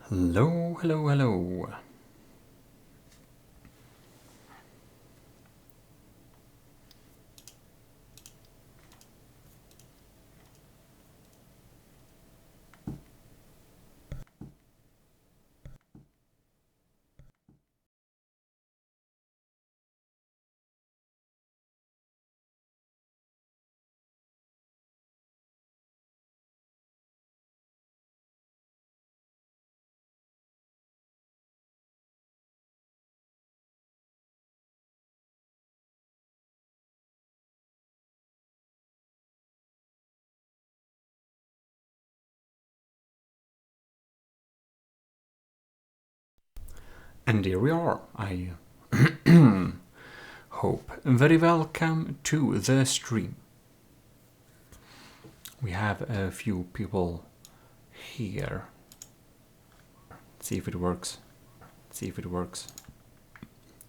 Hello, hello, hello. And here we are. I hope. Very welcome to the stream. We have a few people here. Let's see if it works. Let's see if it works.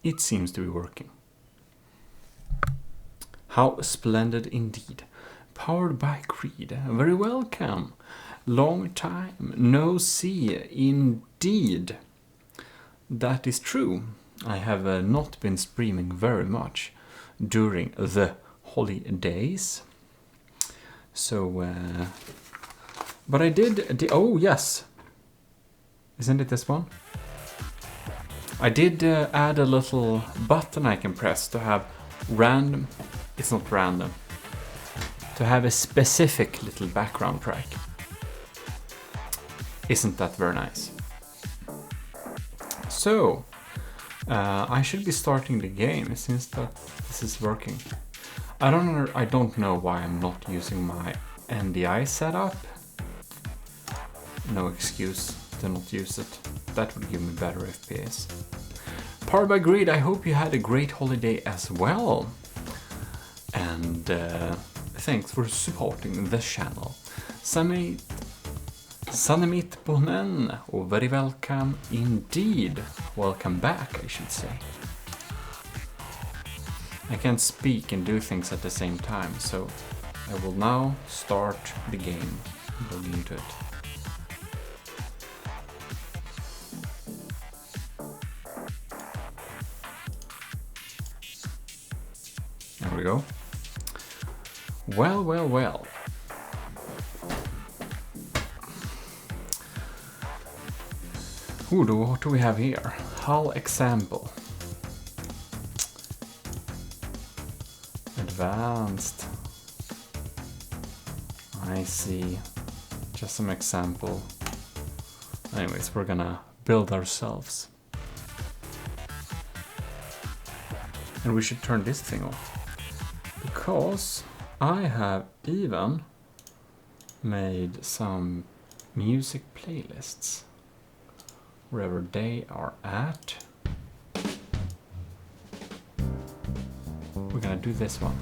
It seems to be working. How splendid indeed. Powered by Creed. Very welcome. Long time no see indeed. That is true. I have not been streaming very much during the holidays. So, but I did, oh yes. Isn't it this one? I did add a little button I can press to have random, it's not random, to have a specific little background track. Isn't that very nice? So, I should be starting the game since that this is working. I don't know why I'm not using my NDI setup. No excuse to not use it. That would give me better FPS. Powered by Greed, I hope you had a great holiday as well. And thanks for supporting the channel. Sannemit Bonen, oh, very welcome indeed. Welcome back, I should say. I can't speak and do things at the same time, so I will now start the game. Log into it. There we go. Well, well, well. What do we have here? Hull example. Advanced. I see. Just some example. Anyways, we're gonna build ourselves. And we should turn this thing off. Because I have even made some music playlists. Wherever they are at. We're gonna do this one.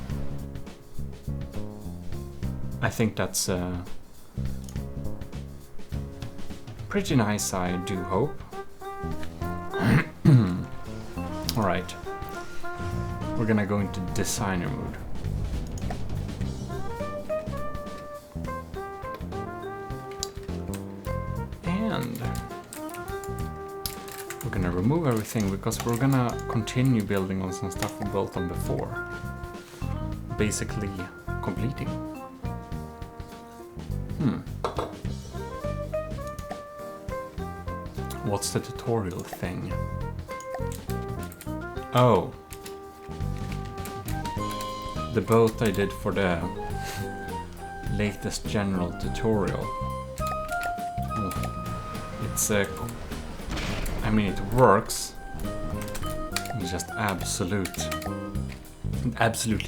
I think that's pretty nice, I do hope. Alright. We're gonna go into designer mode. And we're gonna remove everything because we're gonna continue building on some stuff we built on before. Basically completing. What's the tutorial thing? Oh. The boat I did for the latest general tutorial. It's I mean, it works. It's just absolutely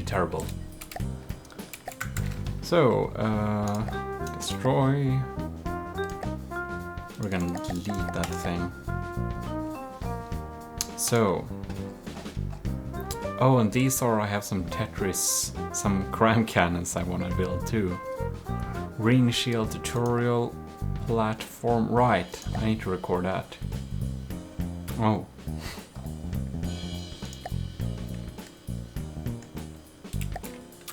terrible. So, destroy. We're gonna delete that thing. So, oh, and these are, I have some Tetris, some crime cannons I want to build too. Ring shield tutorial, platform, right, I need to record that. Oh.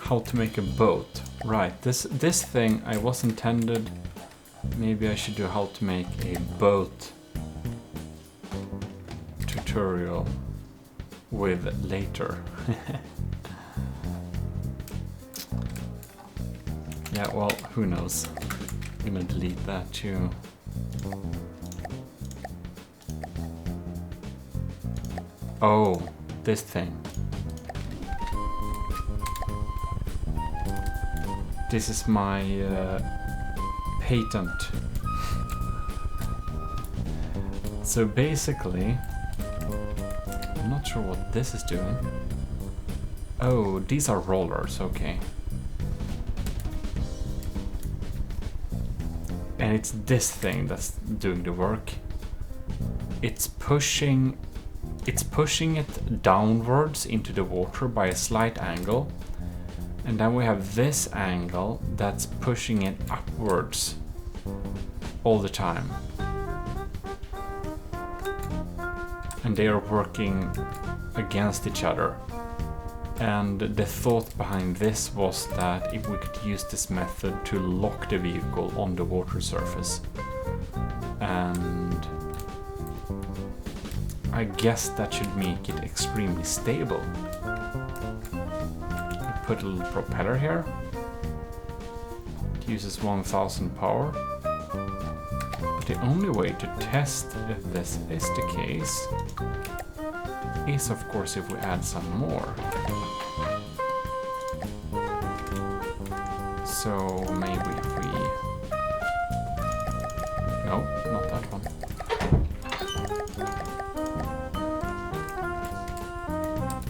How to make a boat. Right, this thing I was intended, maybe I should do how to make a boat tutorial with later. Yeah, well, who knows? I'm gonna delete that too. Oh, this thing. This is my patent. So basically, I'm not sure what this is doing. Oh, these are rollers, okay. And it's this thing that's doing the work. It's pushing it downwards into the water by a slight angle. And then we have this angle that's pushing it upwards all the time. And they are working against each other. And the thought behind this was that if we could use this method to lock the vehicle on the water surface. And I guess that should make it extremely stable. Put a little propeller here. It uses 1000 power. But the only way to test if this is the case is, of course, if we add some more. So maybe if we... No, not that one.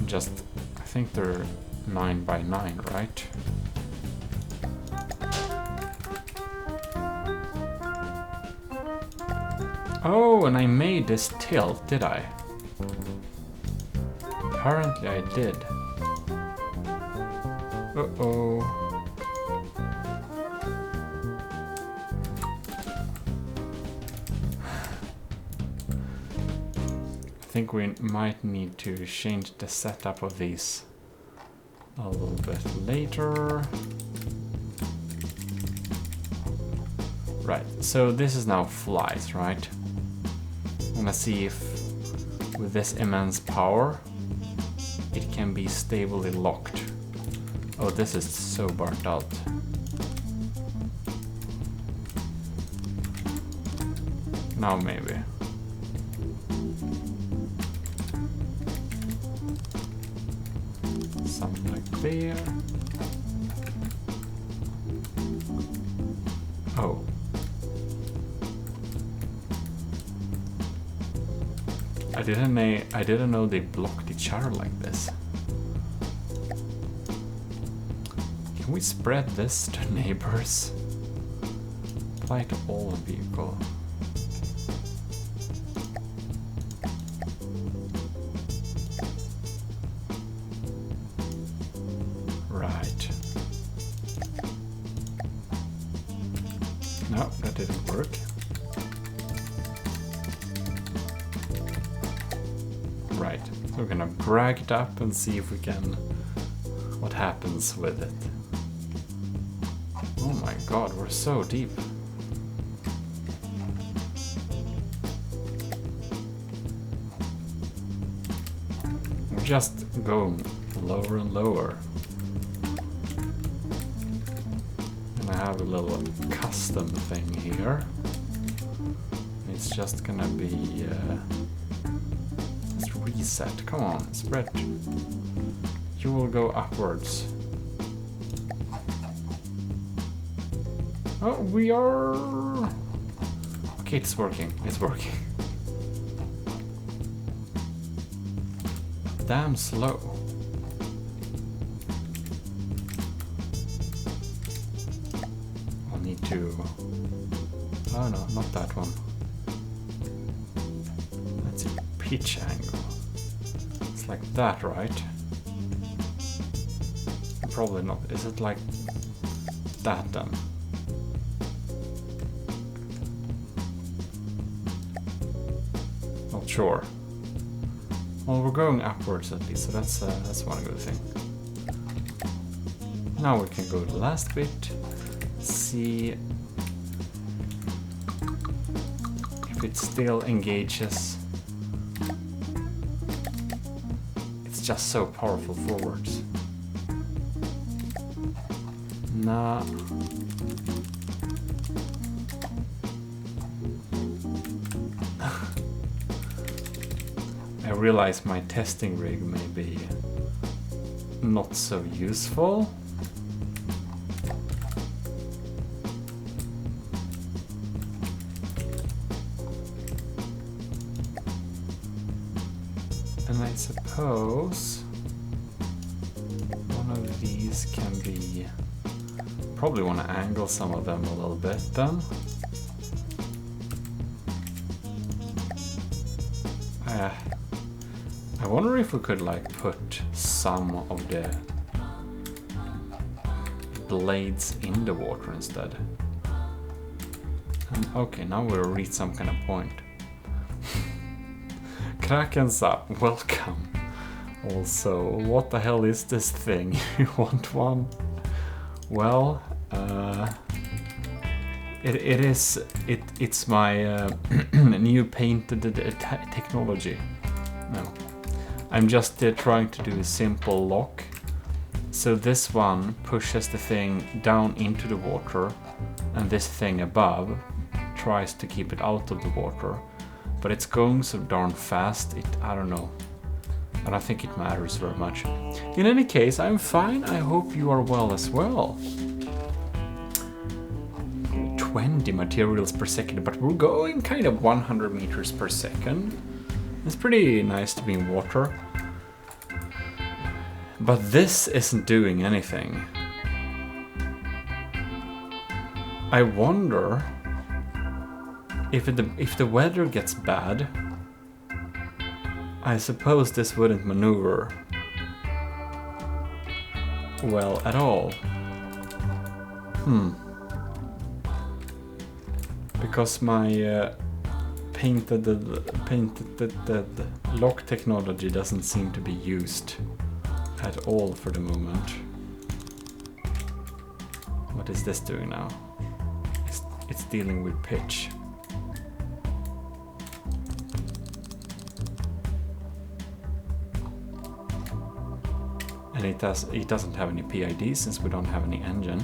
Just, I think they're 9 by 9, right? Oh, and I made this tilt, did I? Apparently I did. Uh-oh. I think we might need to change the setup of these a little bit later. Right, so this is now flies, right? I'm gonna see if with this immense power it can be stably locked. Oh, this is so burnt out. Now maybe. Something like there. Oh. I didn't know they blocked each other like this. Can we spread this to neighbors? Apply to all the vehicle. Right. No, that didn't work. Right, so we're gonna drag it up and see if we can... what happens with it. Oh my god, we're so deep. We're just going lower and lower. And I have a little custom thing here. It's just gonna be... let's reset. Come on, spread. You will go upwards. Oh, we are... Okay, it's working. It's working. Damn slow. I'll need to... Oh no, not that one. That's a pitch angle. It's like that, right? Probably not. Is it like that then? Not sure. Well, we're going upwards at least, so that's one good thing. Now we can go to the last bit, see if it still engages. it's just so powerful forwards. Nah. I realize my testing rig may be not so useful. And I suppose one of these can be... Probably want to angle some of them a little bit then. I wonder if we could like put some of the blades in the water instead. And okay, now we'll reach some kind of point. Krakens up, welcome. Also, what the hell is this thing? You want one? Well, it's my new painted technology. No, I'm just trying to do a simple lock. So this one pushes the thing down into the water, and this thing above tries to keep it out of the water. But it's going so darn fast, I don't know. I don't think it matters very much. In any case, I'm fine. I hope you are well as well. 20 materials per second, but we're going kind of 100 meters per second. It's pretty nice to be in water. But this isn't doing anything. I wonder if the weather gets bad, I suppose this wouldn't maneuver well at all. Because my painted lock technology doesn't seem to be used at all for the moment. What is this doing now? It's dealing with pitch. And it doesn't have any PID since we don't have any engine.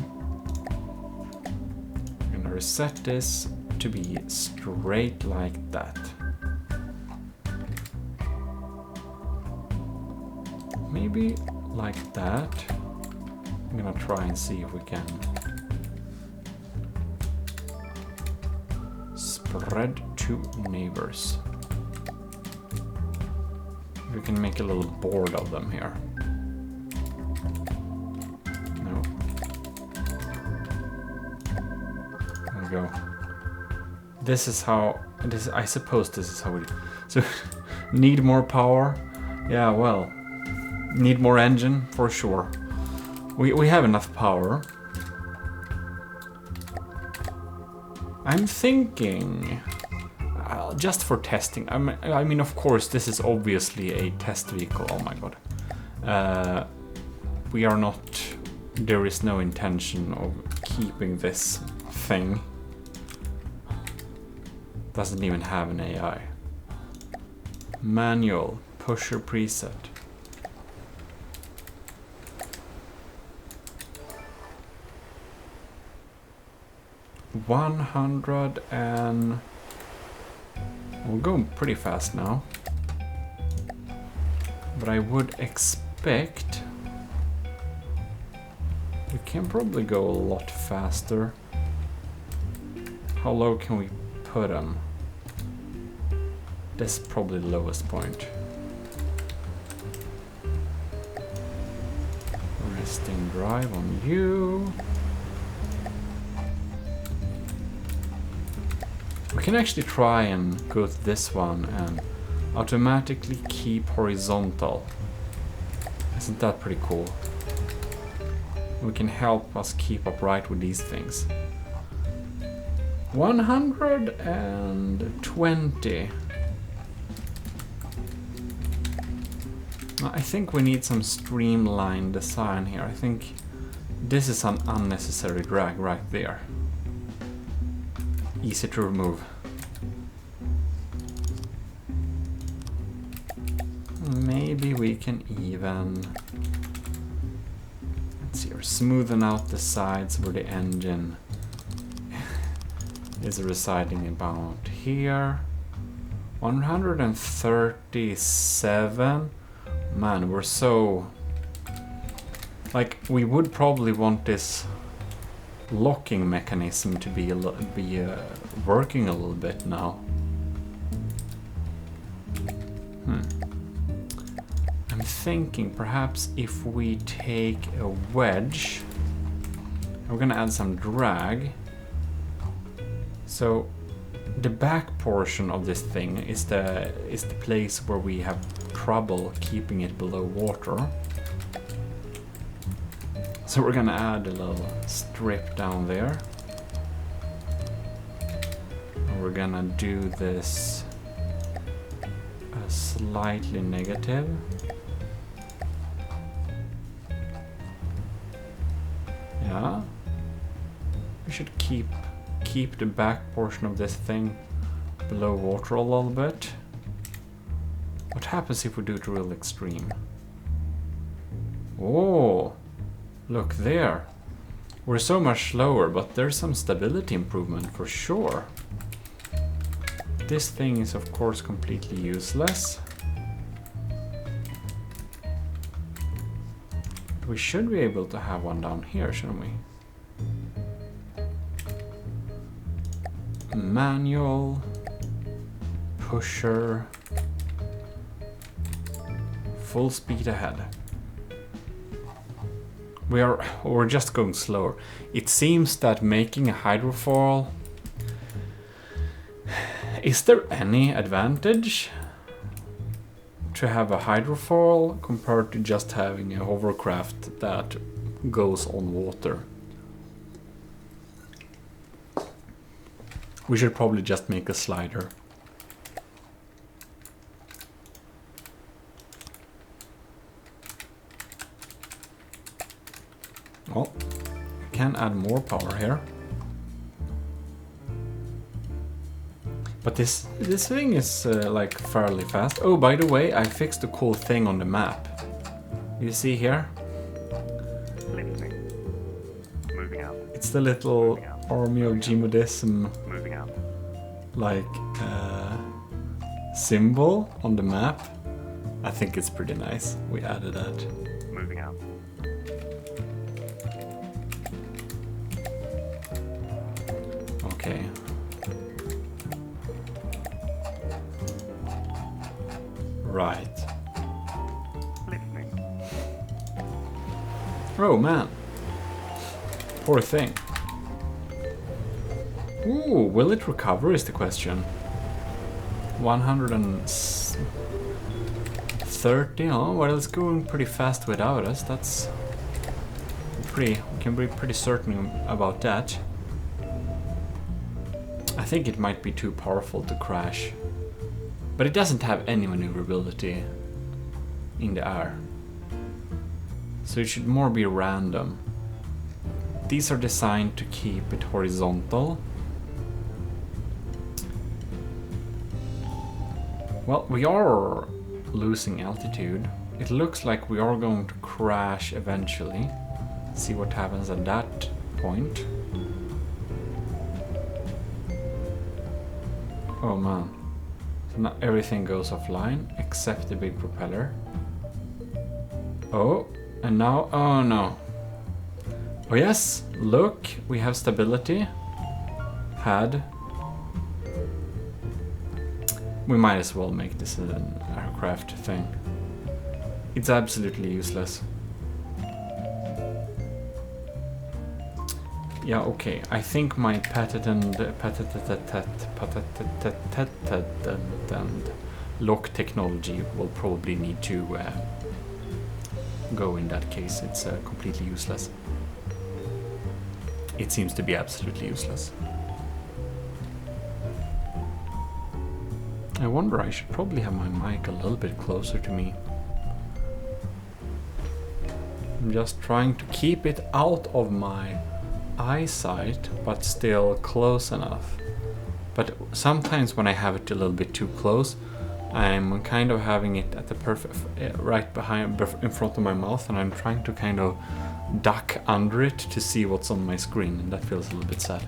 I'm gonna reset this to be straight like that. Maybe like that. I'm gonna try and see if we can spread to neighbors. We can make a little board of them here. No. There we go. This is how, I suppose this is how we, so need more power? Yeah, well, need more engine for sure. We have enough power. I'm thinking, just for testing, I mean, of course, this is obviously a test vehicle, oh my god. We are not, there is no intention of keeping this thing. Doesn't even have an AI. Manual, pusher preset. We're going pretty fast now. But I would expect we can probably go a lot faster. How low can we put them? This is probably the lowest point. Resting drive on you. We can actually try and go to this one and automatically keep horizontal. Isn't that pretty cool? We can help us keep upright with these things. 120. I think we need some streamlined design here. I think this is an unnecessary drag right there. Easy to remove. Maybe we can even, let's see, smoothen out the sides where the engine is residing about here. 137. Man, we're so... Like, we would probably want this locking mechanism to be working a little bit now. I'm thinking perhaps if we take a wedge, we're gonna add some drag. So the back portion of this thing is the place where we have trouble keeping it below water. So we're gonna add a little strip down there. And we're gonna do this slightly negative. Yeah. We should keep the back portion of this thing below water a little bit. What happens if we do it real extreme? Oh, look there. We're so much slower, but there's some stability improvement for sure. This thing is of course completely useless. We should be able to have one down here, shouldn't we? Manual, pusher, full speed ahead. We're just going slower. It seems that making a hydrofoil, is there any advantage to have a hydrofoil compared to just having a hovercraft that goes on water? We should probably just make a slider. Well, we can add more power here. But this thing is like fairly fast. Oh, by the way, I fixed a cool thing on the map. You see here? Lifting. Moving out. It's the little army of GMODISM Moving out. like symbol on the map. I think it's pretty nice. We added that. Moving out. Okay. Right. Lifting. Oh man. Poor thing. Ooh, will it recover is the question. 130. Oh, well, it's going pretty fast without us. That's pretty. We can be pretty certain about that. I think it might be too powerful to crash, but it doesn't have any maneuverability in the air, so it should more be random. These are designed to keep it horizontal. Well, we are losing altitude. It looks like we are going to crash eventually. See what happens at that point. Oh man. So now everything goes offline except the big propeller. Oh, and now, oh no. Oh yes, look, we have stability. Had. We might as well make this an aircraft thing. It's absolutely useless. Yeah, okay. I think my patented lock technology will probably need to go in that case. It's completely useless. It seems to be absolutely useless. I wonder, I should probably have my mic a little bit closer to me. I'm just trying to keep it out of my eyesight, but still close enough. But sometimes when I have it a little bit too close, I'm kind of having it at the perfect, right behind, in front of my mouth, and I'm trying to kind of duck under it to see what's on my screen, and that feels a little bit sad.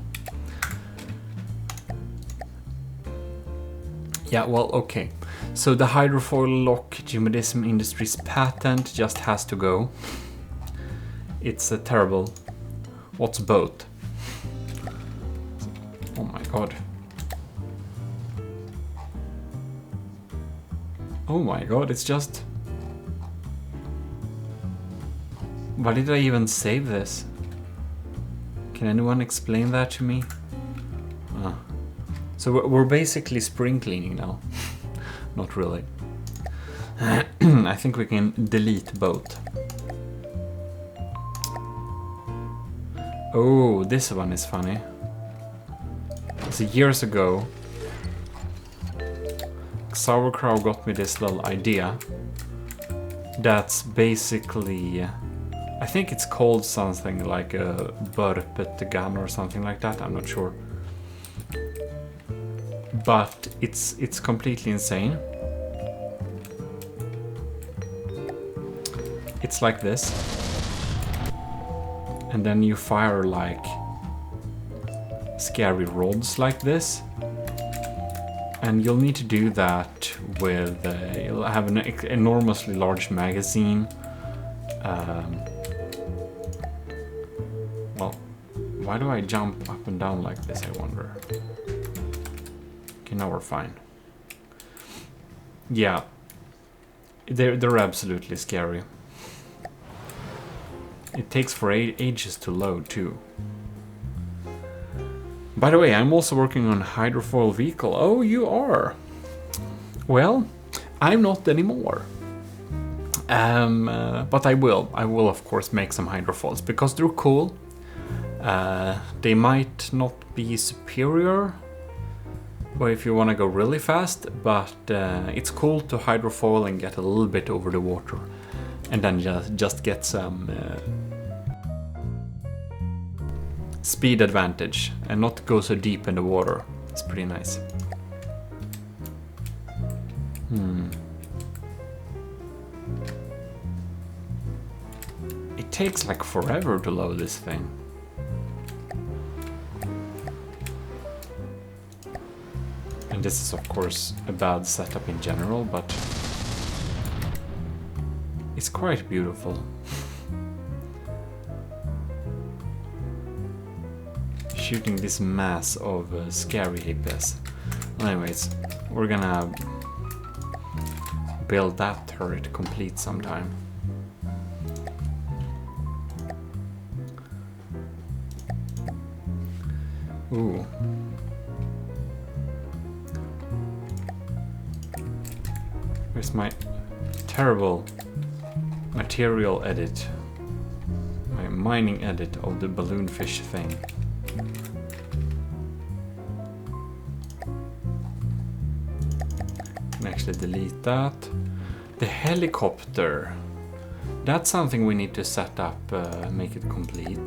Yeah, well, okay. So the hydrofoil lock GMODISM Industries patent just has to go. It's a terrible. What's both? Oh my god. Oh my god, it's just... Why did I even save this? Can anyone explain that to me? So we're basically spring cleaning now. Not really. I think we can delete both. Oh, this one is funny. So years ago, Sauerkraut got me this little idea. That's basically... I think it's called something like a burpet gun or something like that. I'm not sure. But it's completely insane. It's like this. And then you fire like scary rods like this. And you'll need to do that with... you'll have an enormously large magazine. Well, why do I jump up and down like this, I wonder? Okay, now we're fine. Yeah, they're absolutely scary. It takes for ages to load too. By the way, I'm also working on a hydrofoil vehicle. Oh, you are? Well, I'm not anymore. But I will. I will, of course, make some hydrofoils because they're cool. They might not be superior, or if you want to go really fast, but it's cool to hydrofoil and get a little bit over the water, and then just get some speed advantage and not go so deep in the water. It's pretty nice. It takes like forever to load this thing. And this is of course a bad setup in general, but it's quite beautiful. Shooting this mass of scary APS. Anyways, we're gonna build that turret complete sometime. Ooh. Where's my terrible material edit? My mining edit of the balloonfish thing. Can actually delete that. The helicopter. That's something we need to set up, make it complete.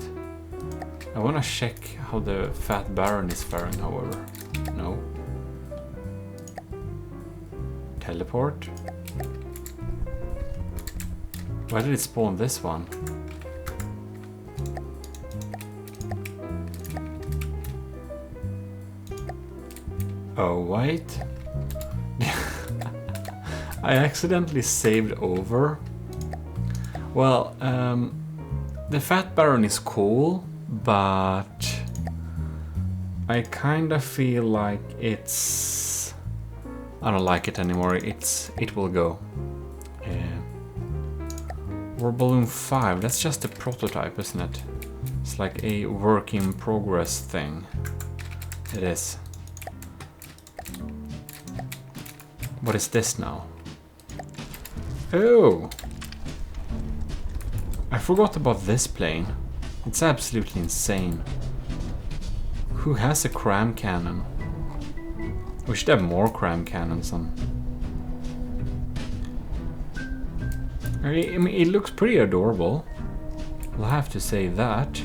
I want to check how the Fat Baron is faring, however. No. Teleport. Why did it spawn this one? Oh, wait. I accidentally saved over. Well, the Fat Baron is cool, but I kind of feel like it's... I don't like it anymore. It will go. Or Balloon 5, that's just a prototype, isn't it? It's like a work in progress thing. It is. What is this now? Oh! I forgot about this plane. It's absolutely insane. Who has a cram cannon? We should have more cram cannons on. I mean, it looks pretty adorable. I'll have to say that.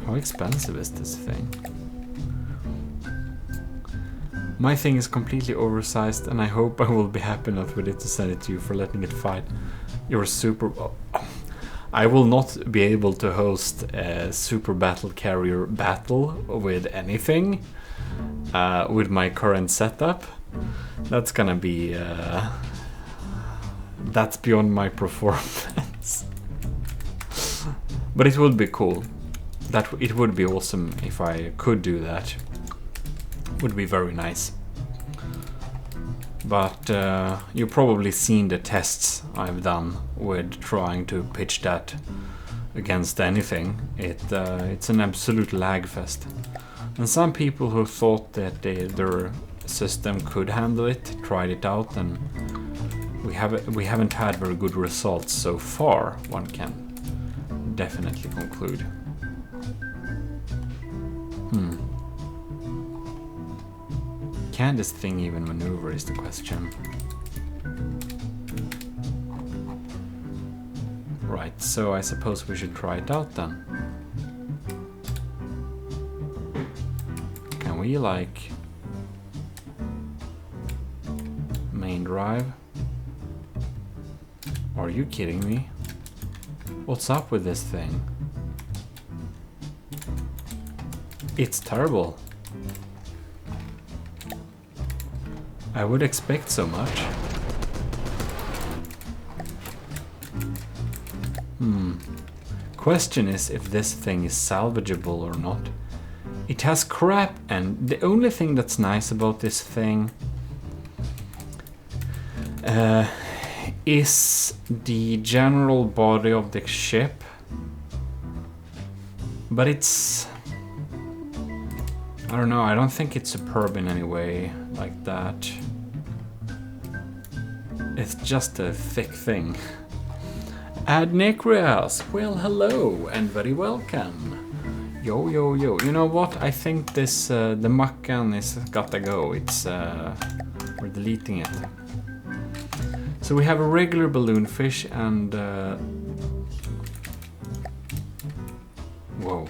How expensive is this thing? My thing is completely oversized, and I hope I will be happy enough with it to send it to you for letting it fight. You're super... I will not be able to host a Super Battle Carrier battle with anything with my current setup. That's gonna be... that's beyond my performance. But it would be cool. It would be awesome if I could do that. Would be very nice. But you've probably seen the tests I've done with trying to pitch that against anything. It's an absolute lag fest. And some people who thought that their system could handle it tried it out, and we haven't had very good results so far, one can definitely conclude. Can this thing even maneuver is the question. Right, so I suppose we should try it out then. Can we, like, main drive? Are you kidding me? What's up with this thing? It's terrible. I would expect so much. Question is if this thing is salvageable or not. It has crap, and the only thing that's nice about this thing is the general body of the ship. But it's... I don't know, I don't think it's superb in any way like that. It's just a thick thing. Ad Necreas, well hello and very welcome. Yo yo yo, you know what? I think this, the Macan is gotta go. It's, we're deleting it. So we have a regular balloonfish and, whoa.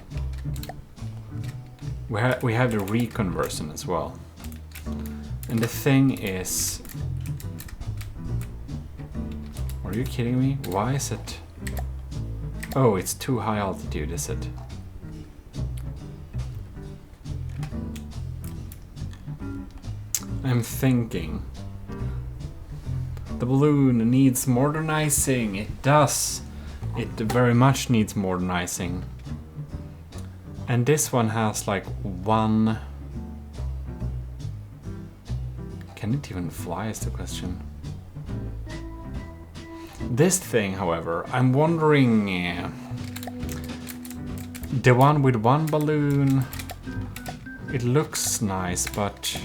We have the recon version as well. And the thing is... Are you kidding me? Why is it... Oh, it's too high altitude, is it? I'm thinking... The balloon needs modernizing. It does. It very much needs modernizing. And this one has like one... Can it even fly is the question. This thing, however, I'm wondering... the one with one balloon... It looks nice, but...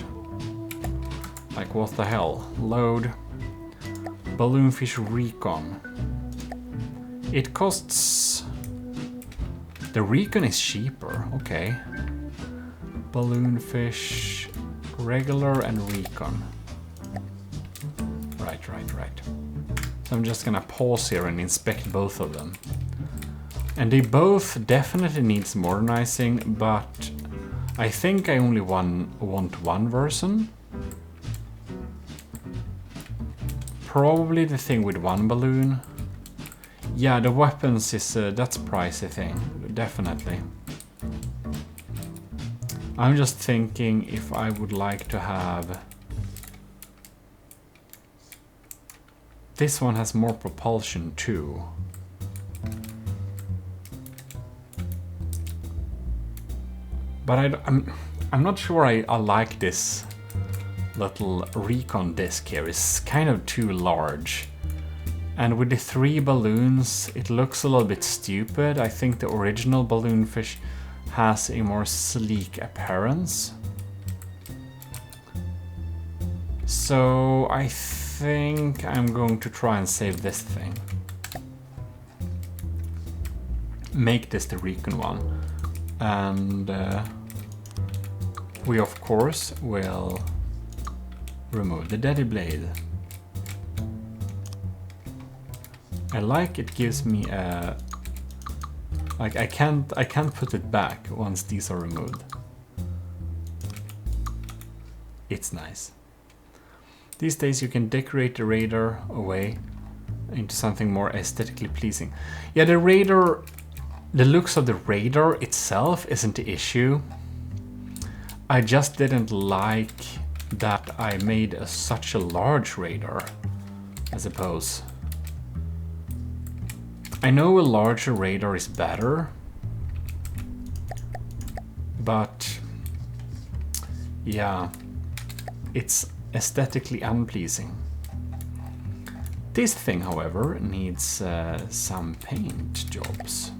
Like what the hell? Load... Balloonfish Recon. It costs... The Recon is cheaper, okay. Balloonfish, regular and Recon. Right. So I'm just gonna pause here and inspect both of them. And they both definitely need modernizing, but I think I only want one version. Probably the thing with one balloon. Yeah, the weapons is, that's pricey thing, definitely. I'm just thinking if I would like to have... This one has more propulsion too. But I'm not sure I like this little recon disc here. It's kind of too large. And with the 3 balloons, it looks a little bit stupid. I think the original balloonfish has a more sleek appearance. So I think I'm going to try and save this thing. Make this the recon one. And we of course will remove the daddy blade. I like it gives me a... Like I can't put it back once these are removed. it's nice. These days you can decorate the radar away into something more aesthetically pleasing. Yeah, the radar, the looks of the radar itself isn't the issue. I just didn't like that I made such a large radar, I suppose. I know a larger radar is better, but yeah, it's aesthetically unpleasing. This thing, however, needs some paint jobs.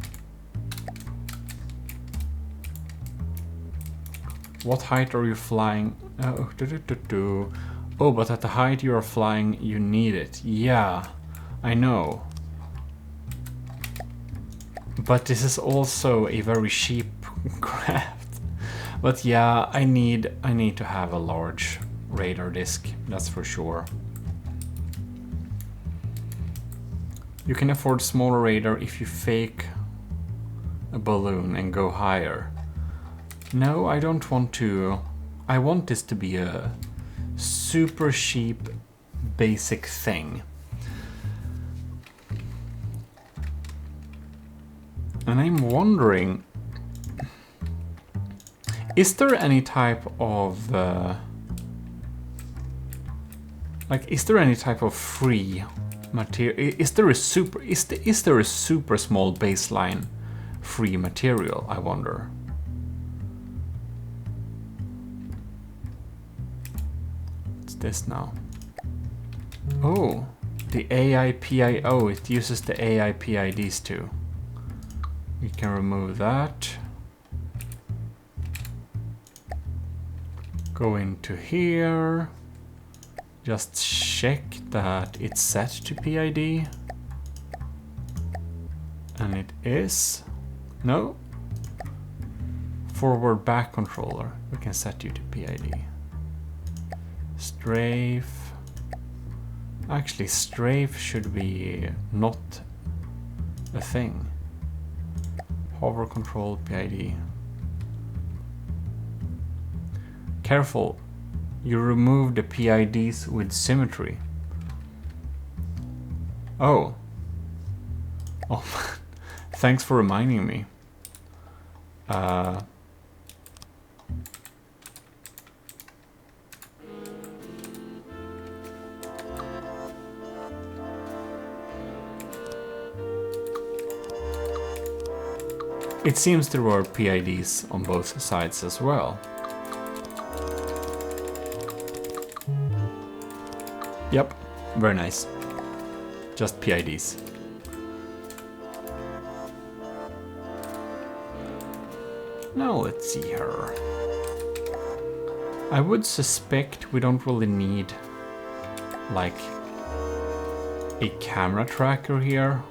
What height are you flying? Oh, but at the height you are flying, you need it. Yeah, I know. But this is also a very cheap craft. But yeah, I need to have a large radar disc, that's for sure. You can afford smaller radar if you fake a balloon and go higher. No, I don't want to. I want this to be a super cheap, basic thing. And I'm wondering, is there any type of is there any type of free material? Is there a super small baseline free material, I wonder? What's this now? Oh, the AIPI. Oh, it uses the AIPIDs too. We can remove that. Go into here. Just check that it's set to PID. And it is. No. Forward back controller. We can set you to PID. Strafe. Actually, strafe should be not a thing. Hover control PID. Careful. You remove the PIDs with symmetry. Oh. Oh, thanks for reminding me. It seems there were PIDs on both sides as well. Yep, very nice. Just PIDs. Now let's see her. I would suspect we don't really need like a camera tracker here.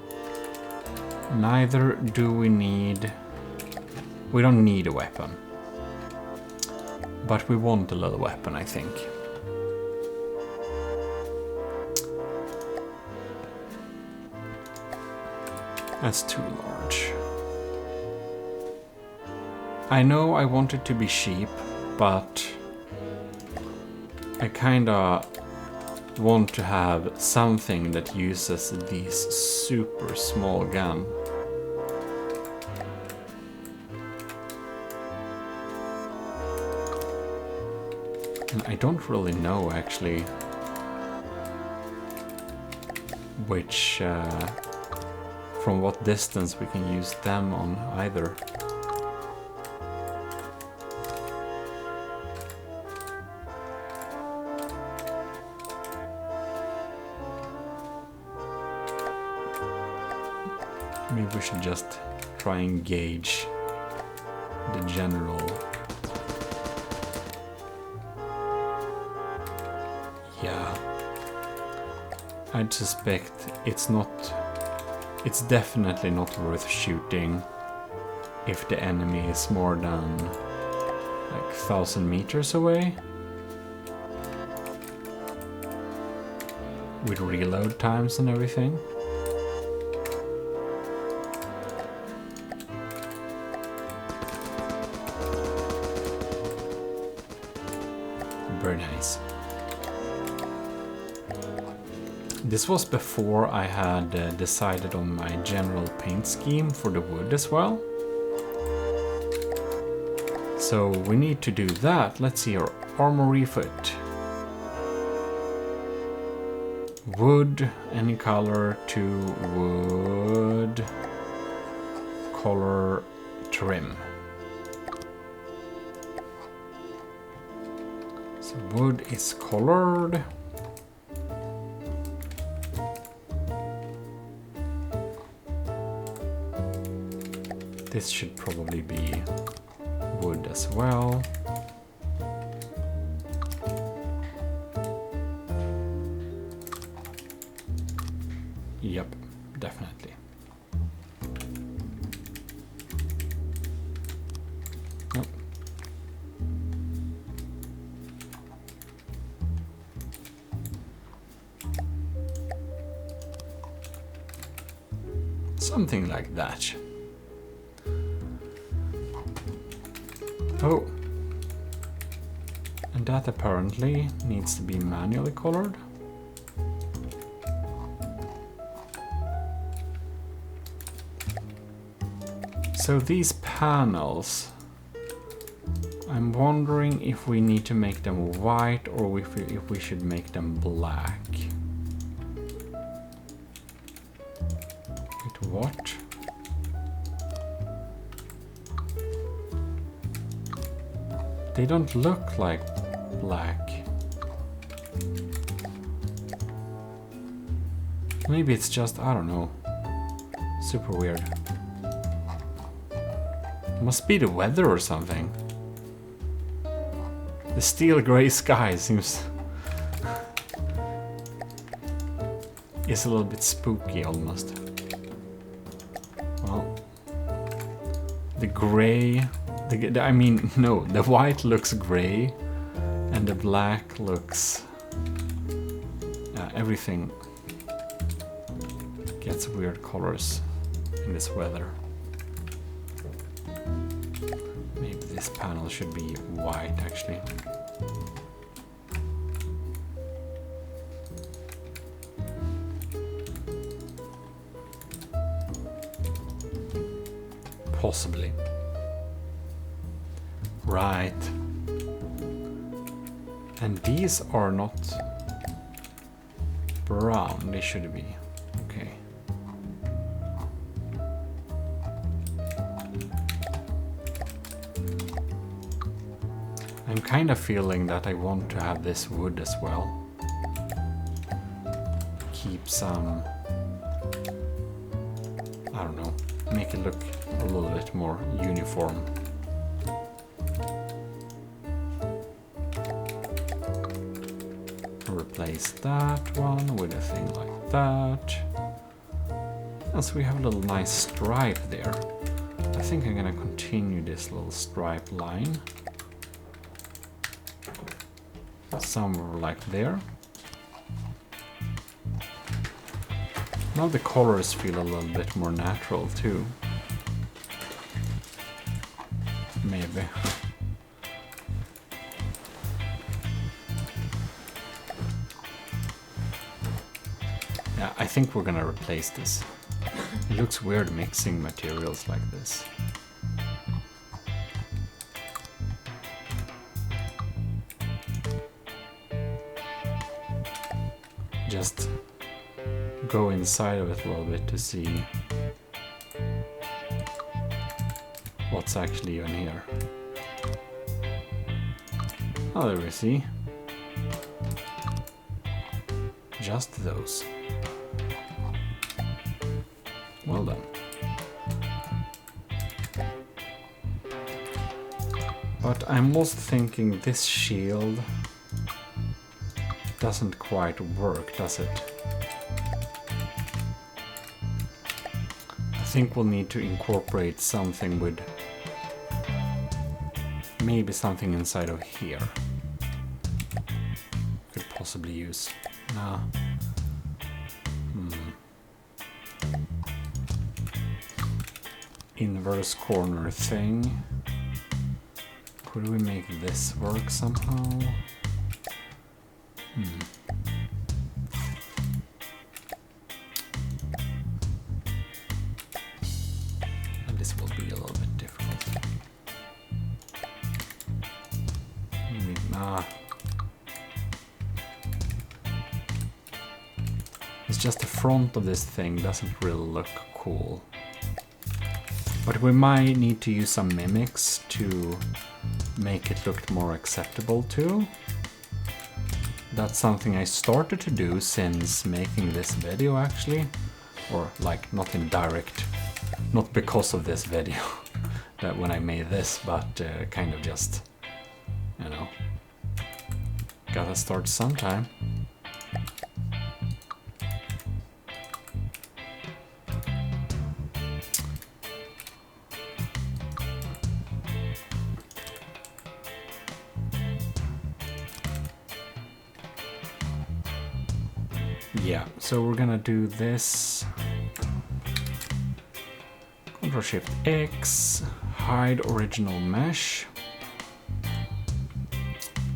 Neither do we need... We don't need a weapon. But we want a little weapon, I think. That's too large. I know I want it to be cheap, but I kinda want to have something that uses this super small gun. And I don't really know actually which from what distance we can use them on either. Maybe we should just try and gauge the general. Yeah, I'd suspect it's definitely not worth shooting if the enemy is more than like 1,000 meters away. With reload times and everything. Very nice. This was before I had decided on my general paint scheme for the wood as well. So we need to do that. Let's see our armory foot. Wood, any color to wood, color trim. So wood is colored. This should probably be wood as well. Yep, definitely. Nope. Something like that. Oh. And that apparently needs to be manually colored. So these panels, I'm wondering if we need to make them white or if we should make them black. Wait, what? They don't look like black. Maybe it's just, I don't know, super weird. Must be the weather or something. The steel gray sky seems is a little bit spooky almost. Well, the gray, I mean, no, the white looks gray and the black looks, everything gets weird colors in this weather. Maybe this panel should be white actually. Possibly. Right. And these are not brown, they should be. Okay. I'm kind of feeling that I want to have this wood as well. Keep some, I don't know, make it look a little bit more uniform. Replace that one with a thing like that. And so we have a little nice stripe there. I think I'm gonna continue this little stripe line. Somewhere like there. Now the colors feel a little bit more natural too. Maybe. Yeah, I think we're gonna replace this. It looks weird mixing materials like this. Just go inside of it a little bit to see what's actually in here. Oh, there we see. Just those. Well done. But I'm also thinking this shield doesn't quite work, does it? I think we'll need to incorporate something with maybe something inside of here. Could possibly use. Nah. Inverse corner thing. Could we make this work somehow? And this will be a little bit difficult. It's just the front of this thing doesn't really look cool. But we might need to use some mimics to make it look more acceptable too. That's something I started to do since making this video actually. Or like not in direct, not because of this video that when I made this, but kind of just, you know, gotta start sometime. Yeah, so we're gonna do this. Ctrl-Shift-X, hide original mesh.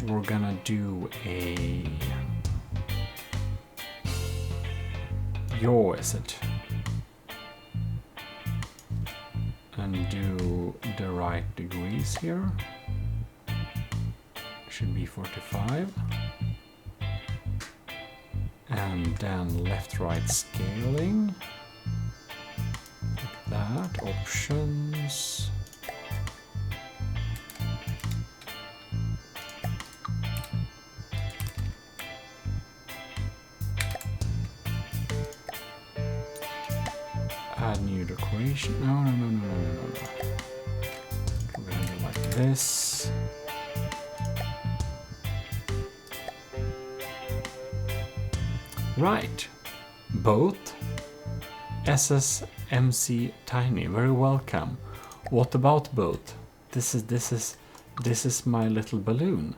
We're gonna do a yaw, is it? And do the right degrees here. Should be 45. And then left-right scaling. Like that. Options. Add new decoration. No. We're gonna do like this. Right, both SSMC Tiny, very welcome. What about both? This is my little balloon.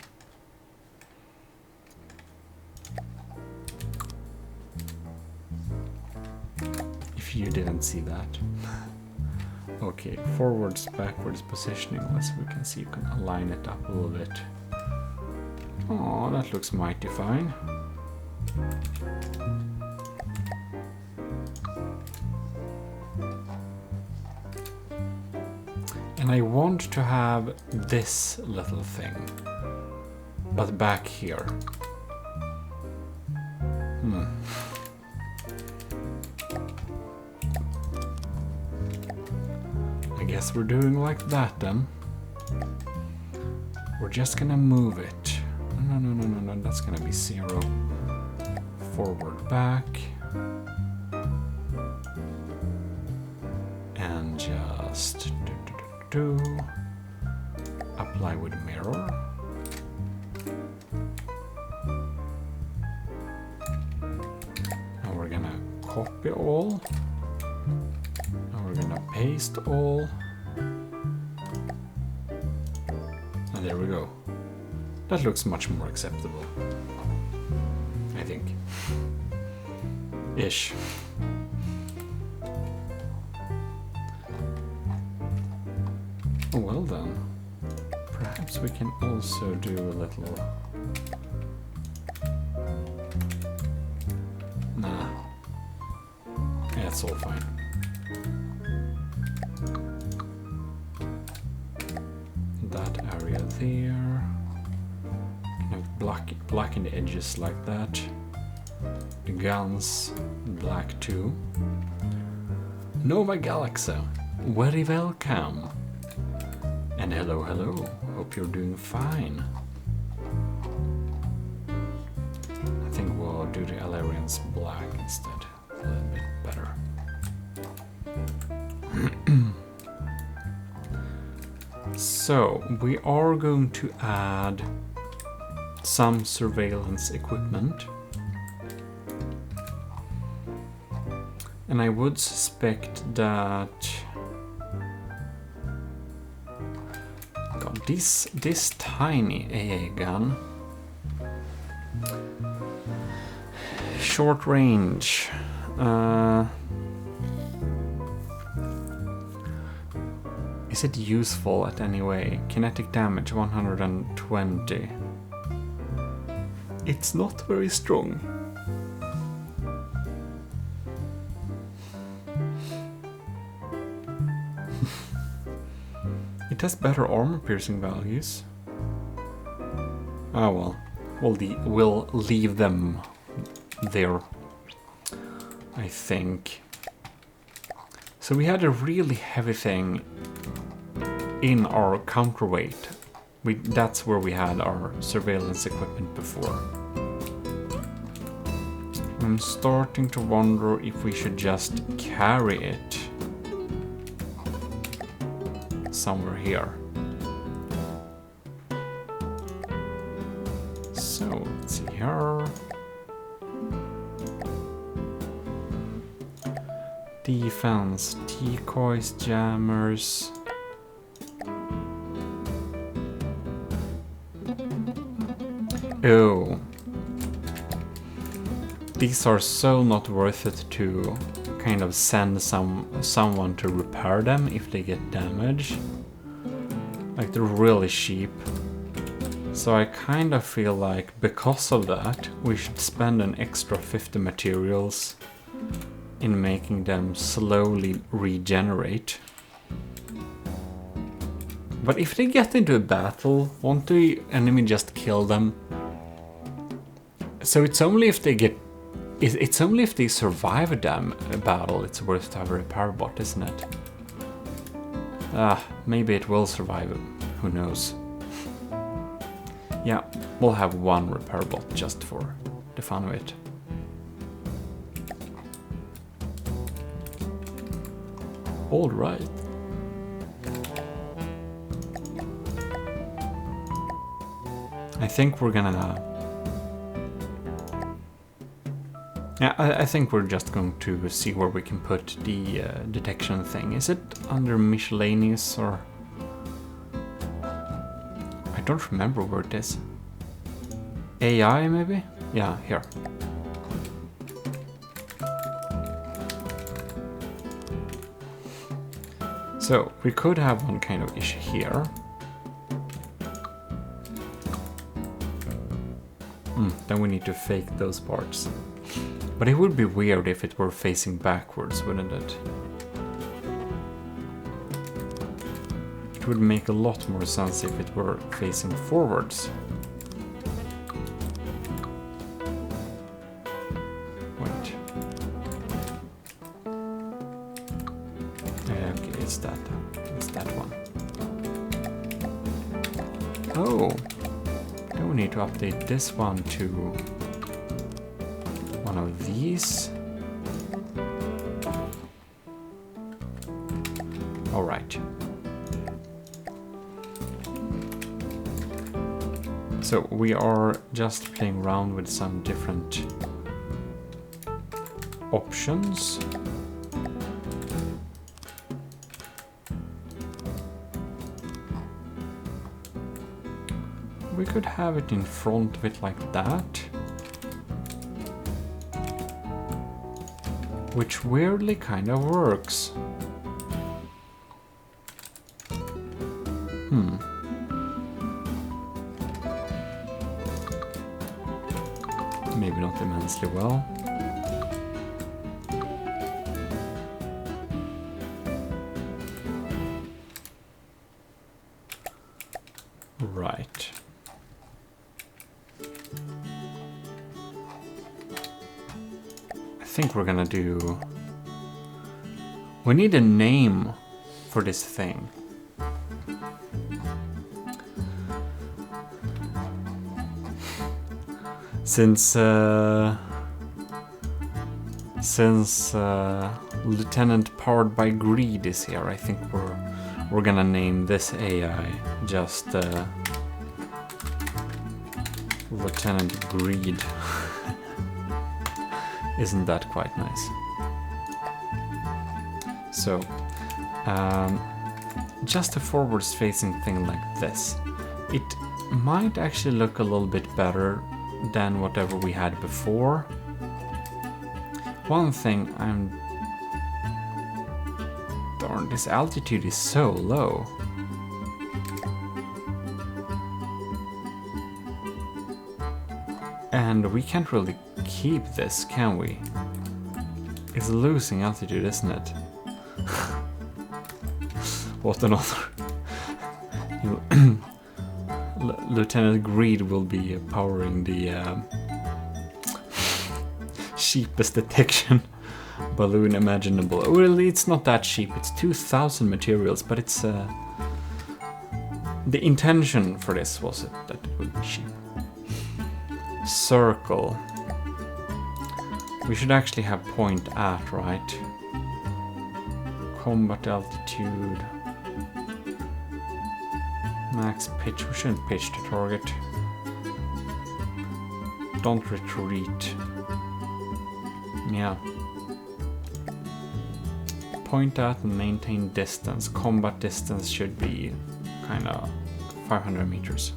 If you didn't see that. Okay, forwards, backwards positioning. Let's we can see you can align it up a little bit. Oh, that looks mighty fine. And I want to have this little thing, but back here. I guess we're doing like that then. We're just gonna move it. No, that's gonna be 0. Forward, back. And just apply with mirror. Now we're gonna copy all. Now we're gonna paste all. And there we go. That looks much more acceptable, I think. Ish. Well then, perhaps we can also do a little... Nah. Yeah, it's all fine. That area there. Kind of blacken the edges like that. The guns, black too. Nova Galaxy, very welcome. And hello, hope you're doing fine. I think we'll do the Alarians black instead, a little bit better. So, we are going to add some surveillance equipment. And I would suspect that this tiny AA gun, short range, is it useful at any way? Kinetic damage 120. It's not very strong. It has better armor piercing values. Oh well, we'll leave them there, I think. So we had a really heavy thing in our counterweight. That's where we had our surveillance equipment before. I'm starting to wonder if we should just carry it somewhere here. So, let's see here. Defense, decoys, jammers. Oh. These are so not worth it to kind of send someone to repair them if they get damaged. Like, they're really cheap. So I kind of feel like because of that we should spend an extra 50 materials in making them slowly regenerate. But if they get into a battle, won't the enemy just kill them? So it's only if they get... It's only if they survive a battle it's worth to have a repair bot, isn't it? Maybe it will survive, who knows. Yeah, we'll have one repair bot just for the fun of it. Alright. I think we're gonna... Yeah, I think we're just going to see where we can put the detection thing. Is it under miscellaneous or... I don't remember where it is. AI maybe? Yeah, here. So, we could have one kind of issue here. Then we need to fake those parts. But it would be weird if it were facing backwards, wouldn't it? It would make a lot more sense if it were facing forwards. Wait. Okay, it's that. It's that one. Oh! Then we need to update this one to one of these. All right. So we are just playing around with some different options. We could have it in front of it like that. Which weirdly kind of works. Maybe not immensely well. Right. I think we're gonna do... We need a name for this thing. Since Lieutenant Powered by Greed is here, I think we're gonna name this AI just Lieutenant Greed. Isn't that quite nice? So, just a forwards facing thing like this. It might actually look a little bit better than whatever we had before. One thing darn, this altitude is so low. And we can't really keep this, can we? It's losing altitude, isn't it? What another... Lieutenant Greed will be powering the cheapest detection balloon imaginable. Well, it's not that cheap. It's 2,000 materials, but it's... the intention for this was that it would be cheap. Circle. We should actually have point at, right? Combat altitude. Max pitch. We shouldn't pitch to target. Don't retreat. Yeah. Point at and maintain distance. Combat distance should be kind of 500 meters.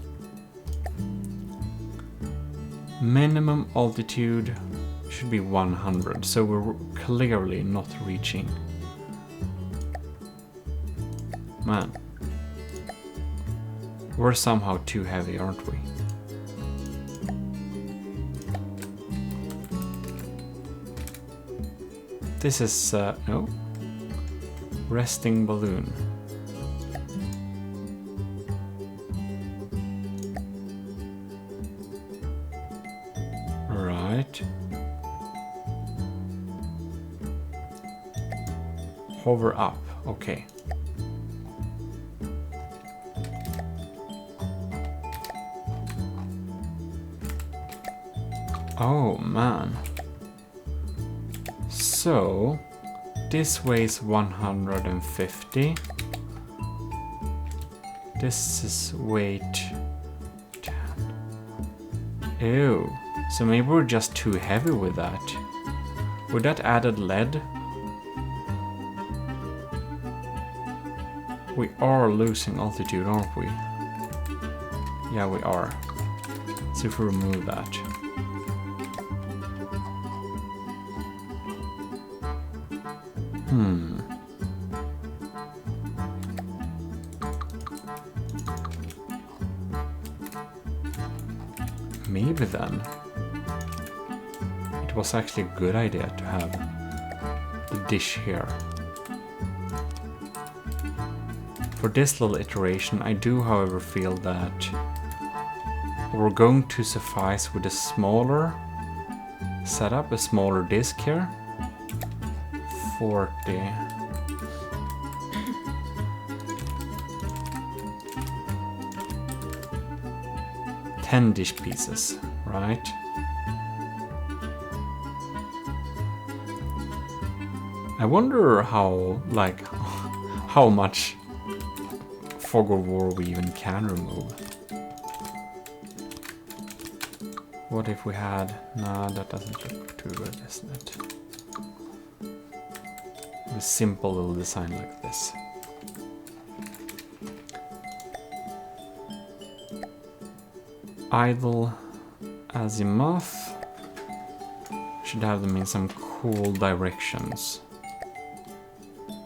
Minimum altitude should be 100, so we're clearly not reaching. Man. We're somehow too heavy, aren't we? This is, no. Resting balloon. Right. Hover up, okay. Oh man. So this weighs 150. This is weight 10. Ew. So maybe we're just too heavy with that. With that added lead, we are losing altitude, aren't we? Yeah, we are. So if we remove that. Maybe then it was actually a good idea to have the dish here. For this little iteration, I do however feel that we're going to suffice with a smaller setup, a smaller disk here. 40. Dish pieces, right? I wonder how, like, how much fog of war we even can remove. What if we had... Nah, that doesn't look too good, isn't it? A simple little design like this. Idle azimuth. Should have them in some cool directions.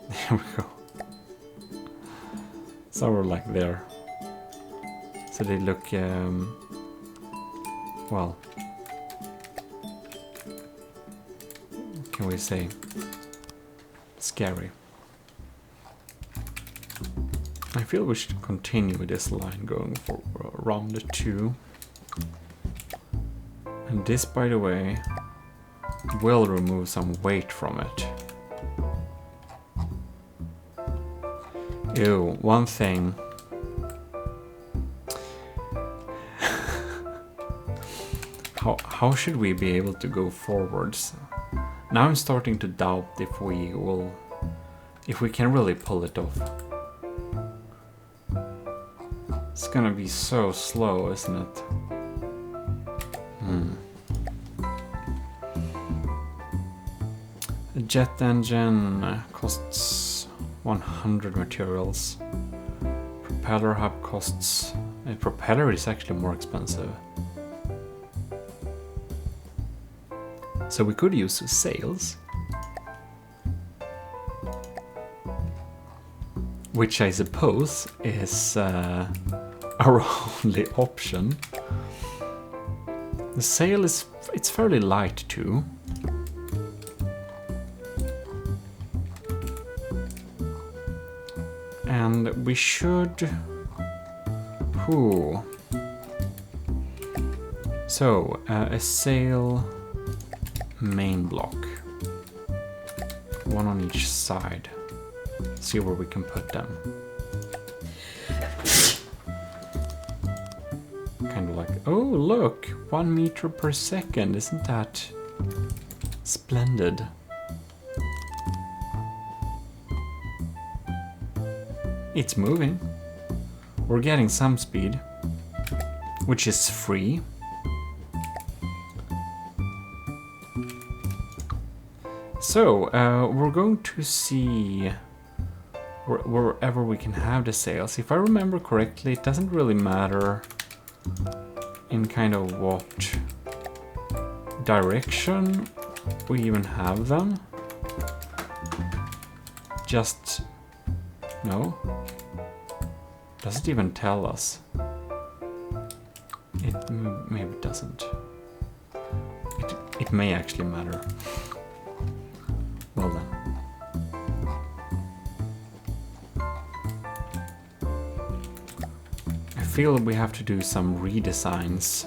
There we go. So we're like there. So they look, well, what can we say? Scary. I feel we should continue with this line going for round 2. And this, by the way, will remove some weight from it. Ew, one thing. How should we be able to go forwards? Now I'm starting to doubt if we can really pull it off. It's gonna be so slow, isn't it? A jet engine costs 100 materials. Propeller hub costs... A propeller is actually more expensive. So we could use sails. Which I suppose is our only option. The sail is, it's fairly light too. And we should... Ooh. So, a sail main block. One on each side. See where we can put them. Kind of like, oh look, 1 meter per second, isn't that splendid? It's moving. We're getting some speed, which is free. So, we're going to see wherever we can have the sails. If I remember correctly, it doesn't really matter in kind of what direction we even have them. Just... no? Does it even tell us? It maybe doesn't. It may actually matter. Well then. I feel we have to do some redesigns,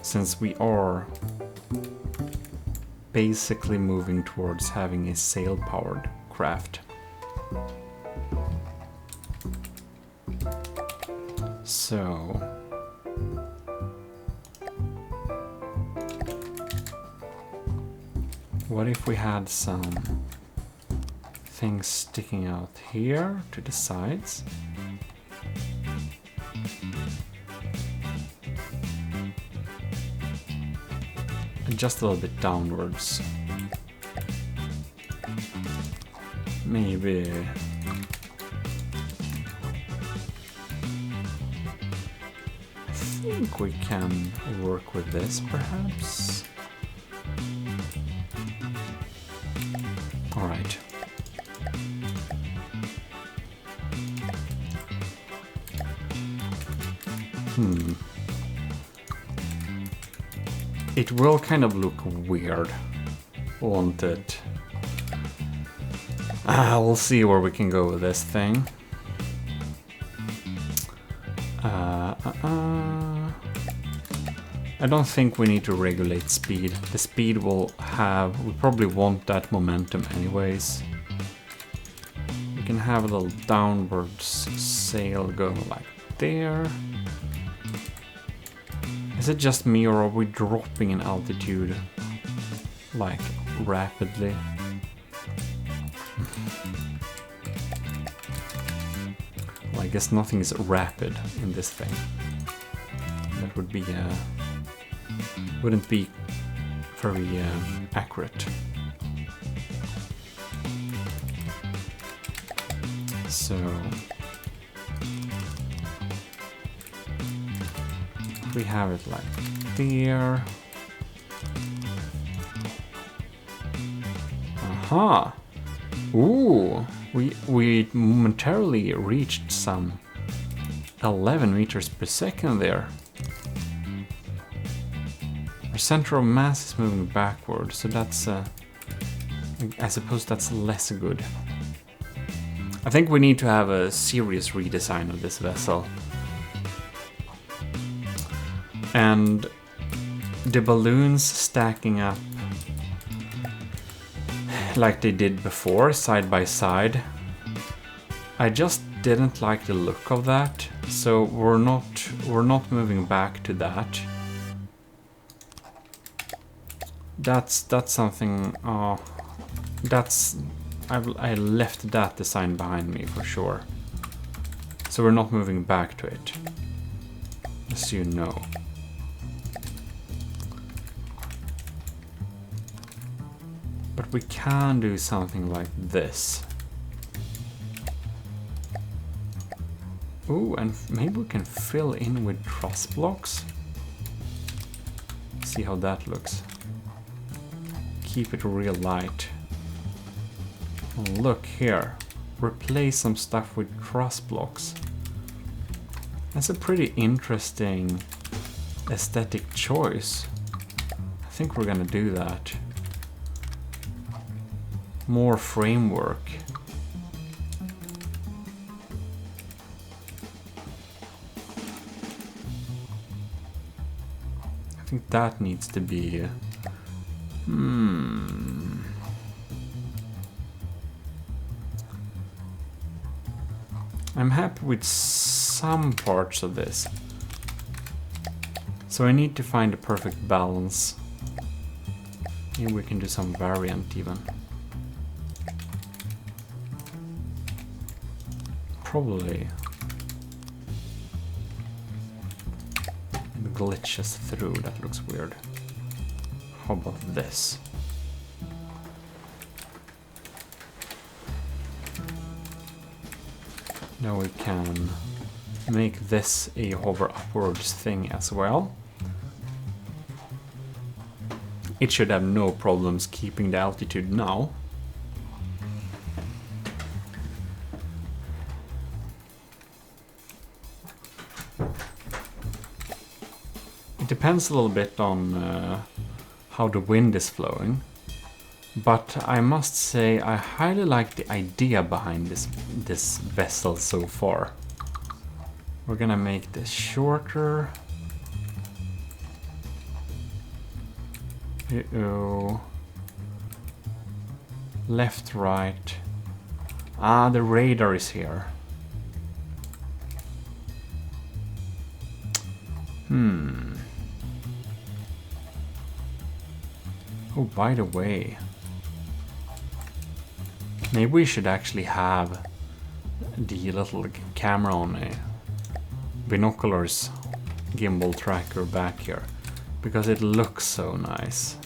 since we are basically moving towards having a sail-powered craft. So... what if we had some things sticking out here to the sides? And just a little bit downwards. Maybe... I think we can work with this, perhaps? Alright. It will kind of look weird, won't it? We'll see where we can go with this thing. I don't think we need to regulate speed. The speed will have... we probably want that momentum anyways. We can have a little downwards sail going like there. Is it just me, or are we dropping in altitude like rapidly? Well, I guess nothing is rapid in this thing. That would be wouldn't be very accurate. So we have it like there. Aha! Ooh, we momentarily reached some 11 meters per second there. Our center of mass is moving backward, so that's I suppose that's less good. I think we need to have a serious redesign of this vessel. And the balloons stacking up like they did before, side by side. I just didn't like the look of that, so we're not moving back to that. That's something. I left that design behind me for sure. So we're not moving back to it, as you know. But we can do something like this. Ooh, and maybe we can fill in with truss blocks. See how that looks. Keep it real light. Oh, look here. Replace some stuff with truss blocks. That's a pretty interesting aesthetic choice. I think we're gonna do that. More framework. I think that needs to be... I'm happy with some parts of this. So I need to find the perfect balance. Maybe we can do some variant even. Probably. It glitches through, that looks weird. How about this? Now we can make this a hover upwards thing as well. It should have no problems keeping the altitude now. It depends a little bit on how the wind is flowing. But I must say I highly like the idea behind this vessel so far. We're gonna make this shorter. Uh-oh. Left, right. Ah, the radar is here. Oh, by the way. Maybe we should actually have the little camera on a binoculars gimbal tracker back here, because it looks so nice.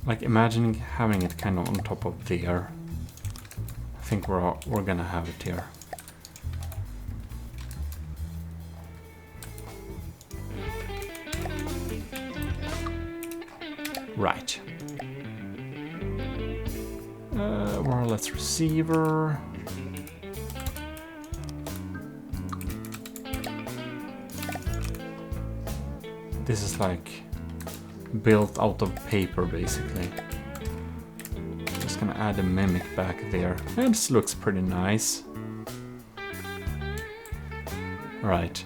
Like imagining having it kind of on top of there. I think we're gonna have it here. Right. Wireless receiver. This is like built out of paper basically. Just gonna add a mimic back there. And this looks pretty nice. Right.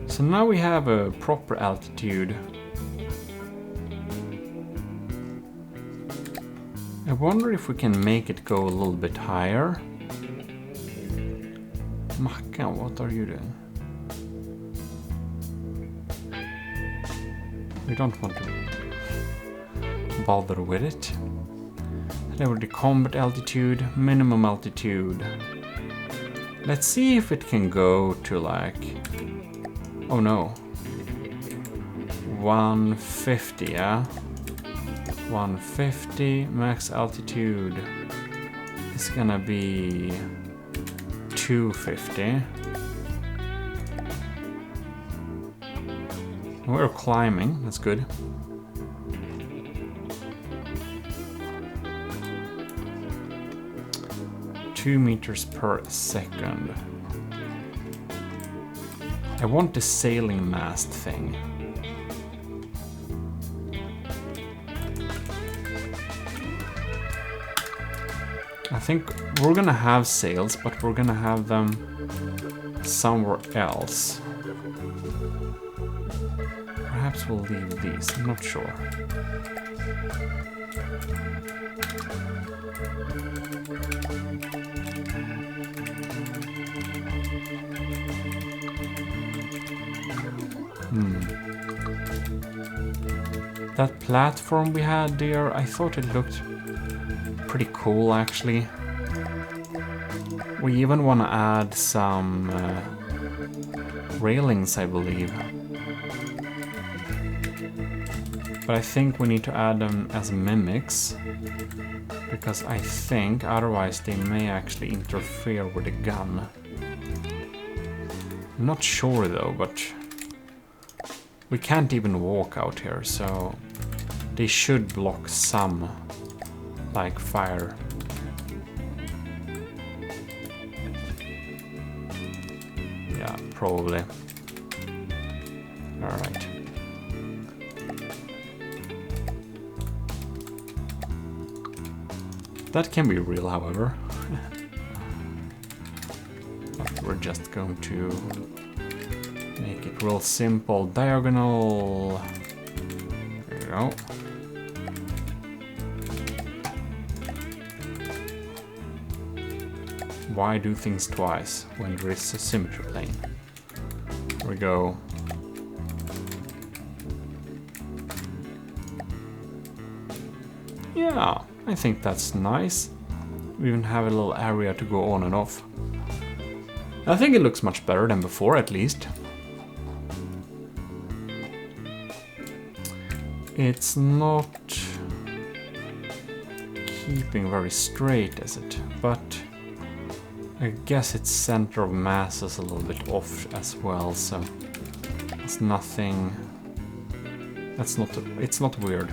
So now we have a proper altitude. I wonder if we can make it go a little bit higher. Mackan, what are you doing? We don't want to bother with it. Lower the combat altitude, minimum altitude. Let's see if it can go to like... Oh no. 150, yeah? 150, max altitude is gonna be 250. We're climbing, that's good. Two meters per second. I want the sailing mast thing. I think we're gonna have sails, but we're gonna have them somewhere else. Perhaps we'll leave these, I'm not sure. That platform we had there, I thought it looked pretty cool actually. We even want to add some railings, I believe. But I think we need to add them as mimics, because I think otherwise they may actually interfere with the gun. I'm not sure though, but we can't even walk out here, so They should block some, like fire. Yeah, probably. Alright. That can be real, however. But we're just going to make it real simple. Diagonal. There you go. Why do things twice when there is a symmetry plane? There we go. Yeah, I think that's nice. We even have a little area to go on and off. I think it looks much better than before, at least. It's not keeping very straight, is it? But I guess its center of mass is a little bit off as well, so it's nothing. It's not weird,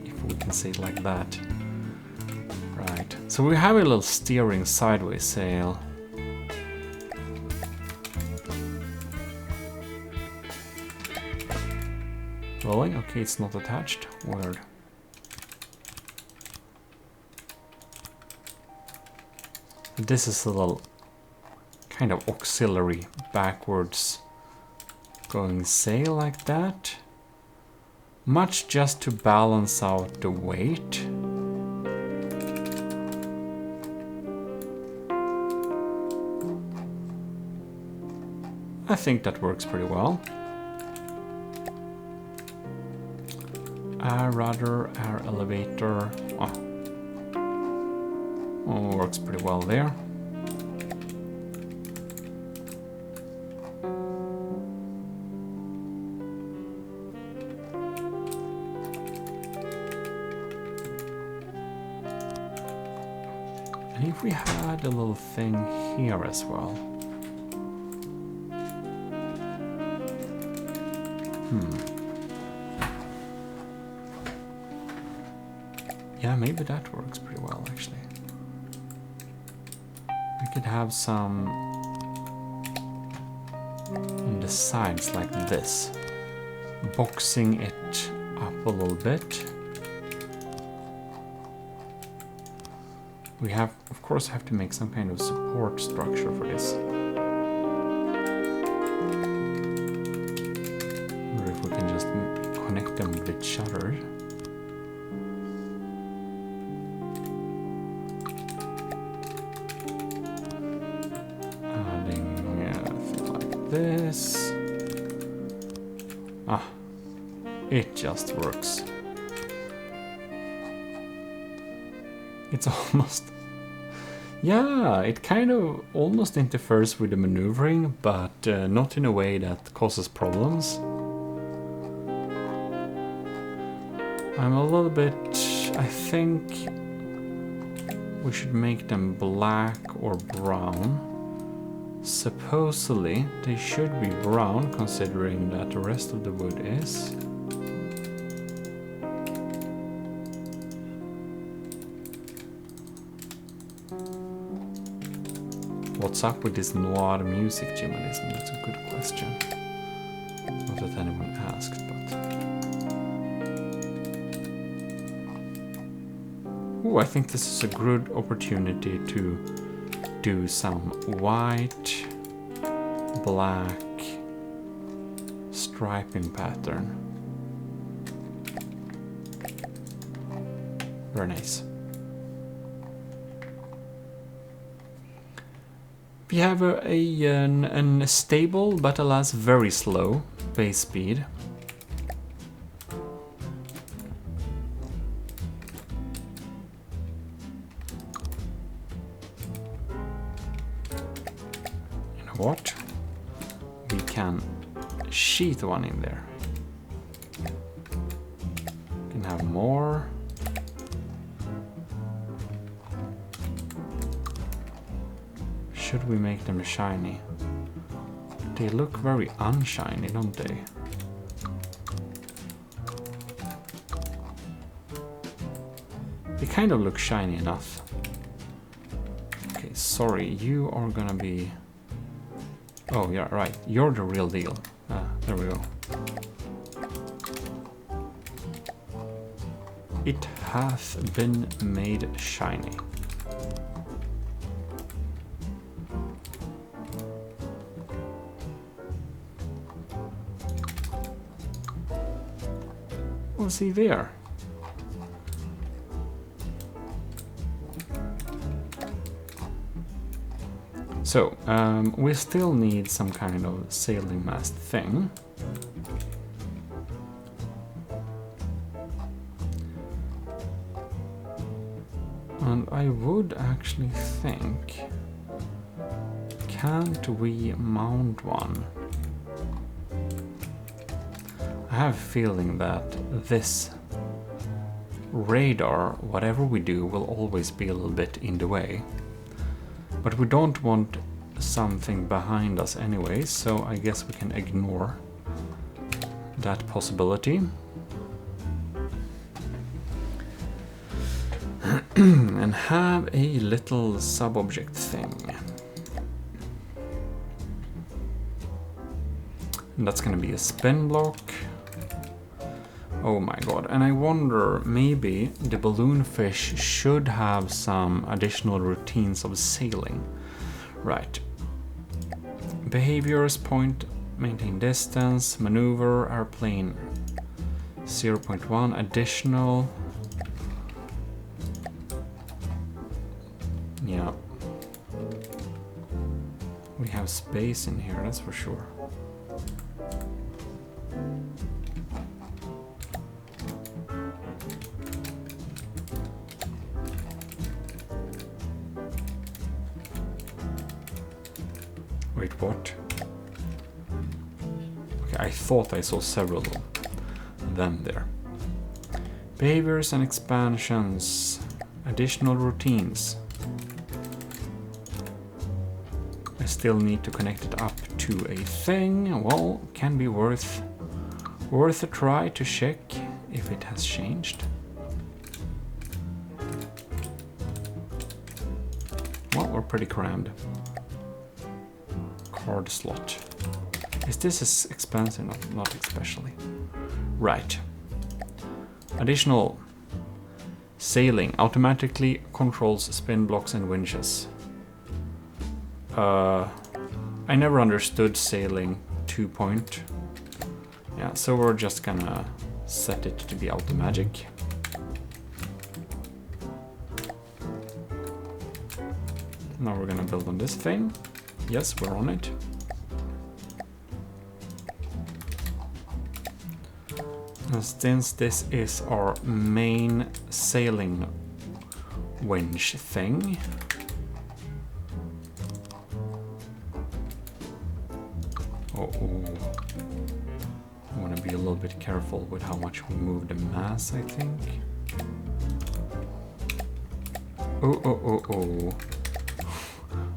if we can say it like that. Right. So we have a little steering sideways sail. Rolling? Okay, it's not attached. Weird. This is a little kind of auxiliary backwards going sail like that. Much just to balance out the weight. I think that works pretty well. Air rudder, air elevator. Oh, works pretty well there. And if we had a little thing here as well. Yeah, maybe that works pretty well, actually. We could have some on the sides like this, boxing it up a little bit. We have, of course, have to make some kind of support structure for this. Or if we can just connect them with each other. This. It just works. It's almost... Yeah, it kind of almost interferes with the maneuvering, but not in a way that causes problems. I'm a little bit... I think we should make them black or brown. Supposedly, they should be brown, considering that the rest of the wood is. What's up with this noir music, GMODISM? That's a good question. Not that anyone asked, but... Oh, I think this is a good opportunity to do some white, black striping pattern. Very nice. We have a stable but alas very slow base speed. What? We can sheath one in there. We can have more. Should we make them shiny? They look very unshiny, don't they? They kind of look shiny enough. Okay, sorry, you are gonna be... Oh, yeah, right, you're the real deal. Ah, there we go. It hath been made shiny. What's he there? So, we still need some kind of sailing mast thing. And I would actually think, can't we mount one? I have a feeling that this radar, whatever we do, will always be a little bit in the way. But we don't want something behind us anyway, so I guess we can ignore that possibility. And have a little sub-object thing. And that's gonna be a spin block. Oh my god, and I wonder, maybe the balloonfish should have some additional routines of sailing. Right. Behaviors, point, maintain distance, maneuver, airplane 0.1, additional. Yeah. We have space in here, that's for sure. Wait, what? Okay, I thought I saw several of them there. Behaviors and expansions. Additional routines. I still need to connect it up to a thing. Well, can be worth a try to check if it has changed. Well, we're pretty crammed. Card slot. Is this expensive? Not especially. Right. Additional sailing automatically controls spin blocks and winches. I never understood sailing 2-point. Yeah, so we're just gonna set it to be auto magic. Now we're gonna build on this thing. Yes, we're on it. And since this is our main sailing winch thing, I want to be a little bit careful with how much we move the mass, I think. Oh.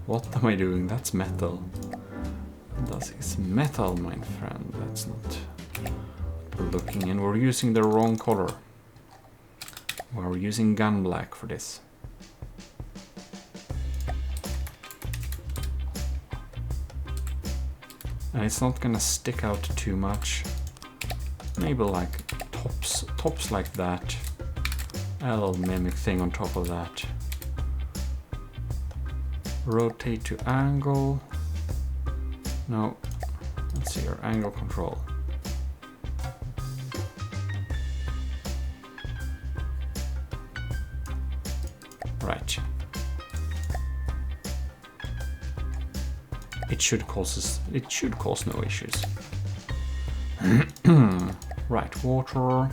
What am I doing? That's metal. That is metal, my friend. That's not what we're looking in. We're using the wrong color. We're using gun black for this. And it's not gonna stick out too much. Maybe like tops like that. A little mimic thing on top of that. Rotate to angle. No, let's see our angle control. Right. It should cause no issues. Right, water.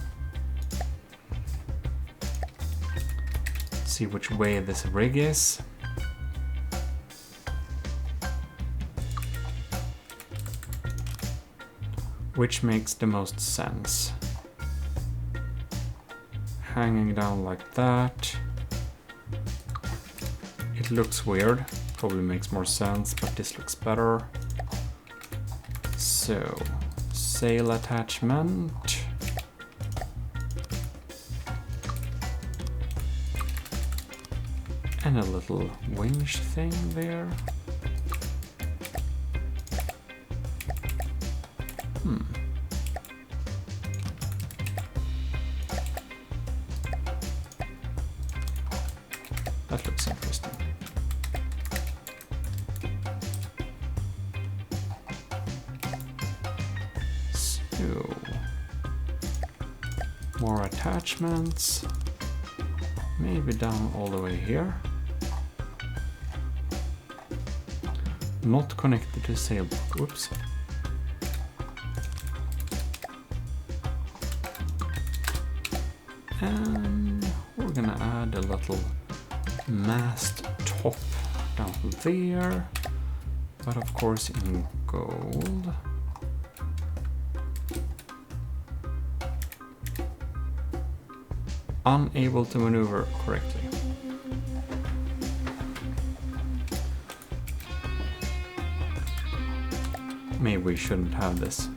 Let's see which way this rig is. Which makes the most sense? Hanging down like that. It looks weird, probably makes more sense, but this looks better. So, sail attachment. And a little winch thing there. That looks interesting. So, more attachments. Maybe down all the way here. Not connected to sailboat. Whoops. And we're gonna add a little mast top down there, but of course in gold. Unable to maneuver correctly. Maybe we shouldn't have this.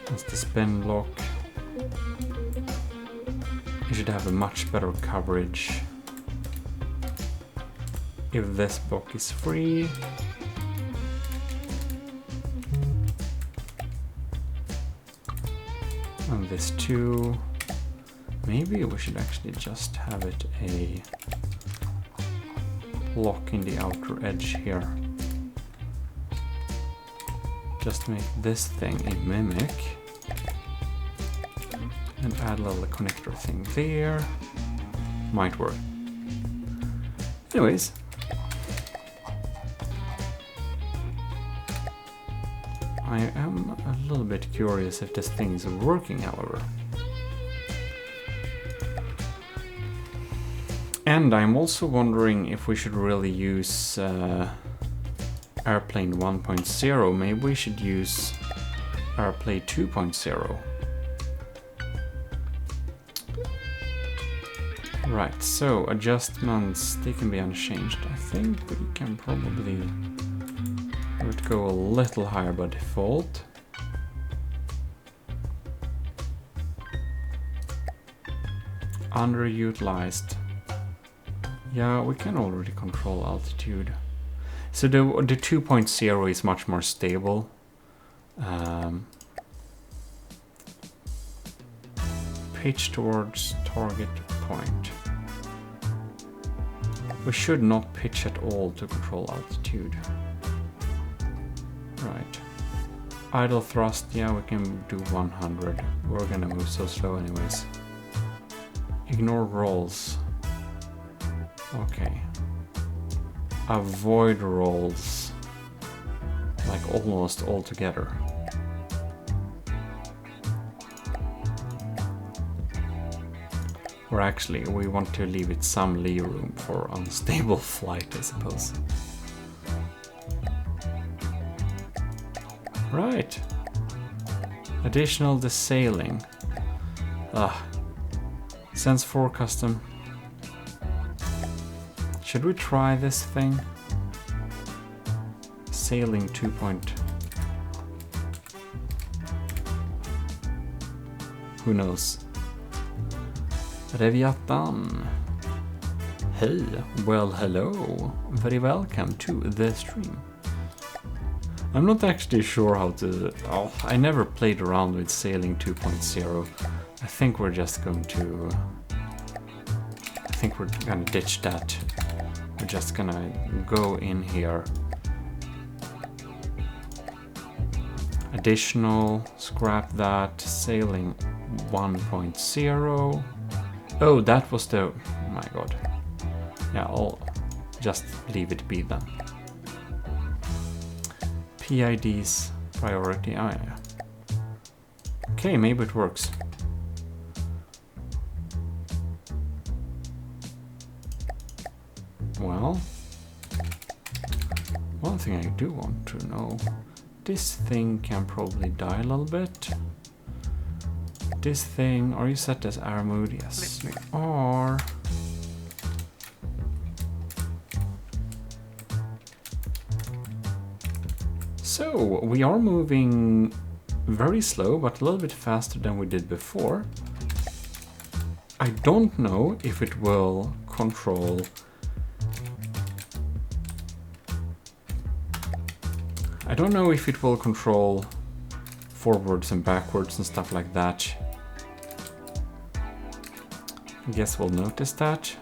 That's the spin block. You should have a much better coverage. If this block is free. And this too. Maybe we should actually just have it a block in the outer edge here. Just make this thing a mimic. And add a little connector thing there. Might work. Anyways. I am a little bit curious if this thing is working, however. And I'm also wondering if we should really use Airplane 1.0. Maybe we should use Airplane 2.0. Right, so adjustments, they can be unchanged. I think we can probably have it go a little higher by default. Underutilized. Yeah, we can already control altitude. So the 2.0 is much more stable. Pitch towards target point. We should not pitch at all to control altitude. Right. Idle thrust, yeah, we can do 100. We're gonna move so slow anyways. Ignore rolls. Okay. Avoid rolls. Like almost altogether. Or actually, we want to leave it some lee room for unstable flight, I suppose. Right. Additional desailing. Sense 4 custom. Should we try this thing? Sailing 2. Who knows? Reviatan. Hey, well hello. Very welcome to the stream. I'm not actually sure how to... Oh, I never played around with Sailing 2.0. I think we're just going to... I think we're gonna ditch that. We're just gonna go in here. Additional, scrap that, Sailing 1.0. Oh, that was the... Oh my god. Yeah, I'll just leave it be then. PID's priority. Oh, yeah. Okay, maybe it works. Well, one thing I do want to know. This thing can probably die a little bit. This thing, are you set as air mode? Yes, you are. So, we are moving very slow, but a little bit faster than we did before. I don't know if it will control... I don't know if it will control forwards and backwards and stuff like that. I guess we'll notice that.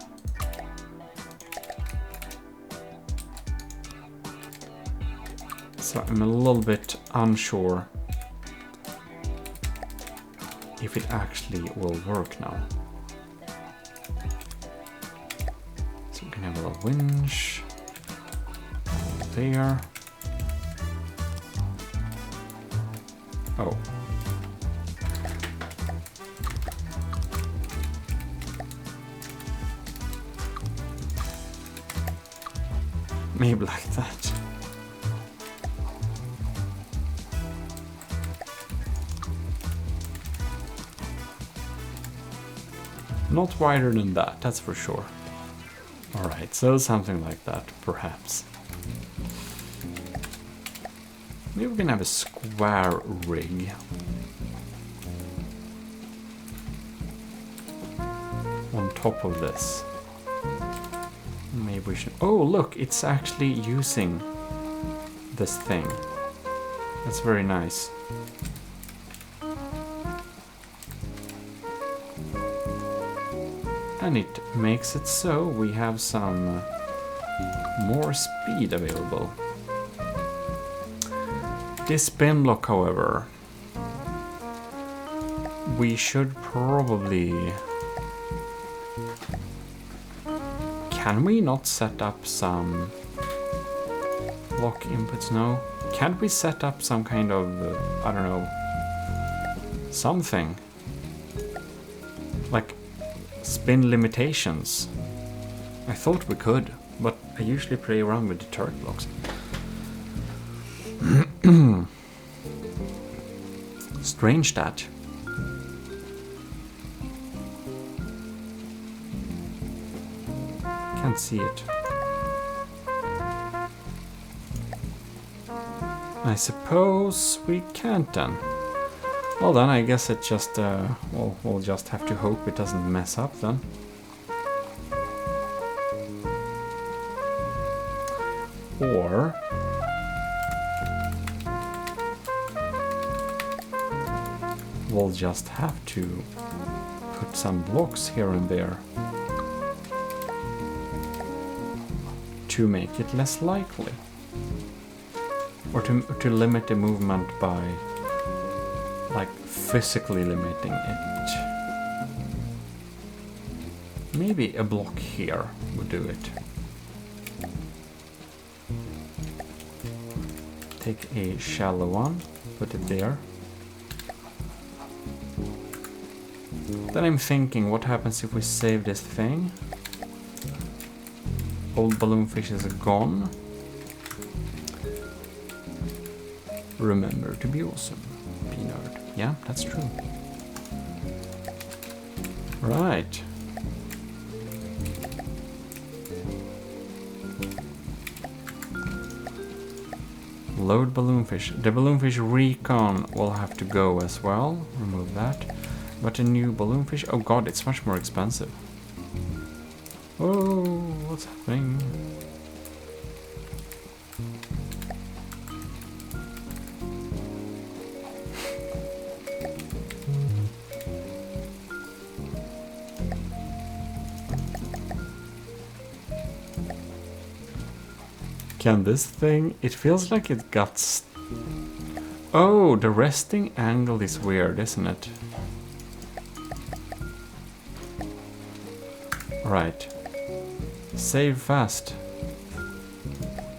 So I'm a little bit unsure if it actually will work now. So we can have a little winch there. Oh. Maybe like that. Not wider than that, that's for sure. Alright, so something like that, perhaps. Maybe we can have a square rig. On top of this. Maybe we should... Oh, look, it's actually using this thing. That's very nice. And it makes it so we have some more speed available. This spin block, however, we should probably... Can we not set up some block inputs? No. Can't we set up some kind of, I don't know, something? Like spin limitations. I thought we could, but I usually play around with the turret blocks. Strange that. Can't see it. I suppose we can't then. Well then, I guess it just, well, we'll just have to hope it doesn't mess up then. Or... we'll just have to put some blocks here and there to make it less likely. Or to limit the movement by, like, physically limiting it. Maybe a block here would do it. Take a shallow one, put it there. Then I'm thinking, what happens if we save this thing? Old balloonfish is gone. Remember to be awesome, P-nerd. Yeah, that's true. Right. Load balloonfish. The balloonfish recon will have to go as well. Remove that. But a new balloonfish... Oh god, it's much more expensive. Oh, what's happening? Can this thing... It feels like it got... Oh, the resting angle is weird, isn't it? Right. Save fast.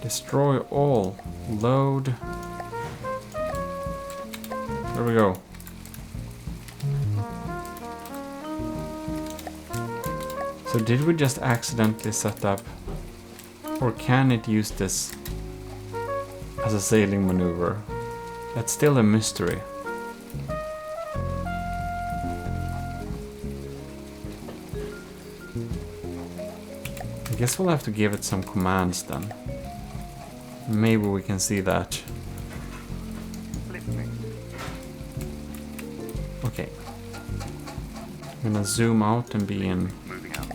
Destroy all. Load. There we go. So did we just accidentally set up... Or can it use this as a sailing maneuver? That's still a mystery. I guess we'll have to give it some commands then. Maybe we can see that. Listening. Okay. I'm gonna zoom out and be in. Moving out.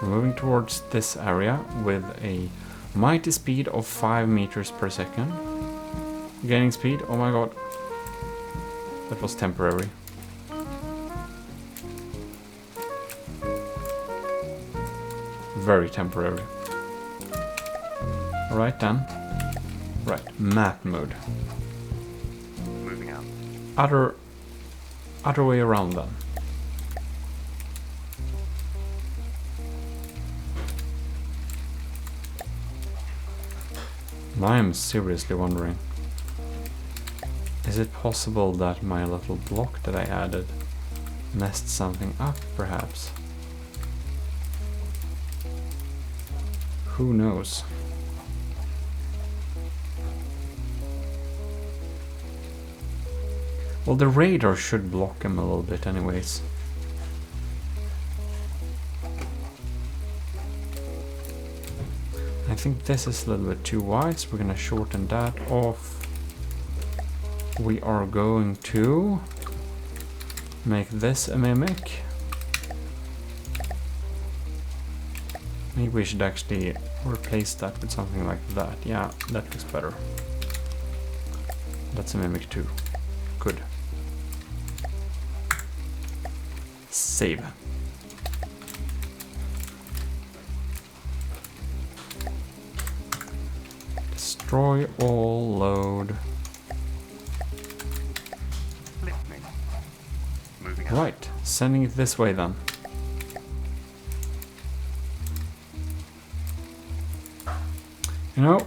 We're moving towards this area with a mighty speed of 5 meters per second. Gaining speed, oh my god. That was temporary. Very temporary. Alright then. Right, map mode. Moving out. Other way around then. I'm seriously wondering, is it possible that my little block that I added messed something up, perhaps? Who knows? Well, the radar should block him a little bit anyways. I think this is a little bit too wide, so we're gonna shorten that off. We are going to make this a mimic. Maybe we should actually replace that with something like that. Yeah, that looks better. That's a mimic too. Good. Save. Destroy all load. Listening. Moving out. Right, sending it this way then. You know,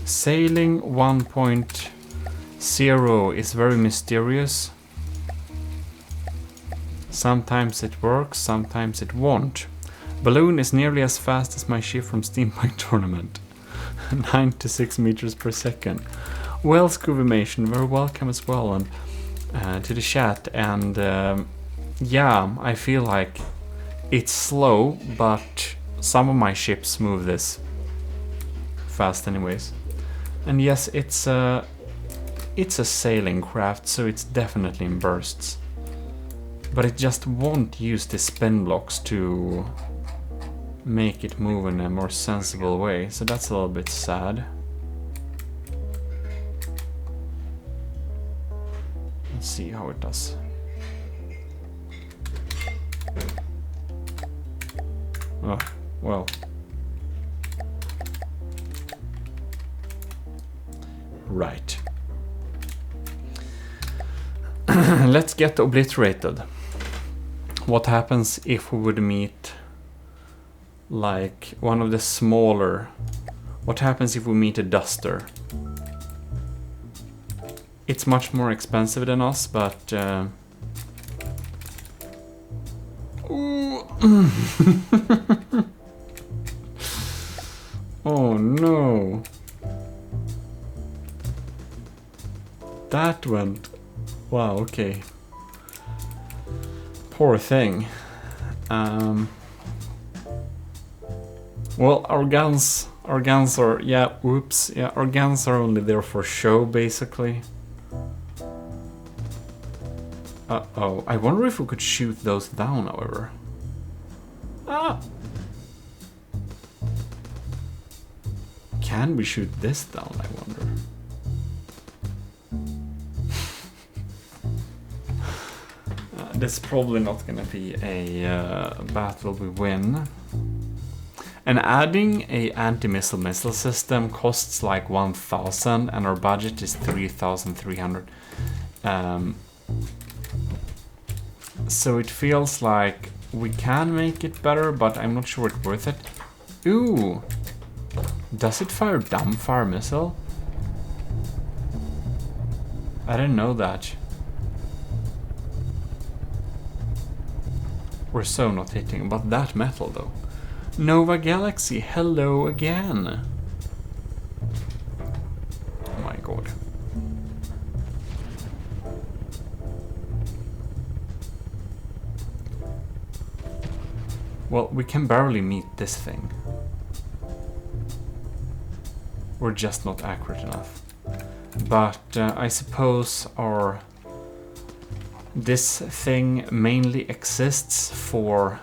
sailing 1.0 is very mysterious. Sometimes it works, sometimes it won't. Balloon is nearly as fast as my ship from Steampunk Tournament. 96 meters per second. Well, Scoovimation, very welcome as well, and to the chat. And yeah, I feel like it's slow, but some of my ships move this fast anyways. And yes, it's a sailing craft, so it's definitely in bursts. But it just won't use the spin blocks to make it move in a more sensible way, so that's a little bit sad. Let's see how it does. Oh, well. Right. Let's get obliterated. What happens if we would meet like one of the smaller... What happens if we meet a duster? It's much more expensive than us, but... Ooh. Oh no. That went... Wow, okay. Poor thing. Well, our guns are... Yeah, whoops. Yeah, our guns are only there for show, basically. Uh-oh. I wonder if we could shoot those down, however. Ah! Can we shoot this down, I wonder? This is probably not gonna be a battle we win. And adding a anti-missile missile system costs like 1,000 and our budget is 3,300. So it feels like we can make it better, but I'm not sure it's worth it. Ooh! Does it fire dumbfire missile? I didn't know that. We're so not hitting, but that metal though. Nova Galaxy, hello again. Oh my god. Well, we can barely meet this thing. We're just not accurate enough. But I suppose our This thing mainly exists for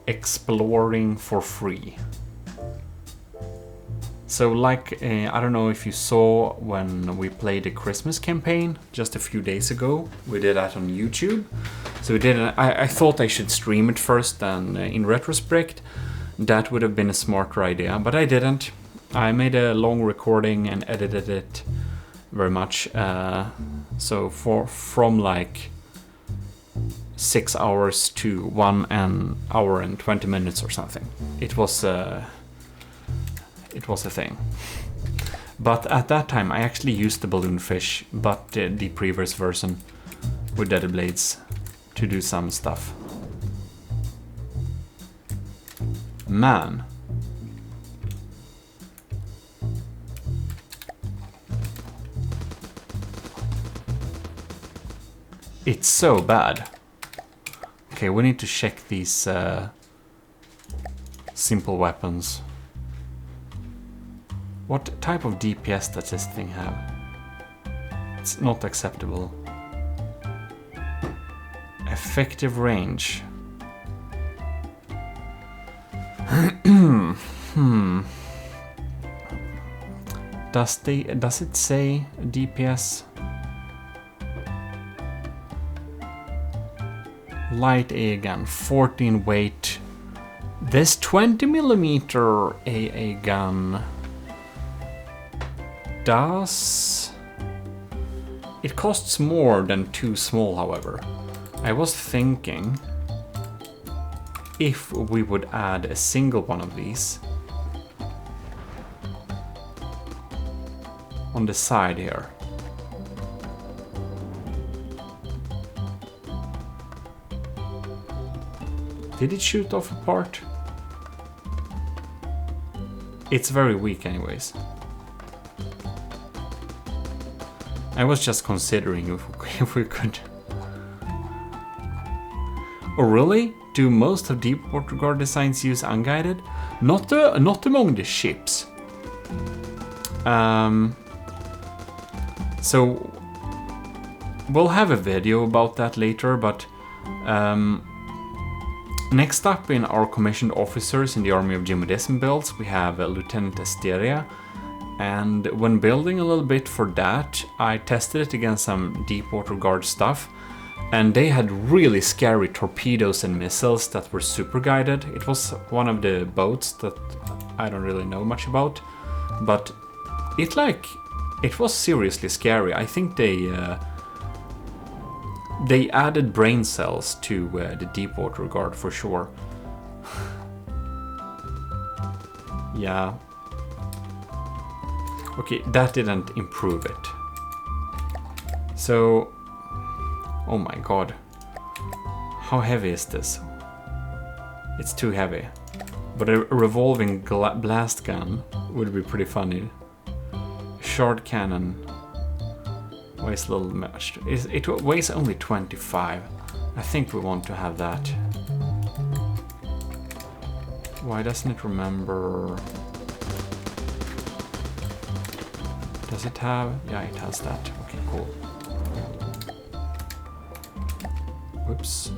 exploring for free. So like, I don't know if you saw when we played the Christmas campaign just a few days ago. We did that on YouTube. So we did. I thought I should stream it first, and in retrospect, that would have been a smarter idea, but I didn't. I made a long recording and edited it very much. So from like 6 hours to 1 hour and 20 minutes or something. It was a thing. But at that time I actually used the balloon fish, but the previous version with Dead Blades to do some stuff. Man. It's so bad. Okay, we need to check these simple weapons. What type of DPS does this thing have? It's not acceptable. Effective range. Does it say DPS? Light AA gun, 14 weight. This 20mm AA gun does... It costs more than 2 small, however. I was thinking if we would add a single one of these on the side here. Did it shoot off a part? It's very weak anyways. I was just considering if we could... Oh really? Do most of Deepwater Guard designs use unguided? Not among the ships. So we'll have a video about that later, but next up in our commissioned officers in the Army of GMODISM builds, we have Lieutenant Asteria. And when building a little bit for that, I tested it against some Deepwater Guard stuff. And they had really scary torpedoes and missiles that were super guided. It was one of the boats that I don't really know much about. But it was seriously scary. I think they added brain cells to the Deepwater Guard for sure. Yeah. Okay, that didn't improve it. So, oh my god. How heavy is this? It's too heavy. But a revolving blast gun would be pretty funny. Shard cannon weighs a little much. It weighs only 25. I think we want to have that. Why doesn't it remember? Does it have? Yeah, it has that. Okay, cool. Whoops.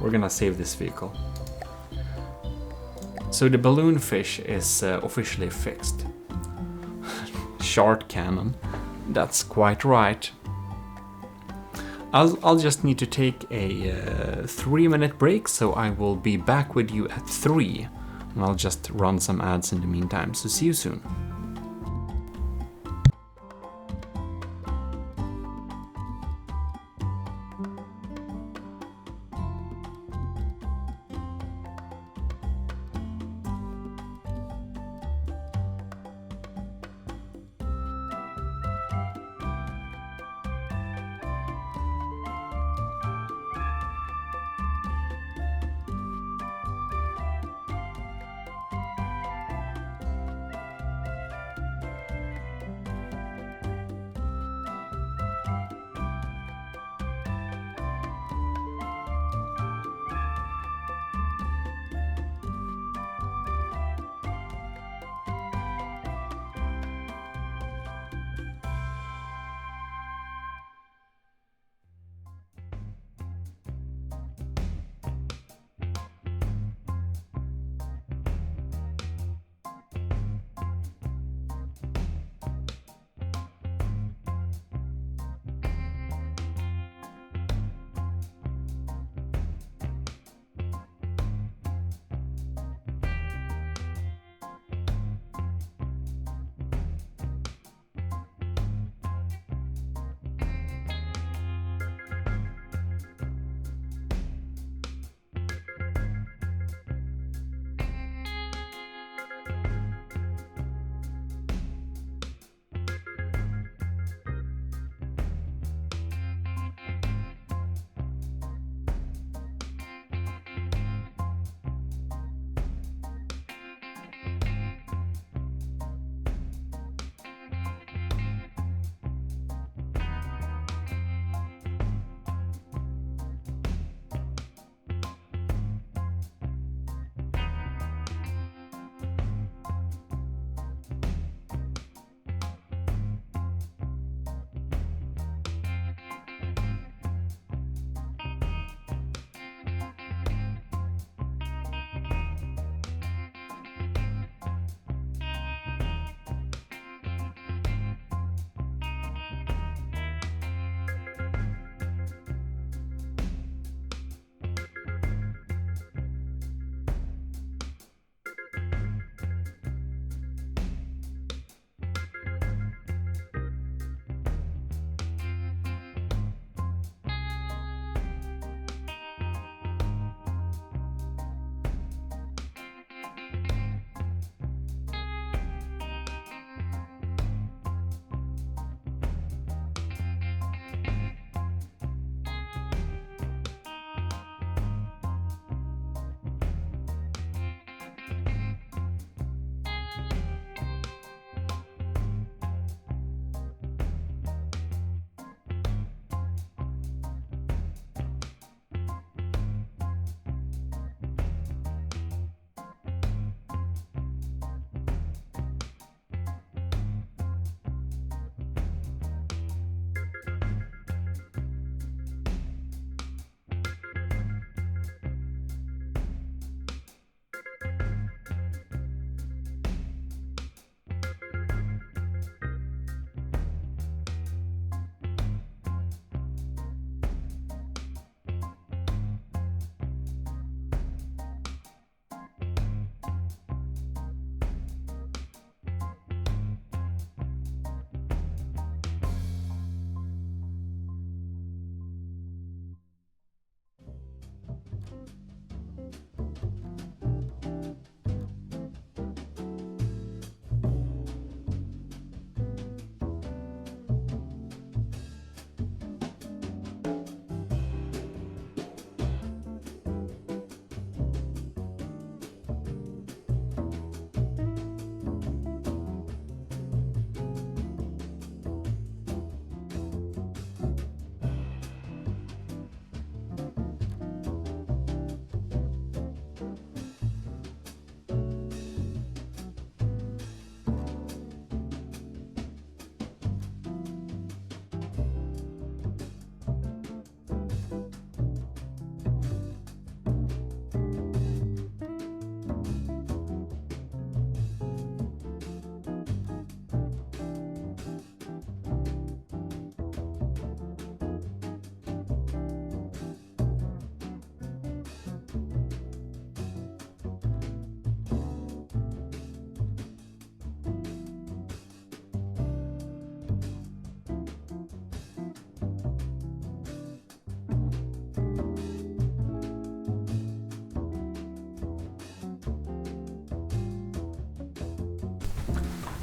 We're gonna save this vehicle. So the balloon fish is officially fixed. Shard cannon. That's quite right. I'll just need to take a 3-minute break, so I will be back with you at 3. And I'll just run some ads in the meantime, so see you soon.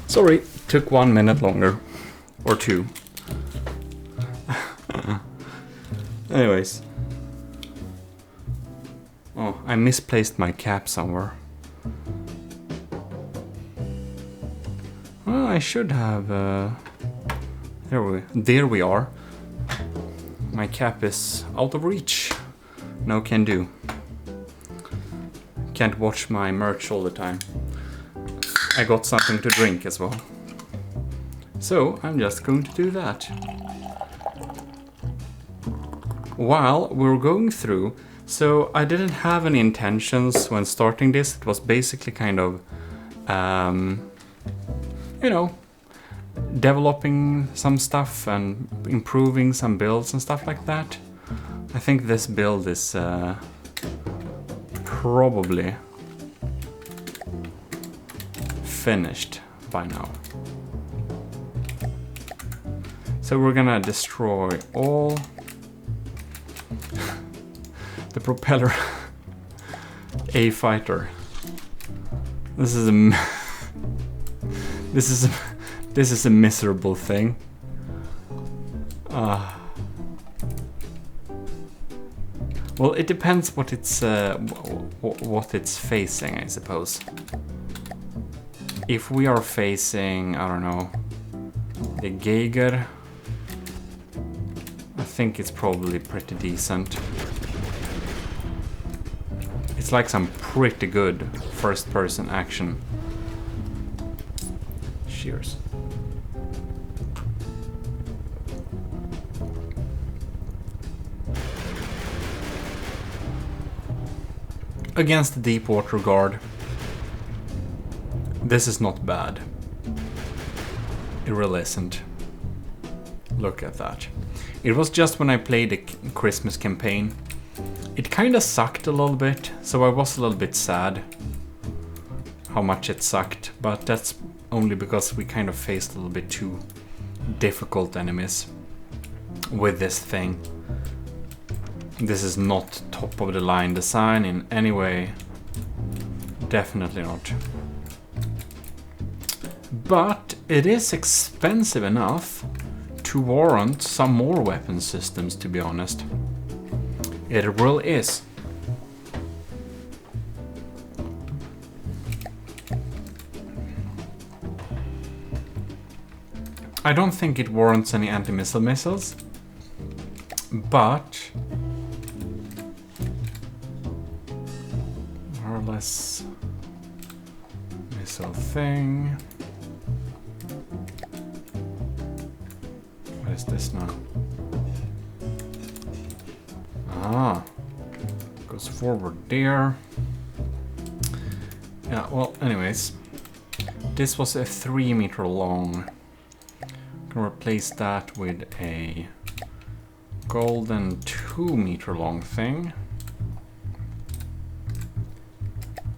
Sorry, took 1 minute longer. Or 2. Anyways. Oh, I misplaced my cap somewhere. Well, I should have... There we are. My cap is out of reach. No can do. Can't watch my merch all the time. I got something to drink as well. So, I'm just going to do that. While we're going through, so I didn't have any intentions when starting this. It was basically kind of, you know, developing some stuff and improving some builds and stuff like that. I think this build is probably finished by now. So we're gonna destroy all the propeller A fighter. This is a this is a miserable thing. Well, it depends what it's facing, I suppose. If we are facing, I don't know, the Geiger, I think it's probably pretty decent. It's like some pretty good first-person action. Cheers. Against the Deepwater Guard, this is not bad. It really isn't. Look at that. It was just when I played the Christmas campaign. It kinda sucked a little bit, so I was a little bit sad how much it sucked, but that's only because we kind of faced a little bit too difficult enemies with this thing. This is not top of the line design in any way. Definitely not. But it is expensive enough to warrant some more weapon systems, to be honest. It really is. I don't think it warrants any anti-missile missiles, but wireless missile thing. What is this now? Ah, goes forward there. Yeah, well, anyways, this was a 3 meter long. I'm gonna replace that with a golden 2 meter long thing.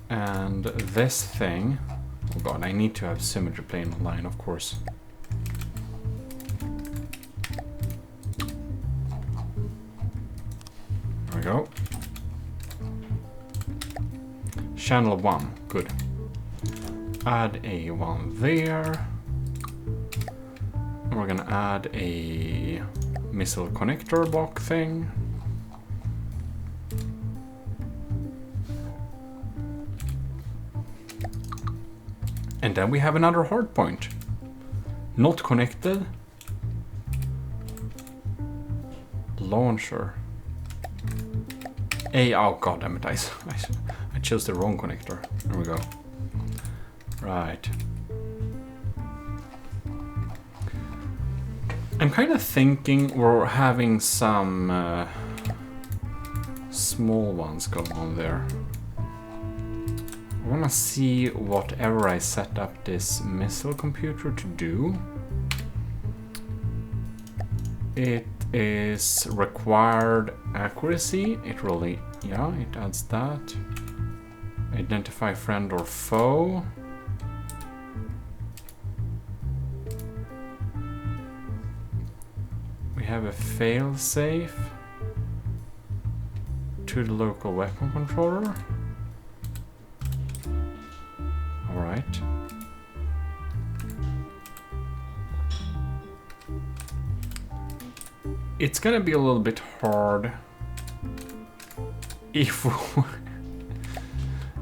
And this thing, oh god, I need to have symmetry plane online, of course. There we go. Channel 1, good. Add a one there. We're gonna add a missile connector block thing. And then we have another hard point. Not connected. Launcher. Oh god damn it, I chose the wrong connector. There we go. Right. I'm kind of thinking we're having some small ones going on there. I want to see whatever I set up this missile computer to do. It is required accuracy. It really, yeah, it adds that. Identify friend or foe. We have a fail-safe to the local weapon controller. Alright. It's gonna be a little bit hard if we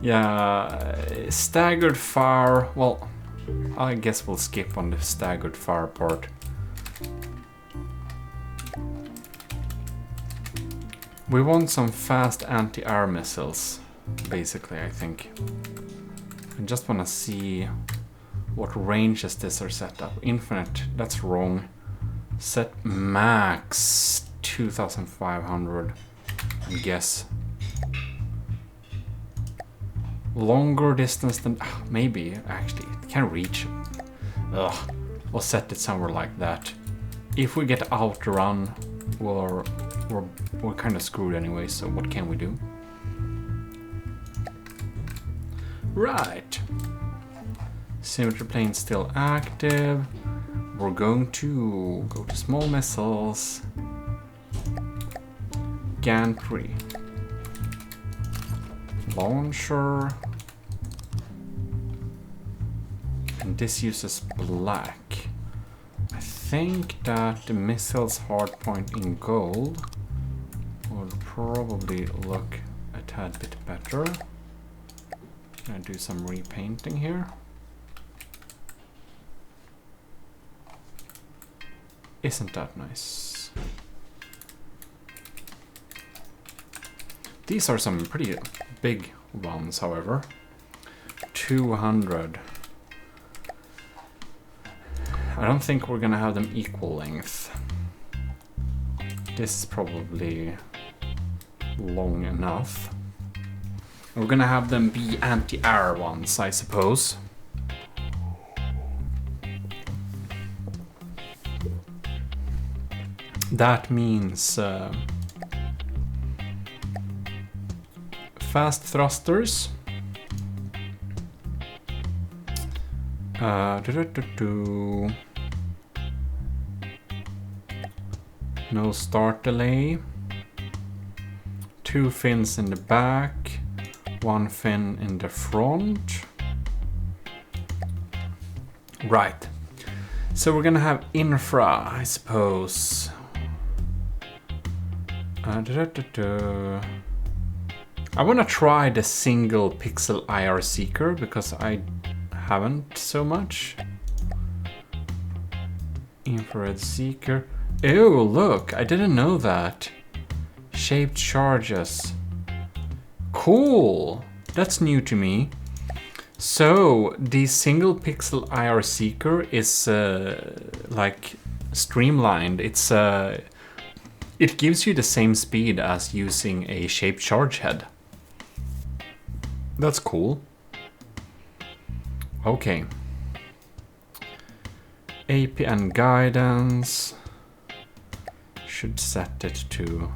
yeah, staggered fire. Well, I guess we'll skip on the staggered fire part. We want some fast anti-air missiles, basically, I think. I just want to see what ranges this are set up. Infinite, that's wrong. Set max 2500, I guess. Longer distance than... maybe, actually, it can reach. Ugh, we'll set it somewhere like that. If we get outrun, we're kind of screwed anyway, so what can we do? Right. Symmetry plane still active. We're going to go to small missiles. Gantry. Launcher. And this uses black. I think that the missile's hardpoint in gold would probably look a tad bit better. Gonna do some repainting here. Isn't that nice? These are some pretty big ones, however. 200. I don't think we're gonna have them equal length. This is probably long enough. We're gonna have them be anti-air ones, I suppose. That means fast thrusters. No start delay. 2 fins in the back. 1 fin in the front. Right. So we're gonna have infra, I suppose. I wanna try the single pixel IR seeker because I haven't so much. Infrared seeker. Oh, look, I didn't know that. Shaped charges. Cool, that's new to me. So the single pixel IR seeker is like streamlined. It gives you the same speed as using a shaped charge head. That's cool. Okay. APN guidance. Should set it to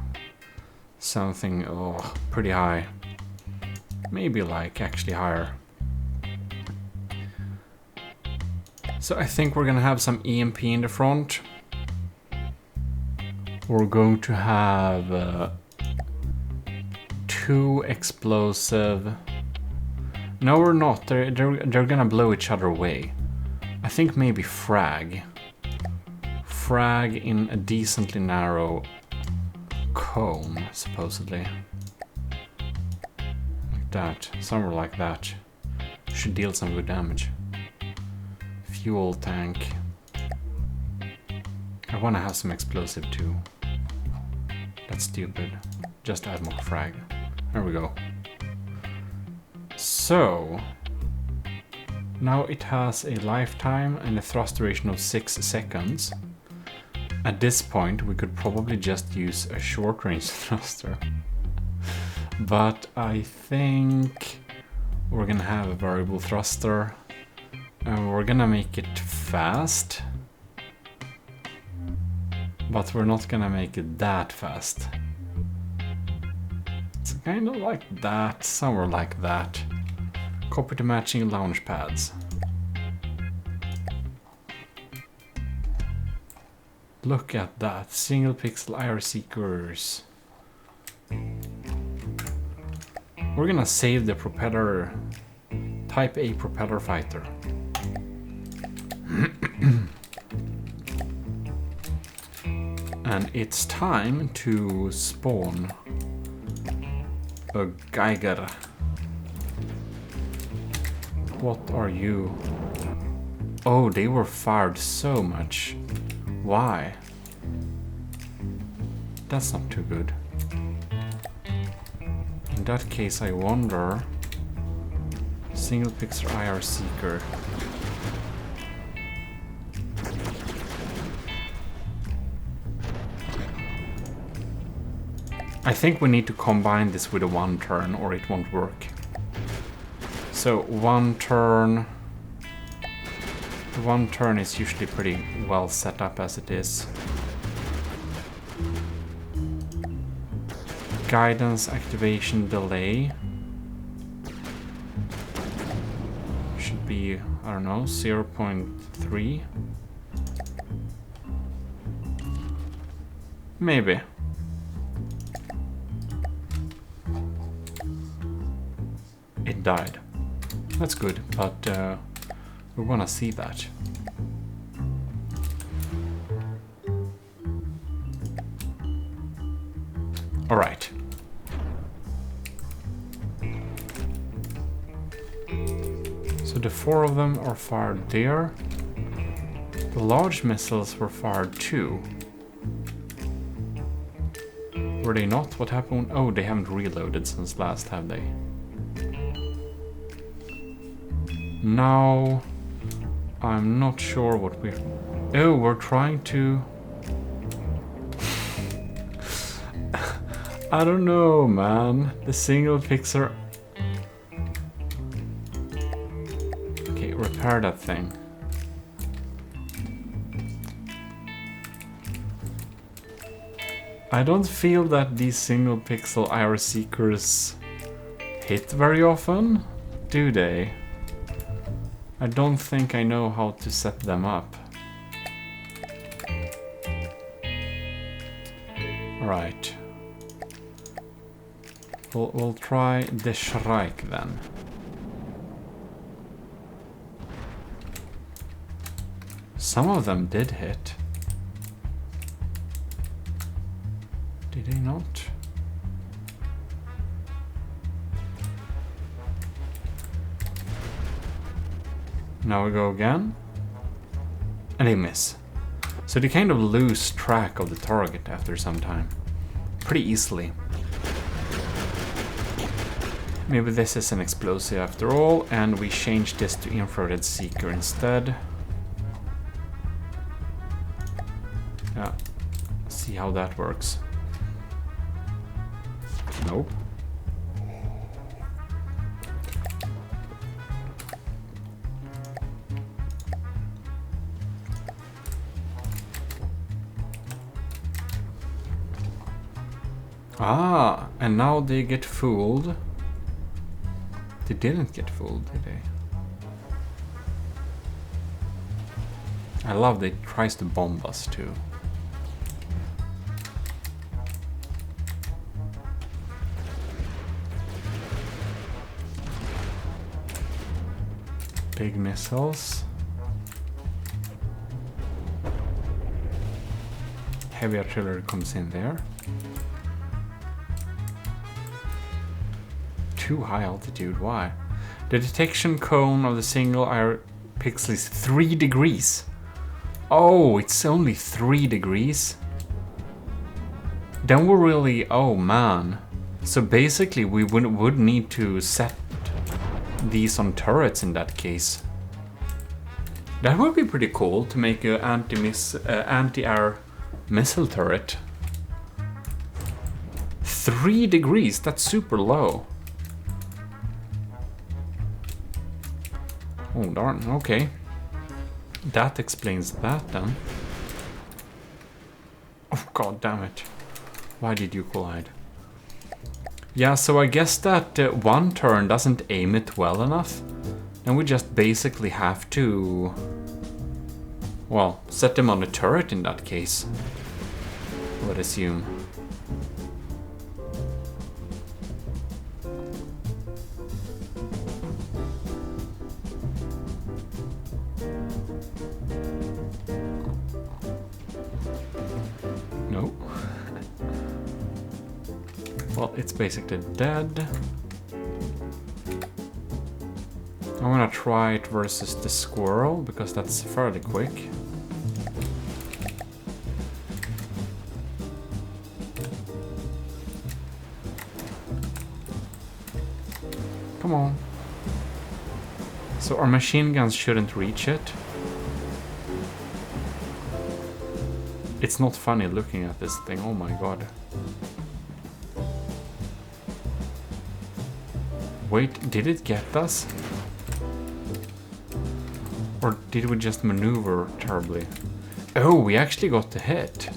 something pretty high. Maybe like actually higher. So I think we're gonna have some EMP in the front. We're going to have 2 explosive. No, we're not. They're gonna blow each other away. I think maybe frag. Frag in a decently narrow cone, supposedly. Like that. Somewhere like that. Should deal some good damage. Fuel tank. I want to have some explosive too. That's stupid. Just add more frag. There we go. So now it has a lifetime and a thrust duration of 6 seconds. At this point we could probably just use a short range thruster. But I think we're gonna have a variable thruster and we're gonna make it fast. But we're not gonna make it that fast. It's kind of like that, somewhere like that. Copy to matching launch pads. Look at that, single pixel IR seekers. We're gonna save the propeller, Type A propeller fighter. And it's time to spawn a Geiger. What are you? Oh, they were fired so much. Why? That's not too good. In that case, I wonder... Single pixel IR seeker. I think we need to combine this with a 1 turn or it won't work. So 1 turn... The 1 turn is usually pretty well set up as it is. Guidance activation delay. Should be, I don't know, 0.3. Maybe. It died. That's good, but we wanna see that. Alright. So the 4 of them are fired there. The large missiles were fired too. Were they not? What happened? Oh, they haven't reloaded since last, have they? Now, I'm not sure what we're... Oh, we're trying to... I don't know, man. The single pixel... Okay, repair that thing. I don't feel that these single pixel IR seekers hit very often, do they? I don't think I know how to set them up. Alright. We'll try the Shrike then. Some of them did hit. Did they not? Now we go again. And they miss. So they kind of lose track of the target after some time. Pretty easily. Maybe this is an explosive after all, and we change this to infrared seeker instead. Yeah. See how that works. Nope. Ah, and now they get fooled. They didn't get fooled, did they? I love that it tries to bomb us too. Big missiles. Heavy artillery comes in there. Too high altitude, why? The detection cone of the single IR pixel is 3 degrees. Oh, it's only 3 degrees? Then we're really, oh man. So basically we would need to set these on turrets in that case. That would be pretty cool to make an anti-air missile turret. 3 degrees, that's super low. Oh darn, okay. That explains that then. Oh god damn it. Why did you collide? Yeah, so I guess that 1 turn doesn't aim it well enough. And we just basically have to... well, set them on a turret in that case. I would assume. Nope. Well, it's basically dead. I'm gonna try it versus the squirrel, because that's fairly quick. Come on. So our machine guns shouldn't reach it. It's not funny looking at this thing, oh my god. Wait, did it get us? Or did we just maneuver terribly? Oh, we actually got the hit.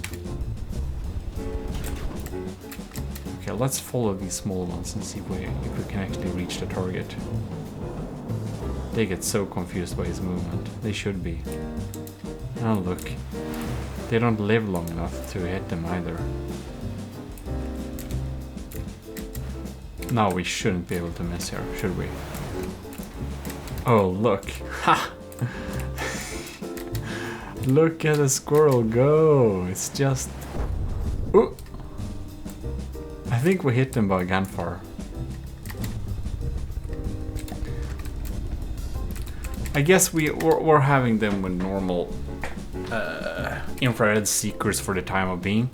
Okay, let's follow these small ones and see if we can actually reach the target. They get so confused by his movement. They should be. Oh, look. They don't live long enough to hit them either. Now we shouldn't be able to miss here, should we? Oh, look. Ha! Look at the squirrel go. It's just... Ooh. I think we hit them by gunfire. I guess we're having them with normal infrared seekers for the time of being.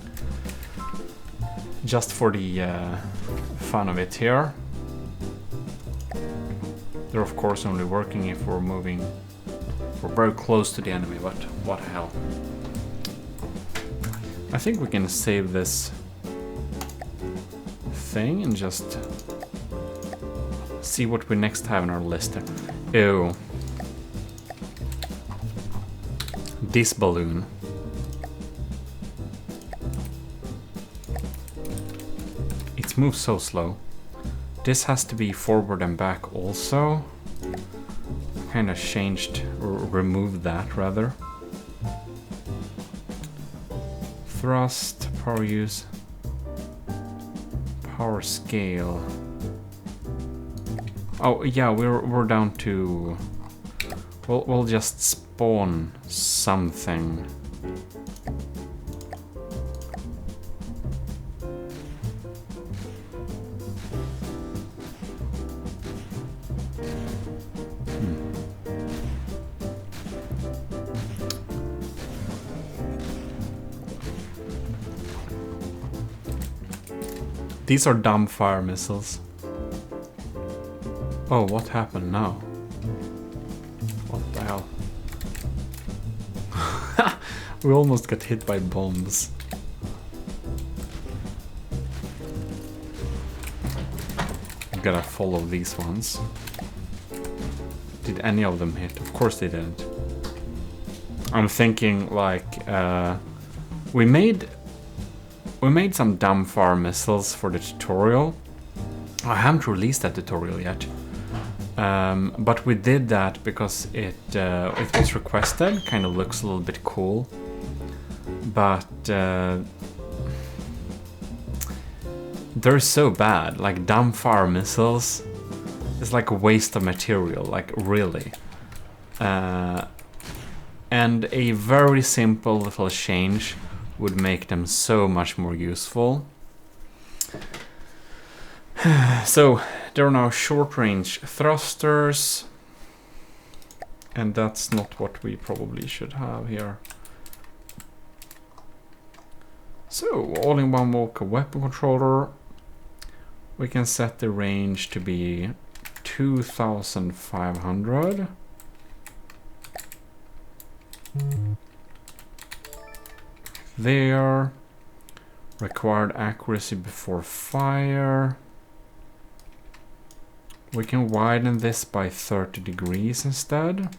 Just for the fun of it here. They're of course only working if we're moving. We're very close to the enemy, but what the hell. I think we can save this thing and just see what we next have on our list. Ew. This balloon. It moves so slow. This has to be forward and back also. Kind of changed, or removed that rather. Thrust, power use, power scale. Oh yeah, we're down to. We'll just spawn something. These are dumb fire missiles. Oh, what happened now? What the hell? We almost got hit by bombs. I'm gonna follow these ones. Did any of them hit? Of course they didn't. I'm thinking like we made some dumb fire missiles for the tutorial. I haven't released that tutorial yet. But we did that because it was requested. Kind of looks a little bit cool. But they're so bad. Like dumb fire missiles is like a waste of material. Like really. And a very simple little change would make them so much more useful. So there are now short-range thrusters, and that's not what we probably should have here. So all-in-one walker weapon controller. We can set the range to be 2,500. There. Required accuracy before fire. We can widen this by 30 degrees instead.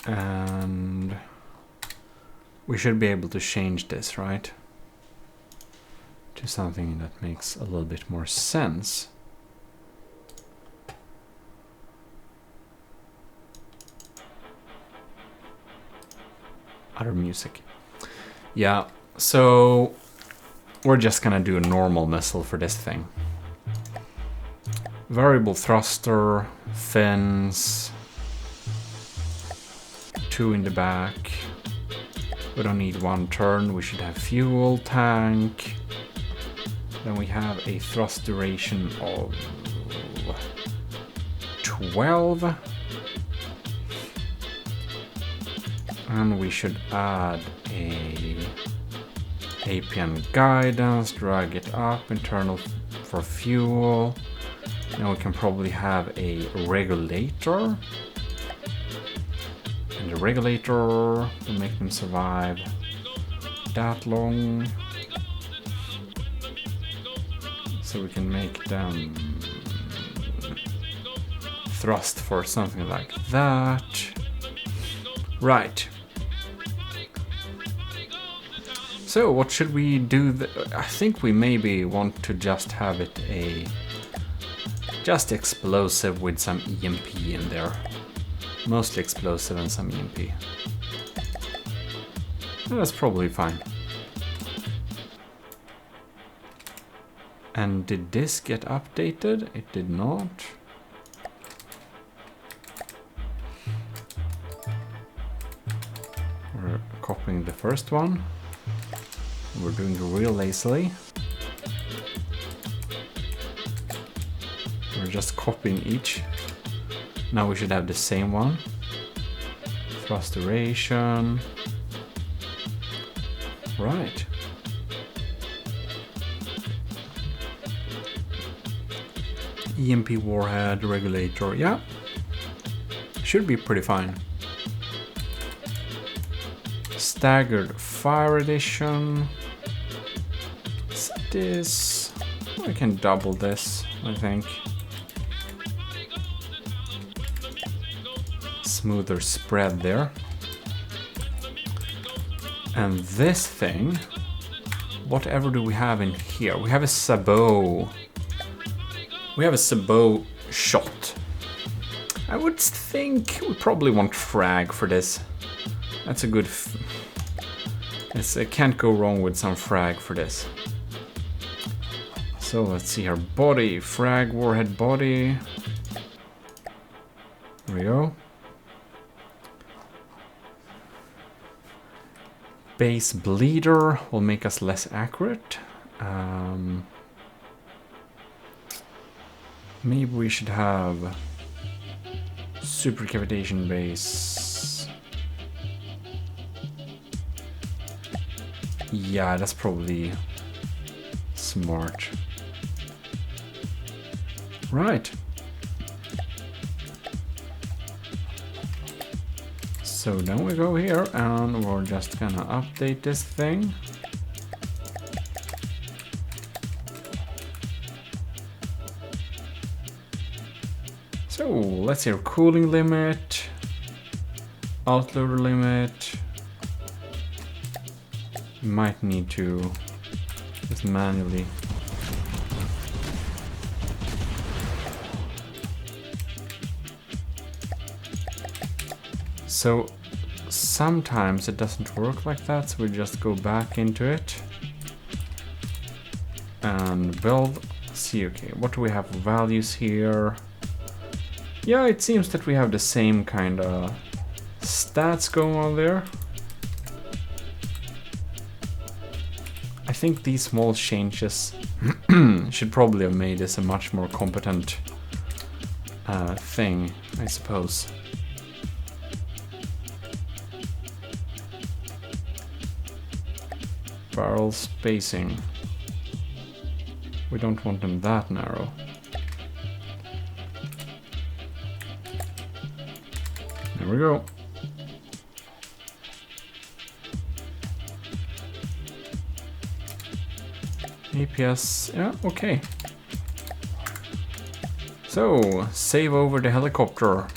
And we should be able to change this, right? To something that makes a little bit more sense. Other music. Yeah, so we're just gonna do a normal missile for this thing. Variable thruster, fins, 2 in the back. We don't need 1 turn. We should have fuel tank. Then we have a thrust duration of 12. And we should add a APN guidance, drag it up, internal for fuel. Now we can probably have a regulator. And the regulator will make them survive that long. So we can make them thrust for something like that. Right. So what should we do? I think we maybe want to just have it a just explosive with some EMP in there. Mostly explosive and some EMP. That's probably fine. And did this get updated? It did not. We're copying the first one. We're doing it real lazily. We're just copying each. Now we should have the same one. Thrust duration. Right. EMP warhead, regulator, yeah. Should be pretty fine. Staggered fire addition. Is this? I can double this, I think. Smoother spread there. And this thing, whatever do we have in here? We have a sabot. We have a sabot shot. I would think we probably want frag for this. That's a good... I can't go wrong with some frag for this. So let's see here. Body, frag, warhead body. There we go. Base bleeder will make us less accurate. Maybe we should have supercavitation base. Yeah, that's probably smart. Right. So then we go here and we're just gonna update this thing. So let's see, cooling limit, outloader limit. Might need to just manually. So sometimes it doesn't work like that, so we just go back into it and build. See, okay, what do we have for values here? Yeah, it seems that we have the same kind of stats going on there. I think these small changes should probably have made this a much more competent thing, I suppose. Barrel spacing. We don't want them that narrow. There we go. APS, yeah, okay. So, save over the helicopter.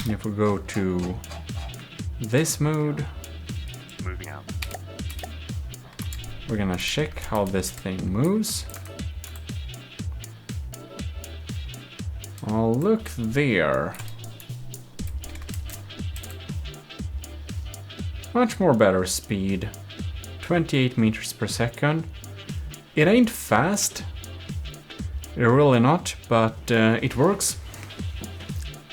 And if we go to this mode, Moving out. we're gonna check how this thing moves. Oh, look there. Much more better speed. 28 meters per second. It ain't fast. Really not, but it works.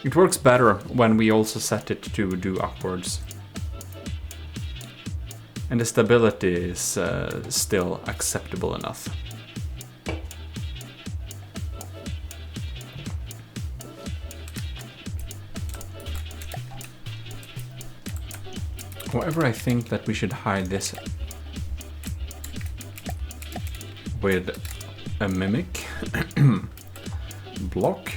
It works better when we also set it to do upwards. And the stability is still acceptable enough. However, I think that we should hide this with a mimic block.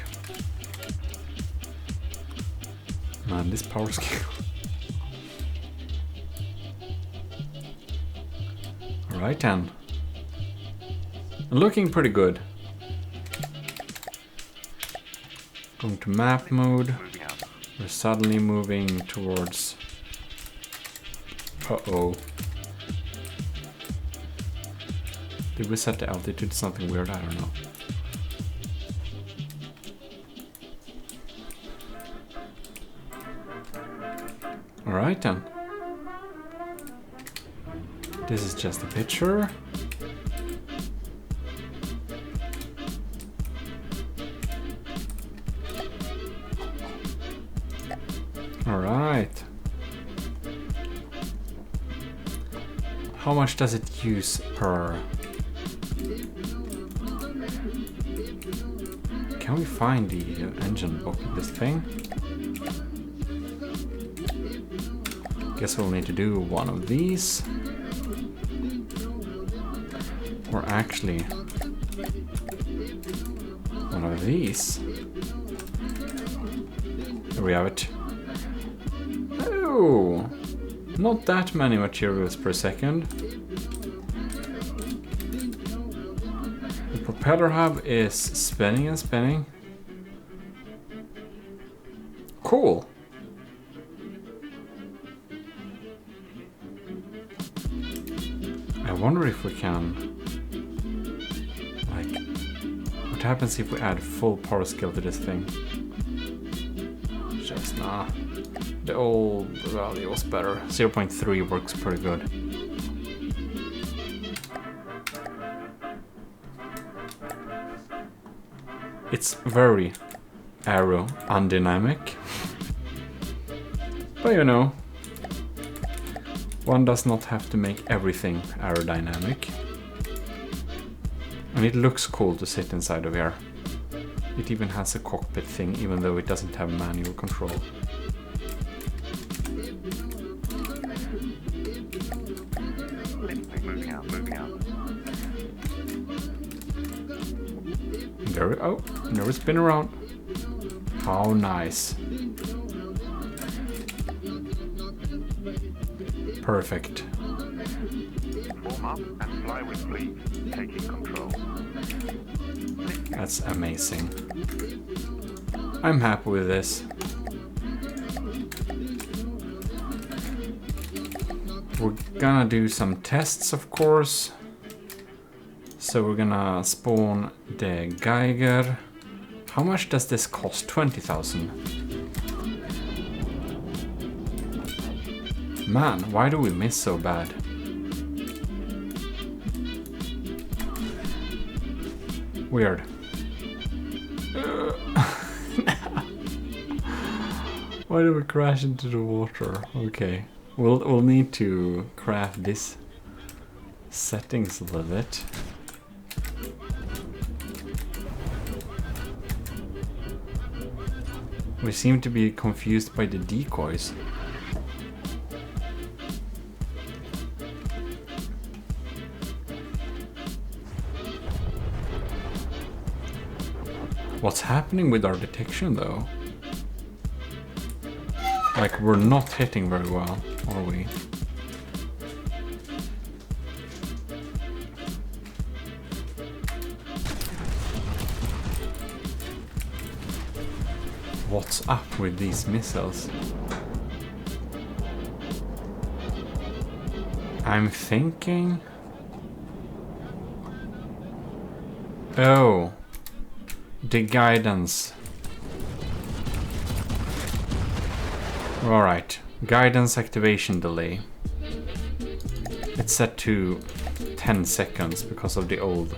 Man, this power scale. Alright then. Looking pretty good. Going to map mode. Moving out. We're suddenly moving towards... Uh-oh. Did we set the altitude to something weird? I don't know. Alright then. This is just a picture. Alright. How much does it use per... Can we find the engine book in this thing? Guess we'll need to do one of these. Or actually, one of these. There we have it. Oh, not that many materials per second. The propeller hub is spinning and spinning. Cool. I wonder if we can... Like, what happens if we add full power scale to this thing? Just nah. The old value was better. 0.3 works pretty good. It's very aero undynamic. But you know, one does not have to make everything aerodynamic. And it looks cool to sit inside of here. It even has a cockpit thing, even though it doesn't have manual control. Moving out, moving out. There we go. Never spin around. How nice. Perfect. Form up and fly with please. Taking control. That's amazing. I'm happy with this. We're gonna do some tests, of course. So we're gonna spawn the Geiger. How much does this cost? 20,000. Man, why do we miss so bad? Weird. Why did we crash into the water? Okay. We'll need to craft this settings a little bit. We seem to be confused by the decoys. What's happening with our detection though? Like, we're not hitting very well, are we? What's up with these missiles? I'm thinking... Oh, the guidance. Alright, guidance activation delay. It's set to 10 seconds because of the old.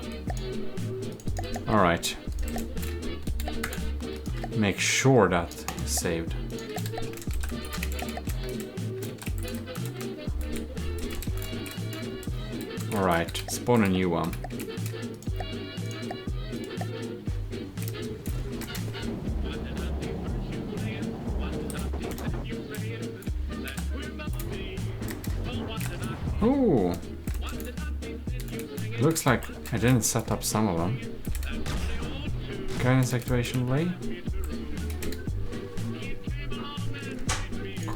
Alright. Make sure that is saved. Alright, spawn a new one. Ooh! Looks like I didn't set up some of them. Guidance activation delay.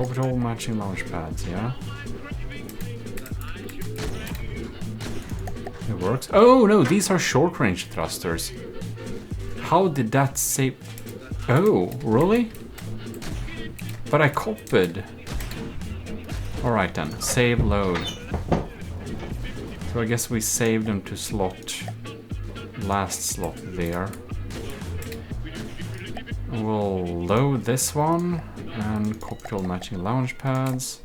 Orbital matching launch pads, yeah. It works. Oh no, these are short range thrusters. How did that save? Oh, really? But I copied. Alright then, save load. So I guess we saved them to slot, last slot there. We'll load this one and copy all matching launch pads.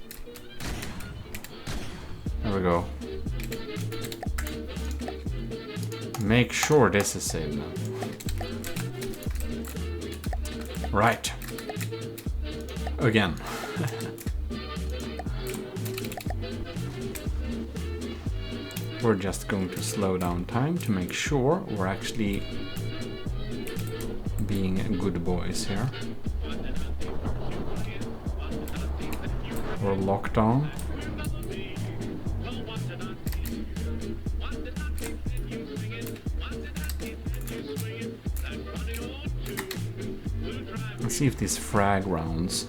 There we go. Make sure this is saved now. Right. Again. We're just going to slow down time to make sure we're actually being good boys here. We're locked on. Let's see if these frag rounds,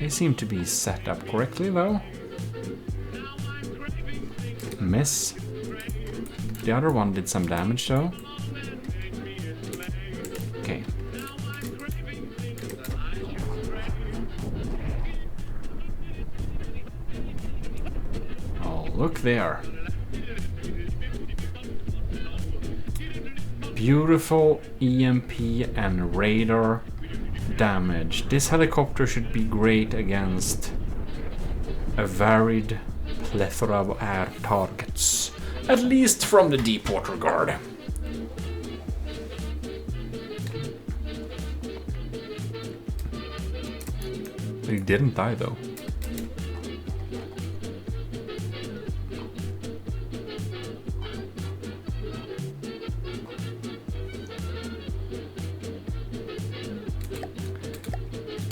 they seem to be set up correctly though. Miss. The other one did some damage though. Okay. Oh, look there. Beautiful EMP and radar damage. This helicopter should be great against a varied plethora of air targets. At least from the deep water guard. He didn't die though.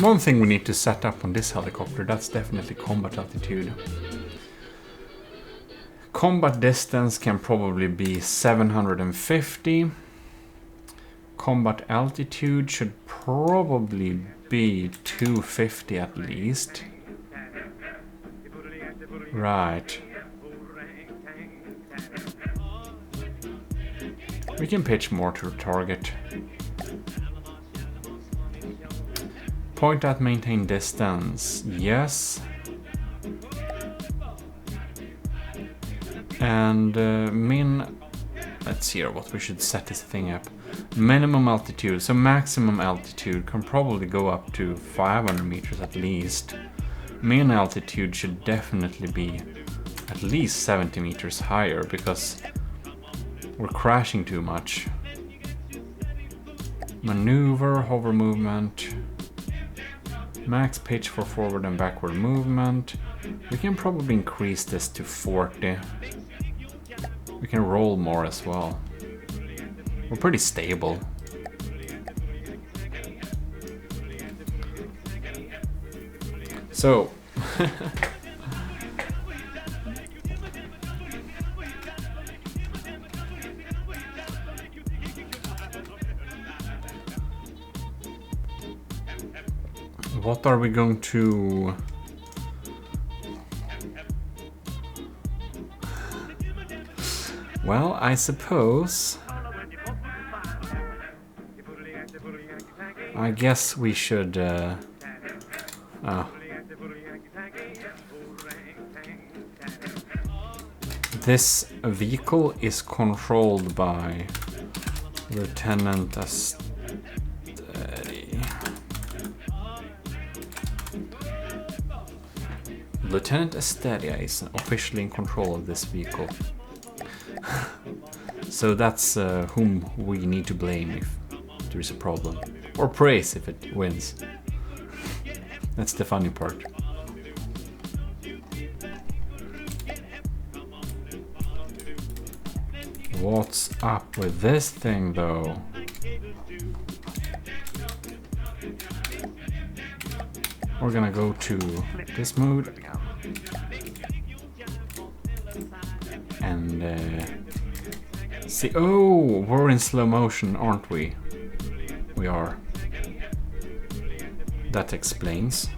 One thing we need to set up on this helicopter, that's definitely combat altitude. Combat distance can probably be 750. Combat altitude should probably be 250 at least. Right. We can pitch more to target. Point at maintain distance. Yes. And let's see what we should set this thing up. Minimum altitude, so maximum altitude can probably go up to 500 meters at least. Min altitude should definitely be at least 70 meters higher because we're crashing too much. Maneuver, hover movement, max pitch for forward and backward movement. We can probably increase this to 40. We can roll more as well. We're pretty stable. So, what are we going to... Well, I suppose... I guess we should... This vehicle is controlled by Lieutenant Lieutenant Asteria is officially in control of this vehicle. So that's whom we need to blame if there is a problem. Or praise if it wins. That's the funny part. What's up with this thing though? We're gonna go to this mode and see. Oh, we're in slow motion, aren't we? We are. That explains.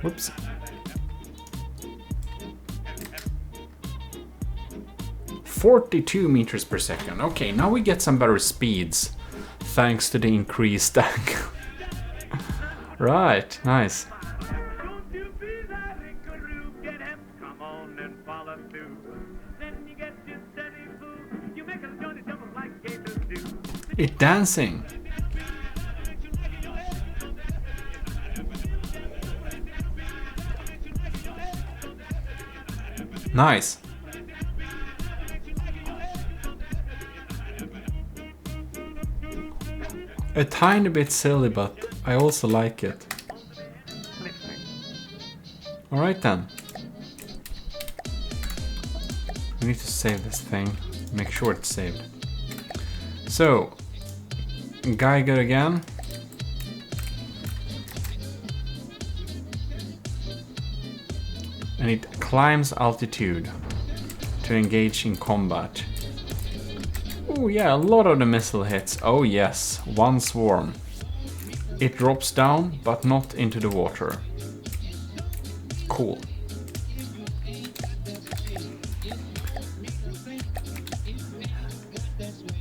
Whoops. (42 meters per second). Okay, now we get some better speeds thanks to the increased angle. Right, nice. It dancing. Nice. A tiny bit silly, but I also like it. Alright then. We need to save this thing. Make sure it's saved. So, Geiger again. And it climbs altitude to engage in combat. Oh yeah, a lot of the missile hits. Oh yes, one swarm. It drops down, but not into the water. Cool.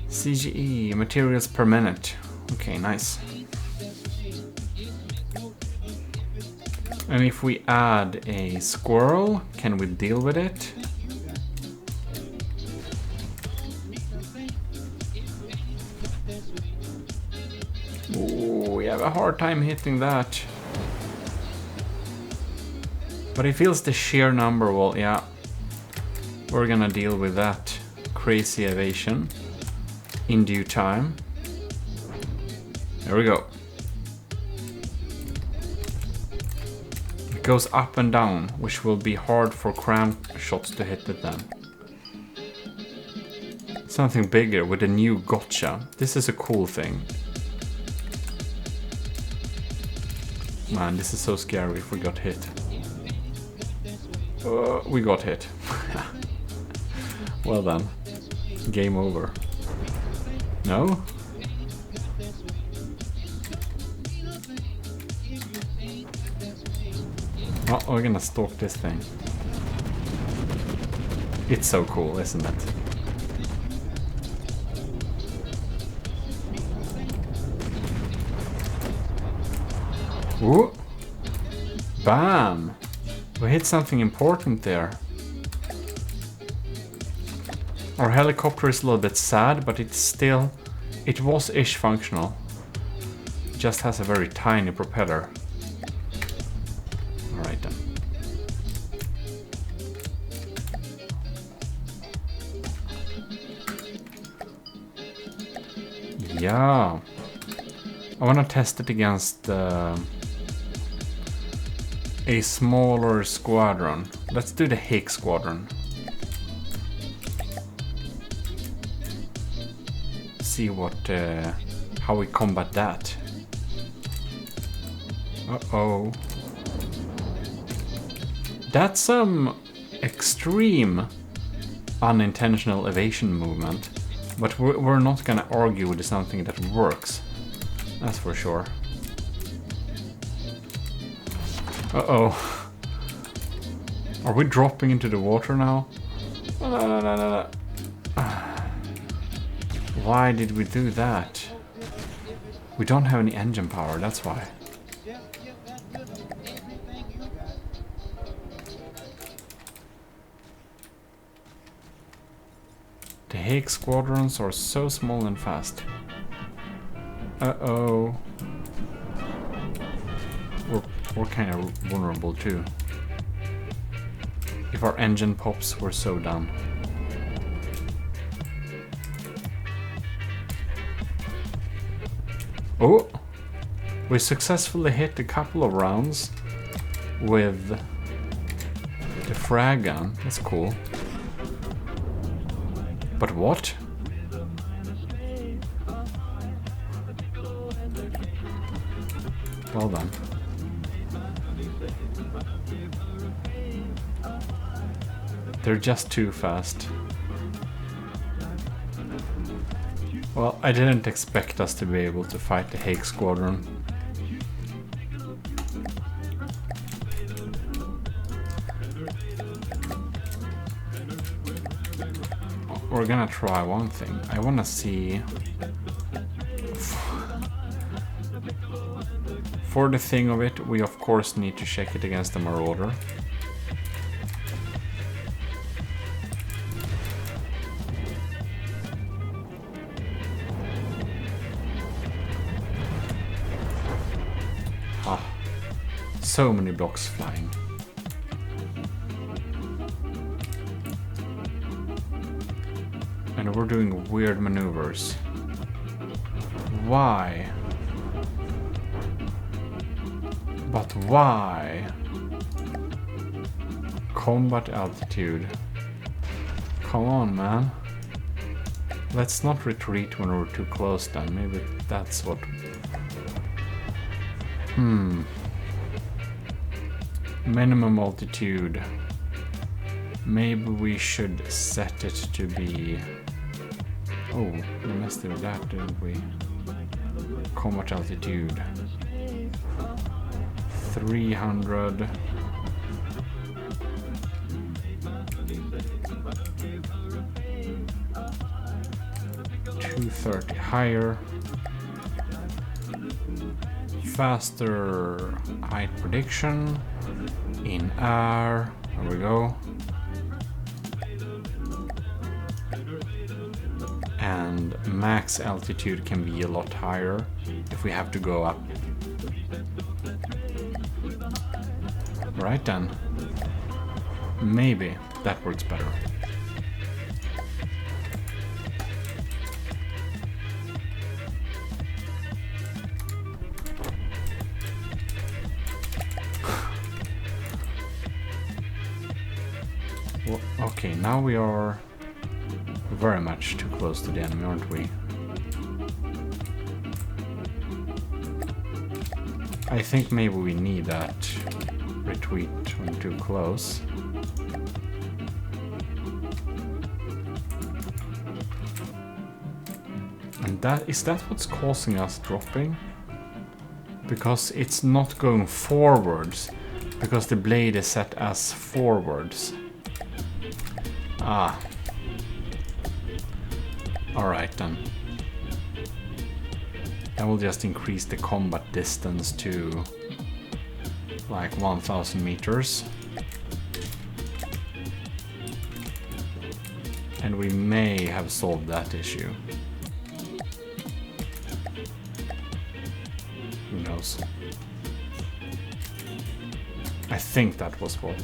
CGE, materials per minute. Okay, nice. And if we add a squirrel, can we deal with it? Ooh, we have a hard time hitting that. But it feels the sheer number, well, yeah. We're gonna deal with that crazy evasion in due time. There we go. It goes up and down, which will be hard for cramp shots to hit it then. Something bigger with a new gotcha. This is a cool thing. Man, this is so scary if we got hit. We got hit. Well then. Game over. No? Oh, we're gonna stalk this thing. It's so cool, isn't it? Ooh. Bam! We hit something important there. Our helicopter is a little bit sad, but it's still... It was-ish functional. It just has a very tiny propeller. Alright then. Yeah. I wanna test it against a smaller squadron. Let's do the Higgs squadron. See what how we combat that. Uh-oh. That's some extreme unintentional evasion movement, but we're not gonna argue with something that works. That's for sure. Uh-oh. Are we dropping into the water now? No. Why did we do that? We don't have any engine power, that's why. The Higgs squadrons are so small and fast. Uh-oh. We're kind of vulnerable too. If our engine pops, we're so done. Oh! We successfully hit a couple of rounds with the frag gun. That's cool. But what? Well done. They're just too fast. Well, I didn't expect us to be able to fight the Hague Squadron. We're gonna try one thing. I wanna see... For the thing of it, we of course need to check it against the Marauder. Ah, so many blocks flying. And we're doing weird maneuvers. Why? But why? Combat altitude. Come on, man. Let's not retreat when we're too close then. Maybe that's what... Minimum altitude. Maybe we should set it to be... Oh, we messed with that, didn't we? Combat altitude. 300. .230 higher. Faster height prediction. In air. There we go. And max altitude can be a lot higher if we have to go up. Right then. Maybe that works better. Well, okay, now we are very much too close to the enemy, aren't we? I think maybe we need that retreat when too close. And is that what's causing us dropping? Because it's not going forwards, because the blade is set as forwards. Ah. Alright then. That will just increase the combat distance to like 1000 meters. And we may have solved that issue. Who knows? I think that was what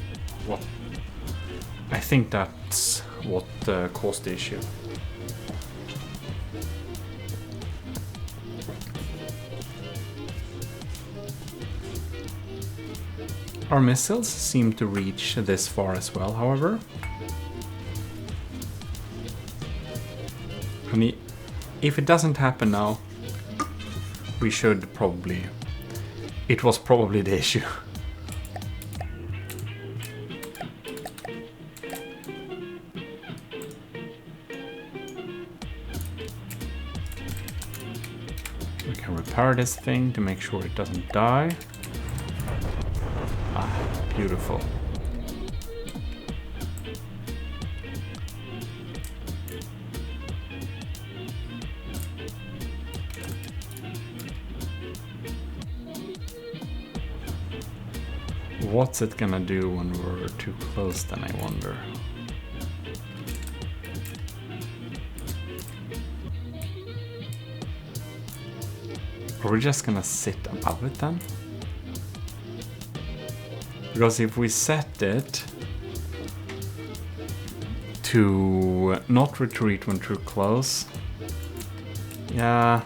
I think that's what caused the issue. Our missiles seem to reach this far as well, however. I mean, if it doesn't happen now, we should probably... It was probably the issue. We can repair this thing to make sure it doesn't die. Beautiful. What's it gonna do when we're too close then, I wonder? Are we just gonna sit above it then? Because if we set it to not retreat when too close, yeah,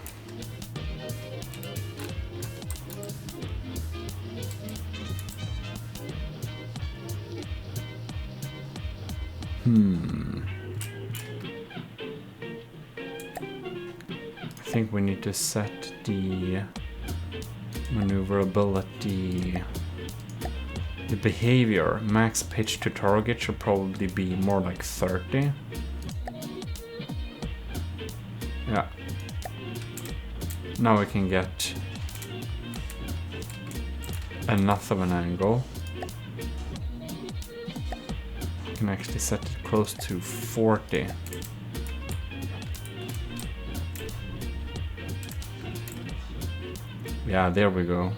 I think we need to set the maneuverability, the behavior. Max pitch to target should probably be more like 30. Yeah. Now we can get enough of an angle. We can actually set it close to 40. Yeah, there we go.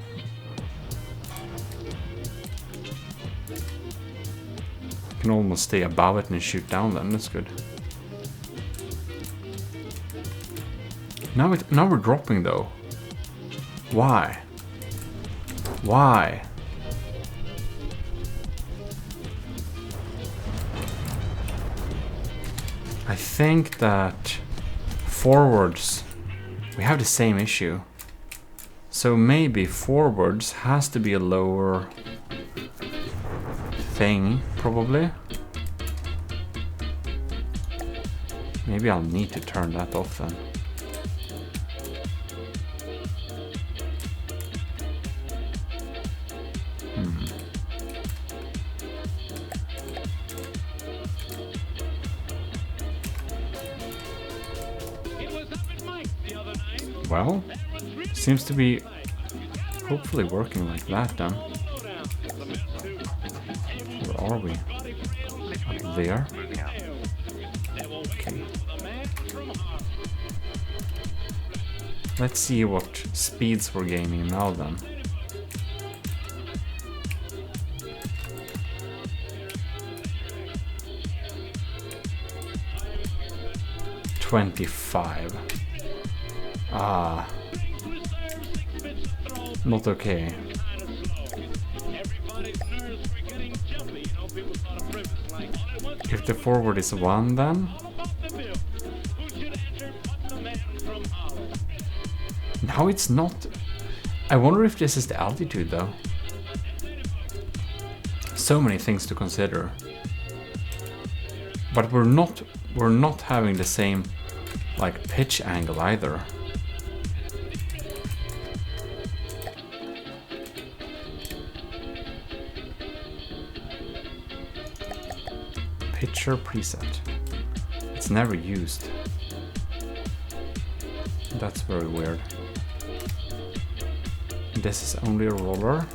Can almost stay above it and shoot down then, that's good. Now we're dropping though. Why? Why? I think that forwards, we have the same issue. So maybe forwards has to be a lower thing, probably. Maybe I'll need to turn that off then. Well, seems to be hopefully working like that then. Where are we? Up there? Okay. Let's see what speeds we're gaining now then. $25. Ah. Not okay. If the forward is 1 then? Now it's not. I wonder if this is the altitude though. So many things to consider. But we're not having the same like pitch angle either. Pitcher preset. It's never used. That's very weird. This is only a roller.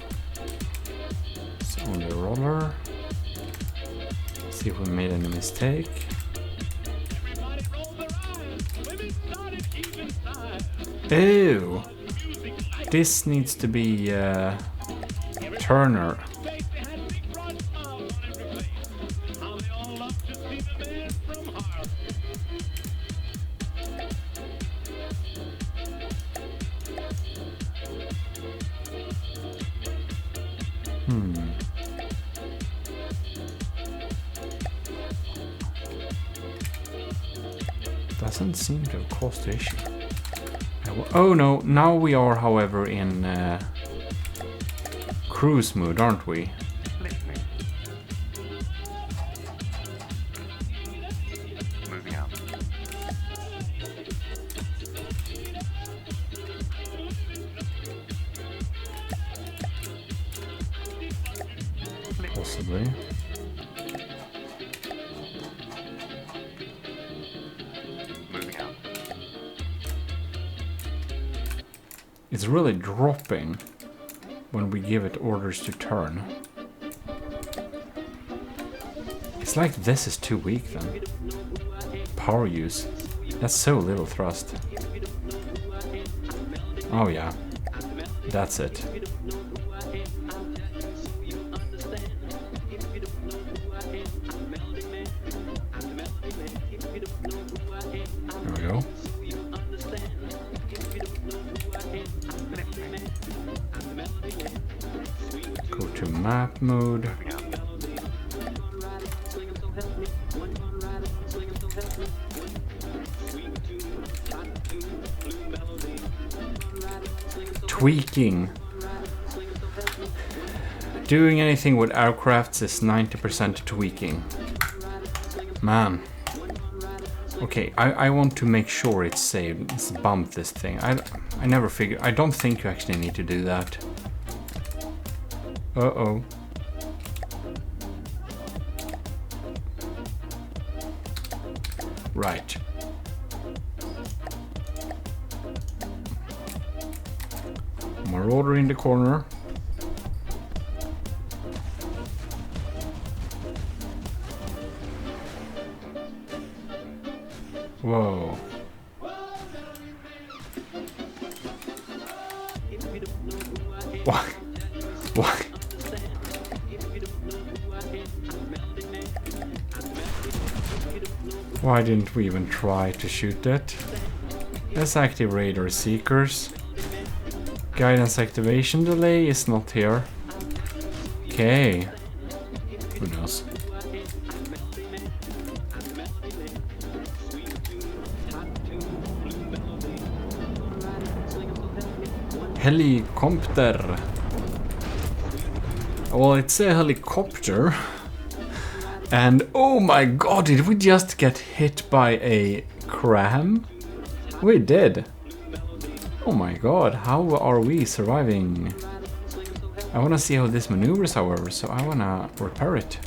It's only a roller. See if we made any mistake. Ew! This needs to be Turner. Doesn't seem to have caused the issue. Oh no, now we are, however, in cruise mode, aren't we? Moving out. Possibly. Moving out. It's really dropping when we give it orders to turn. It's like this is too weak then. Power use. That's so little thrust. Oh yeah. That's it. There we go. Go to map mode. Tweaking. Doing anything with aircrafts is 90% tweaking. Man. Okay, I want to make sure it's saved. Let's bump this thing. I never figured. I don't think you actually need to do that. Uh-oh. Right. Marauder in the corner. Whoa. Why? Why? Why didn't we even try to shoot it? Let's activate radar seekers. Guidance activation delay is not here. Okay. Who knows? Helicopter. Well, it's a helicopter. And oh my god, did we just get hit by a cram? We did. Oh my god, how are we surviving? I wanna see how this maneuvers, however, so I wanna repair it.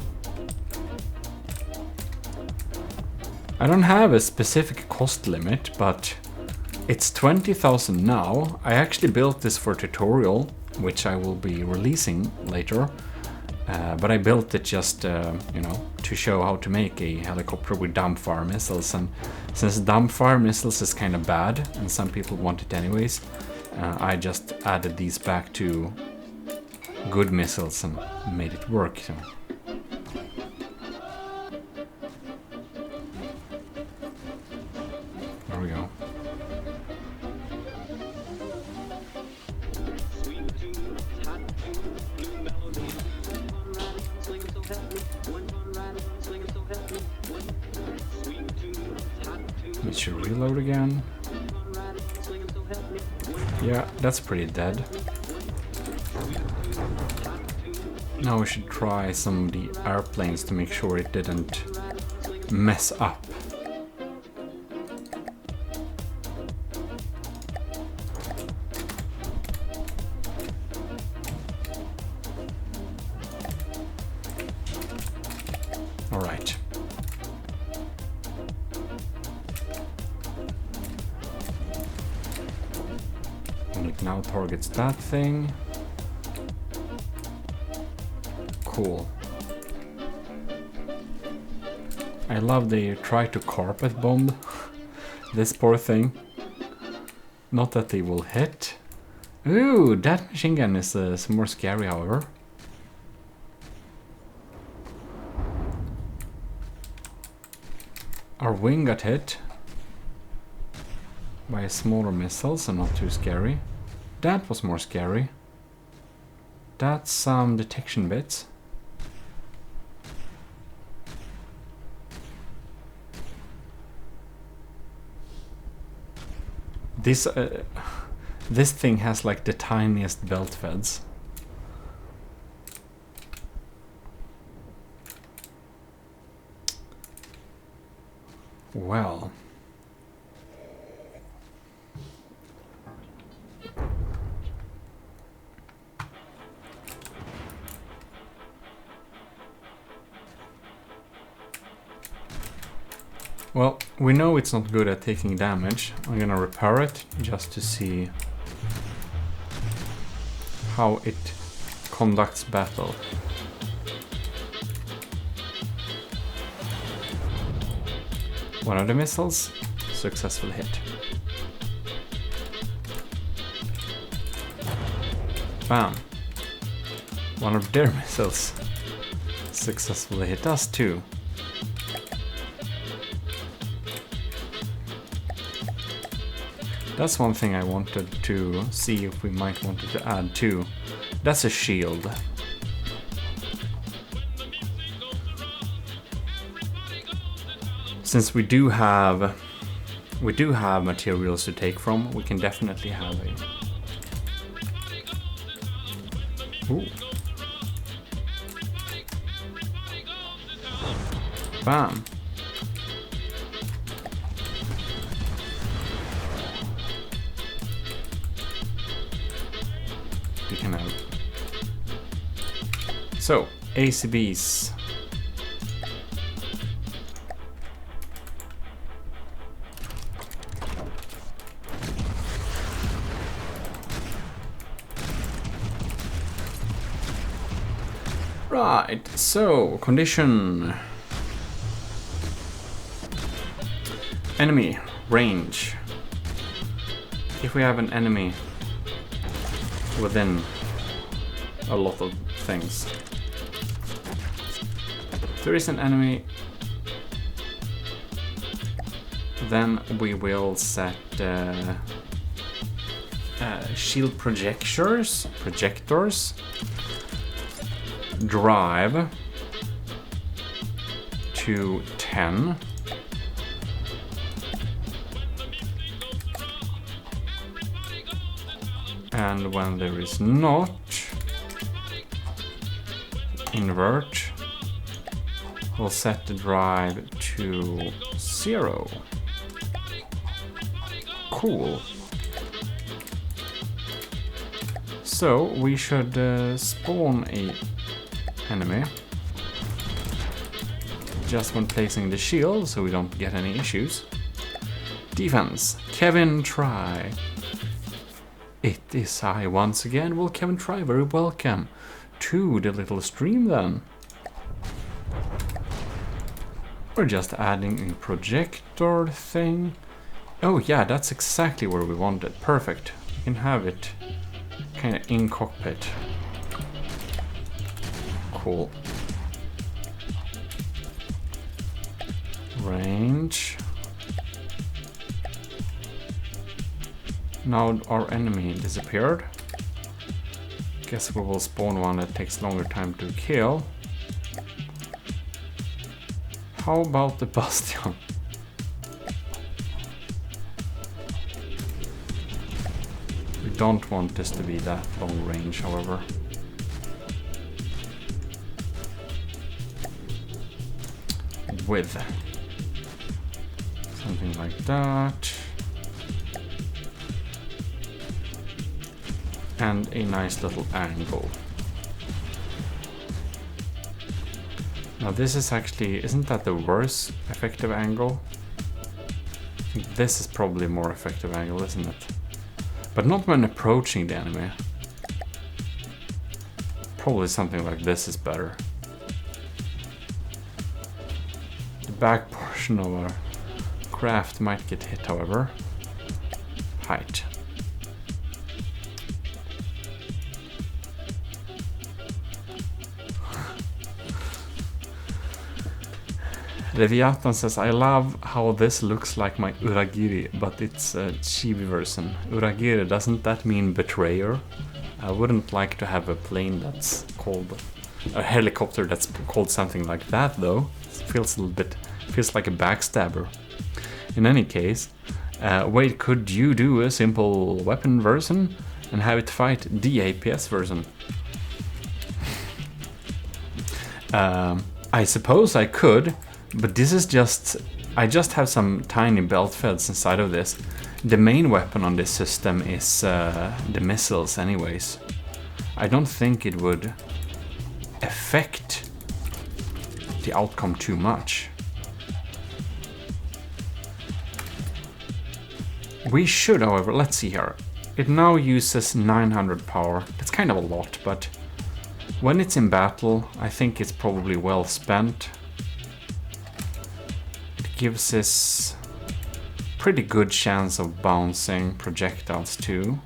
I don't have a specific cost limit, but it's 20,000 now. I actually built this for tutorial, which I will be releasing later. But I built it just, you know, to show how to make a helicopter with dumbfire missiles. And since dumbfire missiles is kind of bad, and some people want it anyways, I just added these back to good missiles and made it work. So. There we go. We should reload again. Yeah, that's pretty dead. Now we should try some of the airplanes to make sure it didn't mess up. All right. And it now targets that thing. Cool. I love they try to carpet bomb this poor thing. Not that they will hit. Ooh, that machine gun is more scary, however. Our wing got hit by a smaller missile, so not too scary. That was more scary. That's some detection bits. This thing has like the tiniest belt feds. Well. Well, we know it's not good at taking damage. I'm gonna repair it just to see how it conducts battle. One of the missiles successfully hit. Bam. One of their missiles successfully hit us too. That's one thing I wanted to see if we might wanted to add too. That's a shield. Since we do have materials to take from, we can definitely have a... Ooh. Bam. you can have. So, ACBs. Right, so, condition. Enemy, range. If we have an enemy within a lot of things. If there is an enemy, then we will set shield projectors, drive to 10. And when there is not, invert, we'll set the drive to 0. Cool. So we should spawn a enemy just when placing the shield, so we don't get any issues. Defense, Kevin try. It is I once again. Well, Kevin try, very welcome to the little stream then. We're just adding a projector thing. Oh yeah, that's exactly where we want it. Perfect. We can have it kind of in cockpit. Cool. Range. Now our enemy disappeared. Guess we will spawn one that takes longer time to kill. How about the Bastion? We don't want this to be that long range, however. With something like that. And a nice little angle. Now this is actually, isn't that the worst effective angle? I think this is probably a more effective angle, isn't it? But not when approaching the enemy. Probably something like this is better. The back portion of our craft might get hit, however. Height. Leviathan says, I love how this looks like my Uragiri, but it's a chibi version. Uragiri, doesn't that mean betrayer? I wouldn't like to have a plane that's called, a helicopter that's called something like that though. It feels a little bit, feels like a backstabber. In any case, wait, could you do a simple weapon version and have it fight the APS version? I suppose I could. But this is just, I just have some tiny belt feds inside of this. The main weapon on this system is the missiles anyways. I don't think it would affect the outcome too much. We should, however, let's see here. It now uses 900 power. That's kind of a lot, but when it's in battle, I think it's probably well spent. Gives us pretty good chance of bouncing projectiles too.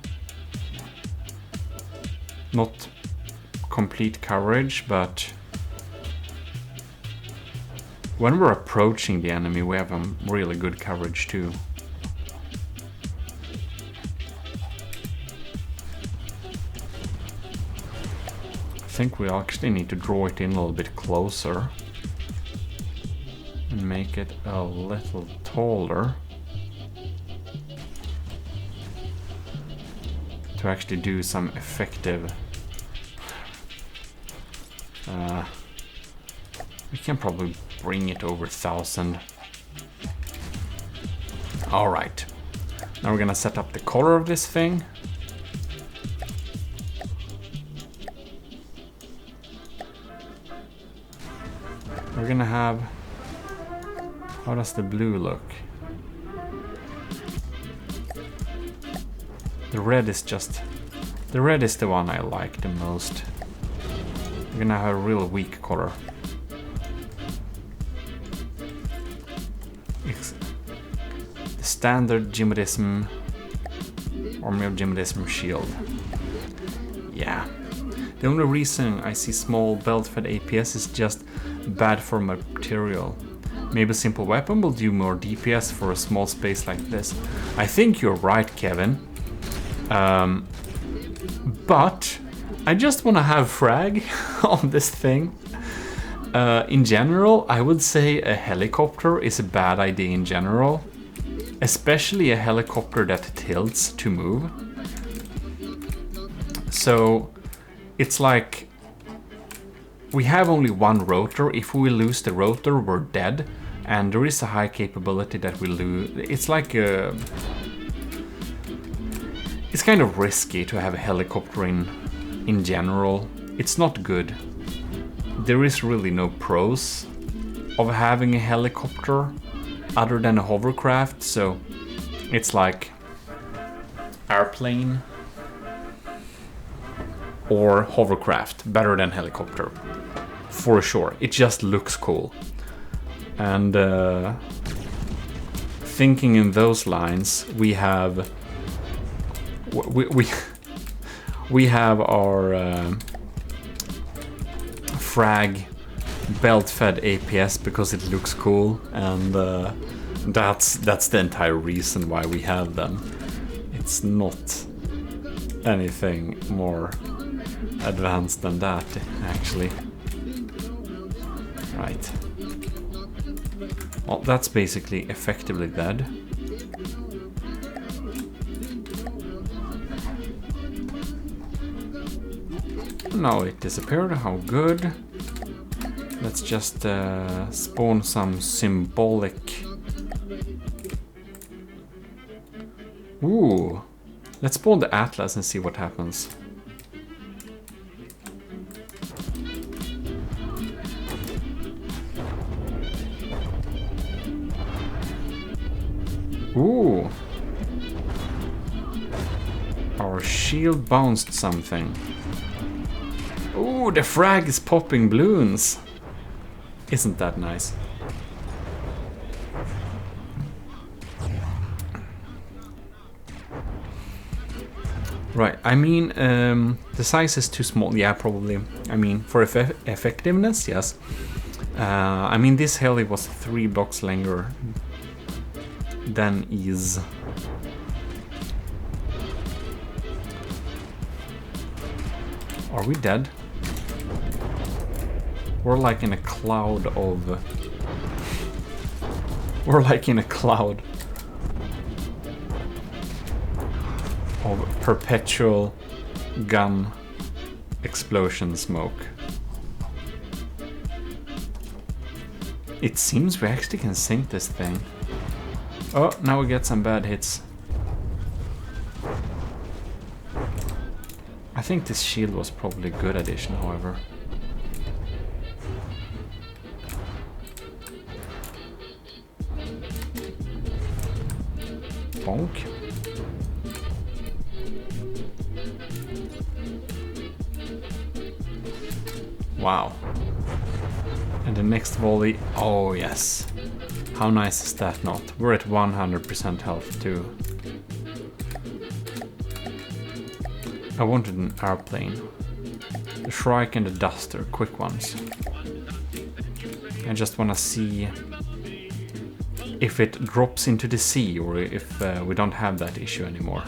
Not complete coverage, but when we're approaching the enemy we have a really good coverage too. I think we actually need to draw it in a little bit closer. And make it a little taller to actually do some effective. We can probably bring it over 1000. All right, now we're gonna set up the color of this thing. We're gonna have... How does the blue look? The red is just... The red is the one I like the most. We're gonna have a real weak color. It's the standard GMODISM Army of GMODISM shield. Yeah. The only reason I see small belt-fed APS is just bad for material. Maybe a simple weapon will do more DPS for a small space like this. I think you're right, Kevin. But I just want to have frag on this thing. In general, I would say a helicopter is a bad idea in general. Especially a helicopter that tilts to move. So it's like we have only one rotor. If we lose the rotor, we're dead. And there is a high capability that we lose. It's like a... It's kind of risky to have a helicopter in general. It's not good. There is really no pros of having a helicopter other than a hovercraft, so it's like airplane or hovercraft, better than helicopter, for sure. It just looks cool. And thinking in those lines, we have we have our frag belt-fed APS because it looks cool, and that's the entire reason why we have them. It's not anything more advanced than that, actually. Right. Well, that's basically effectively dead. Now it disappeared. How good. Let's just spawn some symbolic... Ooh! Let's spawn the Atlas and see what happens. Ooh! Our shield bounced something. Ooh, the frag is popping balloons! Isn't that nice? Right, I mean, the size is too small. Yeah, probably. I mean, for effectiveness, yes. I mean, this heli was 3 blocks longer than is. Are we dead? We're like in a cloud of... We're like in a cloud of perpetual gun explosion smoke. It seems we actually can sink this thing. Oh, now we get some bad hits. I think this shield was probably a good addition, however. Bonk. Wow. And the next volley, oh yes. How nice is that not? We're at 100% health too. I wanted an airplane. The Shrike and the Duster, quick ones. I just wanna see if it drops into the sea or if we don't have that issue anymore.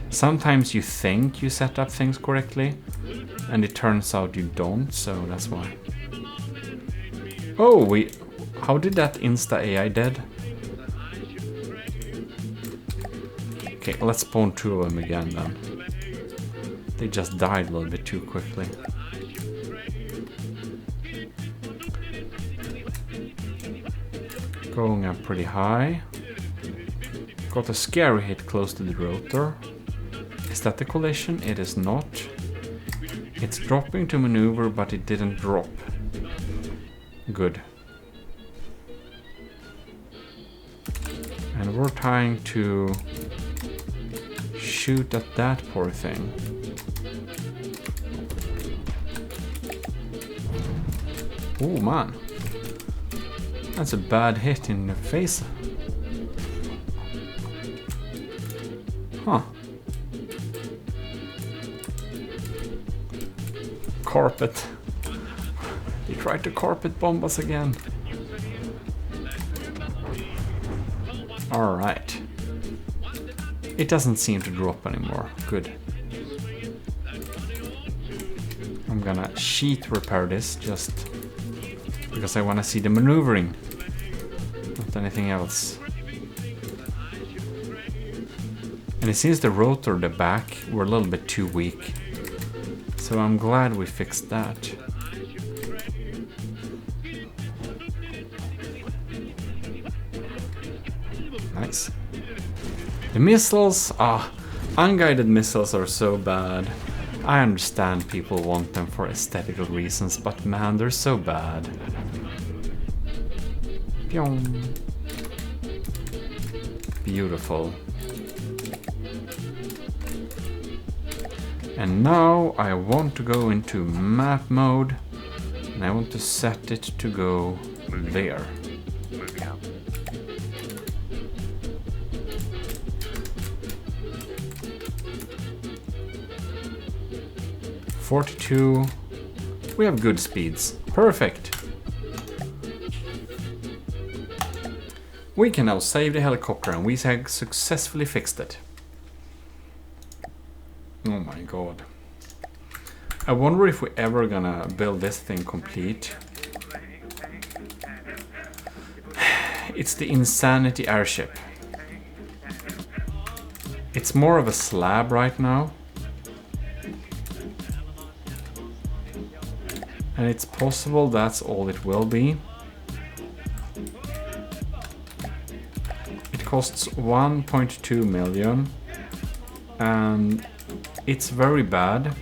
Sometimes you think you set up things correctly and it turns out you don't, so that's why. Oh, how did that Insta AI dead? Okay, let's spawn 2 of them again then. They just died a little bit too quickly. Going up pretty high. Got a scary hit close to the rotor. Is that the collision? It is not. It's dropping to maneuver, but it didn't drop. Good. And we're trying to shoot at that poor thing. Oh man. That's a bad hit in the face. Huh. Carpet. He tried to carpet bomb us again. Alright. It doesn't seem to drop anymore. Good. I'm gonna sheet repair this just because I want to see the maneuvering. Not anything else. And it seems the rotor, the back, were a little bit too weak. So I'm glad we fixed that. Nice. The missiles, unguided missiles are so bad. I understand people want them for aesthetical reasons, but man, they're so bad. Pyong. Beautiful. And now I want to go into map mode, and I want to set it to go there. Moving out. .42. We have good speeds. Perfect. We can now save the helicopter, and we have successfully fixed it. Oh my god. I wonder if we're ever gonna build this thing complete. It's the Insanity airship. It's more of a slab right now. And it's possible that's all it will be. It costs 1.2 million. And it's very bad.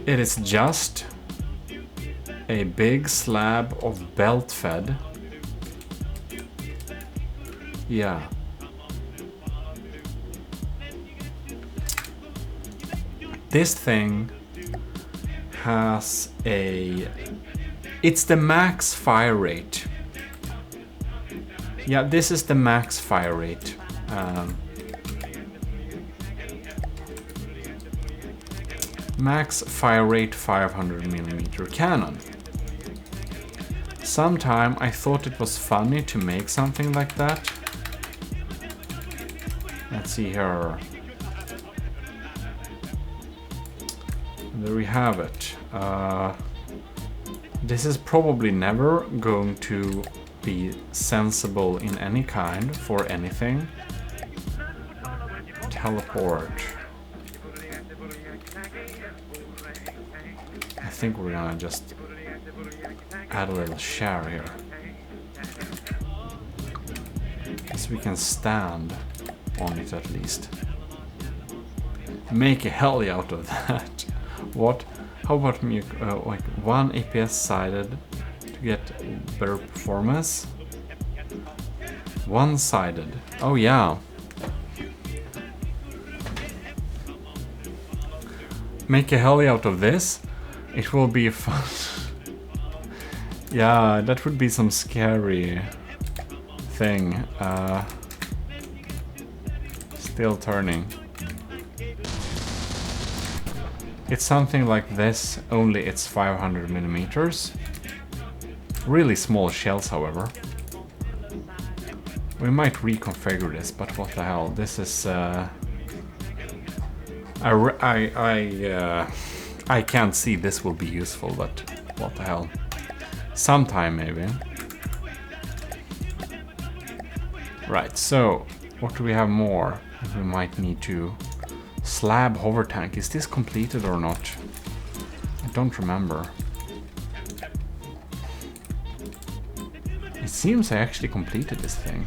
It is just a big slab of belt fed. Yeah. This thing has it's the max fire rate. Yeah, this is the max fire rate. Max fire rate 500mm cannon. Sometime I thought it was funny to make something like that. Let's see here. There we have it. This is probably never going to be sensible in any kind for anything. Teleport. I think we're gonna just add a little share here. So we can stand on it at least. Make a heli out of that. What? How about me, like 1 APS sided to get better performance? 1-sided. Oh yeah. Make a heli out of this. It will be fun. Yeah, that would be some scary thing. Still turning. It's something like this, only it's 500mm. Really small shells, however. We might reconfigure this, but what the hell? This is I can't see this will be useful, but what the hell? Sometime maybe. Right, so what do we have more? We might need to slab hover tank. Is this completed or not? I don't remember. It seems I actually completed this thing.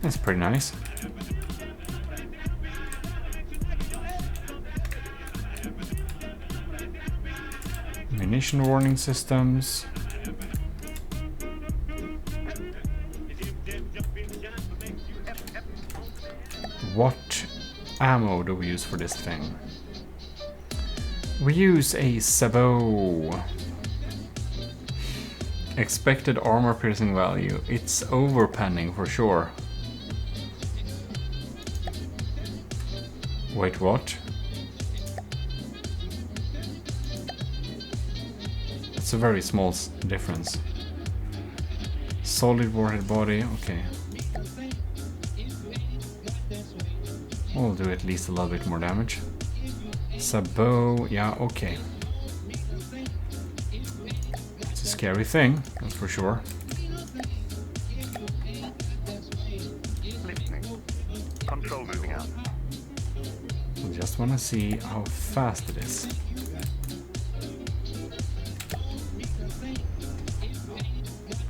That's pretty nice. Munition warning systems. What ammo do we use for this thing? We use a sabot. Expected armor piercing value. It's overpanning for sure. Wait, what? It's a very small difference. Solid warhead body, okay. We'll do at least a little bit more damage. Sabot, yeah, okay. It's a scary thing, that's for sure. Listening. Control moving out. I just want to see how fast it is.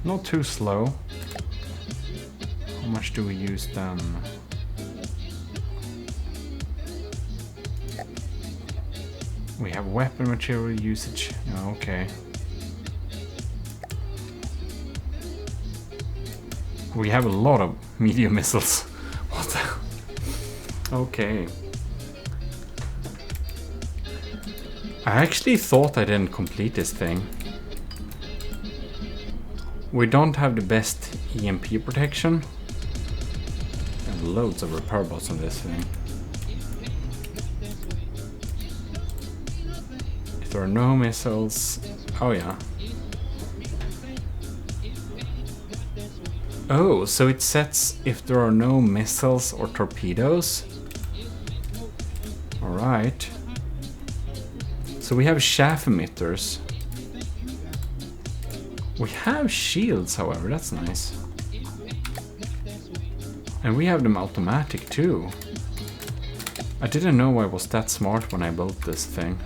Not too slow. How much do we use then? We have weapon material usage. Oh, okay. We have a lot of medium missiles. What the? Okay. I actually thought I didn't complete this thing. We don't have the best EMP protection. And loads of repair bots on this thing. If there are no missiles... Oh yeah. Oh, so it sets if there are no missiles or torpedoes. Alright. So we have chaff emitters. We have shields, however, that's nice. And we have them automatic too. I didn't know I was that smart when I built this thing.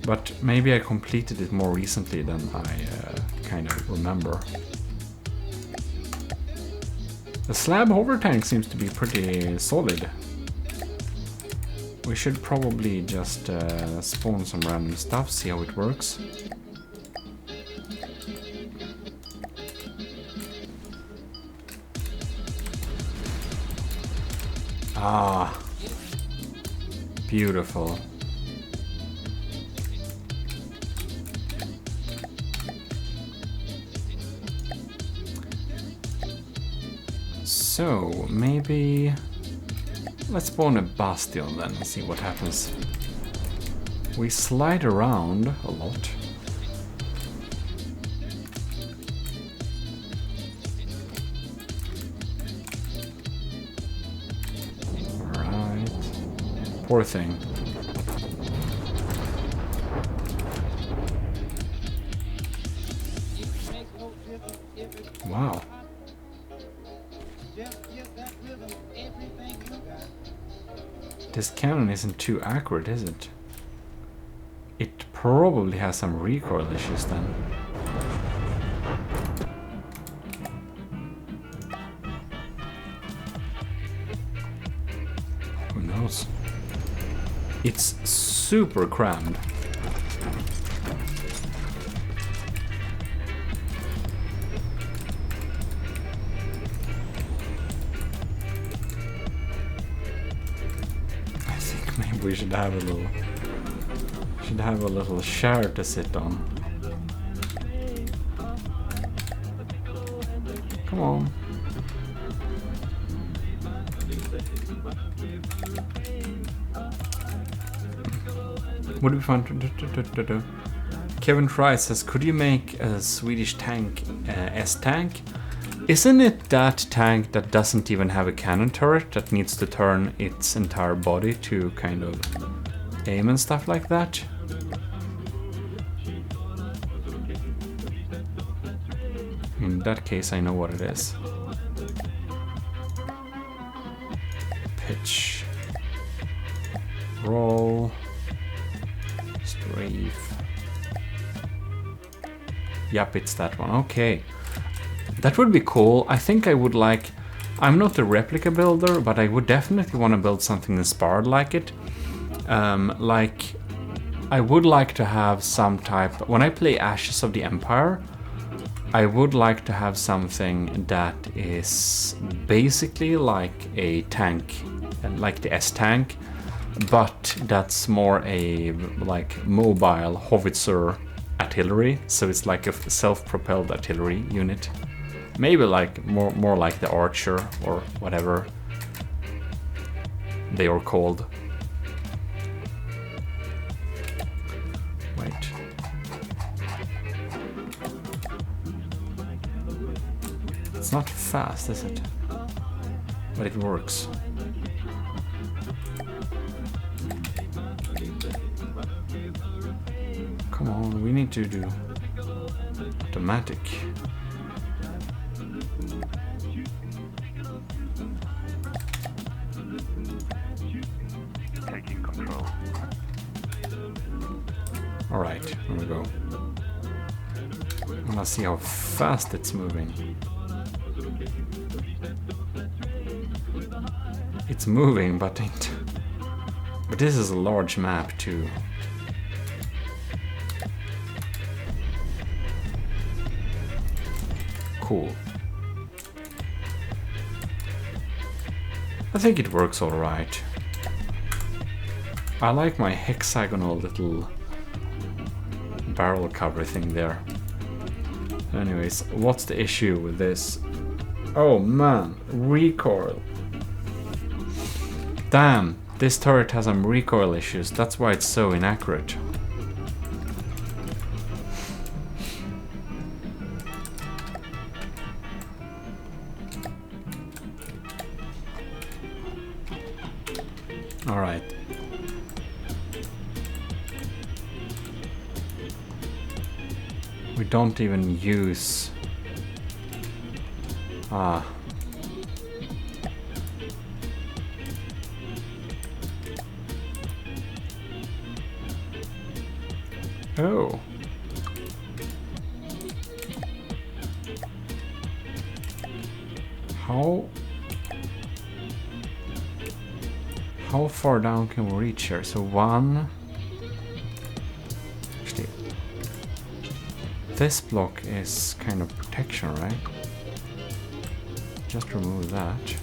But maybe I completed it more recently than I kind of remember. The slab hover tank seems to be pretty solid. We should probably just spawn some random stuff, see how it works. Ah, beautiful. So, maybe... Let's spawn a bastion then and see what happens. We slide around a lot. Alright. Poor thing. Wow. This cannon isn't too accurate, is it? It probably has some recoil issues then. Who knows? It's super crammed. We should have a little chair to sit on. Come on. Would it be fun to do? Kevin Fry says, could you make a Swedish tank S-tank? Isn't it that tank that doesn't even have a cannon turret that needs to turn its entire body to kind of aim and stuff like that? In that case, I know what it is. Pitch. Roll. Strafe. Yep, it's that one. Okay. That would be cool. I think I would like... I'm not a replica builder, but I would definitely want to build something inspired like it. Like, I would like to have some type... When I play Ashes of the Empire, I would like to have something that is basically like a tank, like the S-tank, but that's more a like mobile howitzer artillery, so it's like a self-propelled artillery unit. Maybe like more like the Archer or whatever they are called. Wait. It's not fast, is it? But it works. Come on, we need to do automatic. Taking control. Alright, here we go. I wanna see how fast it's moving. It's moving, but this is a large map too. Cool. I think it works alright. I like my hexagonal little barrel cover thing there. Anyways, what's the issue with this? Oh man, recoil. Damn, this turret has some recoil issues, that's why it's so inaccurate. Alright. We don't even use... Ah. Oh. How far down can we reach here? So one... Actually, this block is kind of protection, right? Just remove that.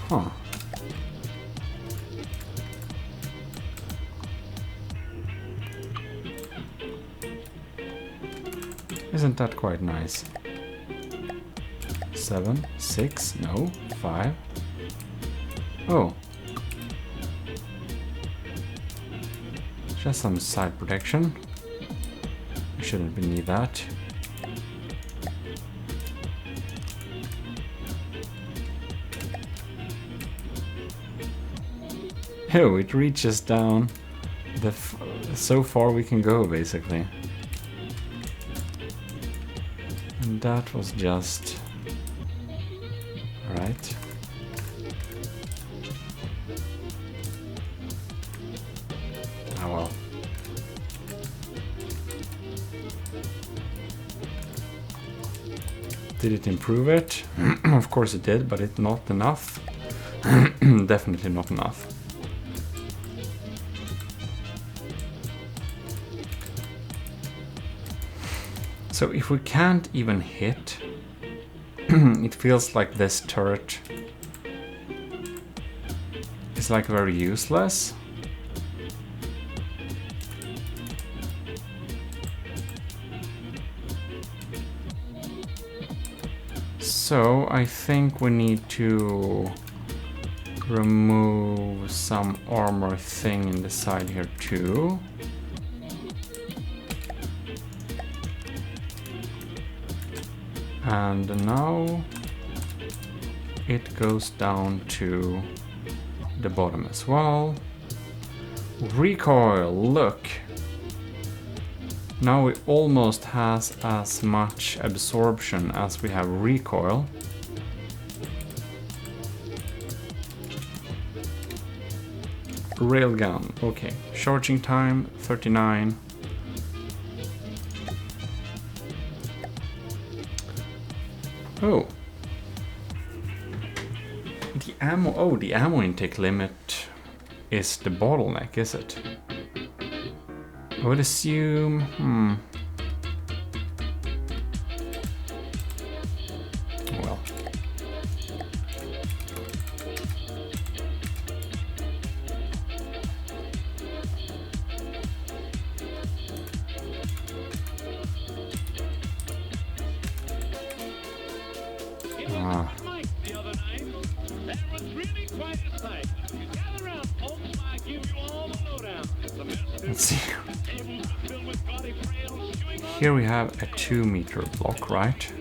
Huh. Isn't that quite nice? 7, 6, no, 5. Oh. Just some side protection. We shouldn't need that. Oh, it reaches down so far we can go, basically. And that was just... Alright. Oh well. Did it improve it? Of course it did, but it's not enough. Definitely not enough. So if we can't even hit, it feels like this turret is like very useless. So I think we need to remove some armor thing in the side here too. And now it goes down to the bottom as well. Recoil, look! Now it almost has as much absorption as we have recoil. Railgun. Okay. Charging time 39. Oh. The ammo. Oh, the ammo intake limit is the bottleneck, is it? I would assume. Well. Let's see. Here we have a 2-meter block, right?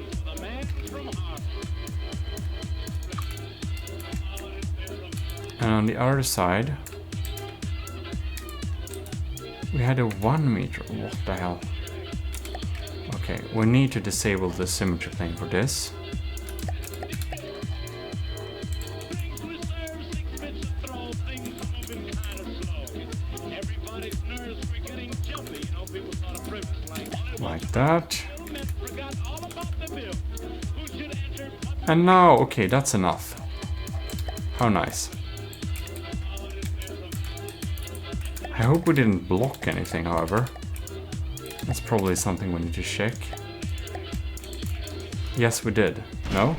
And on the other side, we had a 1 meter. What the hell? Okay, we need to disable the symmetry plane for this. Like that. And now, okay, that's enough. How nice. I hope we didn't block anything, however. That's probably something we need to check. Yes, we did. No?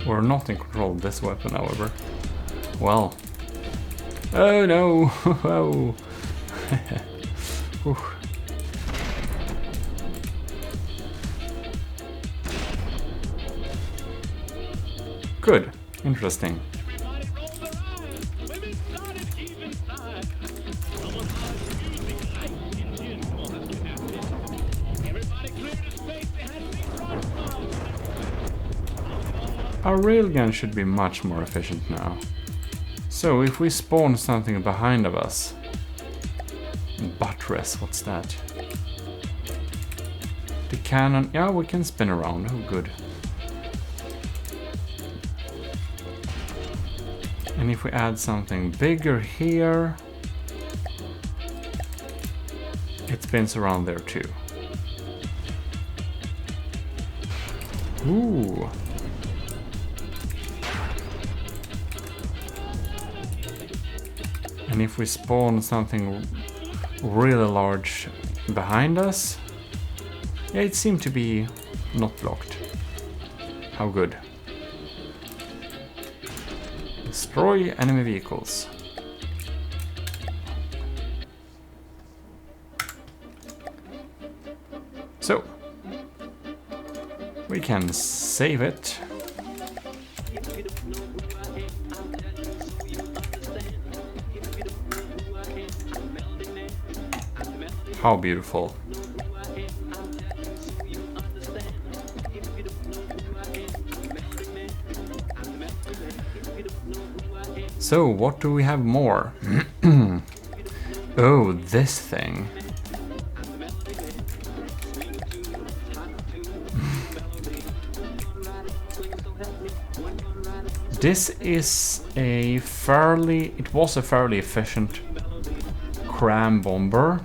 We're not in control of this weapon, however. Well. Oh no! Oh. Good. Interesting. Our railgun should be much more efficient now. So if we spawn something behind of us... Buttress, what's that? The cannon... Yeah, we can spin around. Oh, good. And if we add something bigger here... It spins around there too. Ooh! And if we spawn something really large behind us, yeah, it seemed to be not blocked. How good. Destroy enemy vehicles. So, we can save it. How beautiful. So, what do we have more? Oh, this thing. This is a fairly... It was a fairly efficient cram bomber.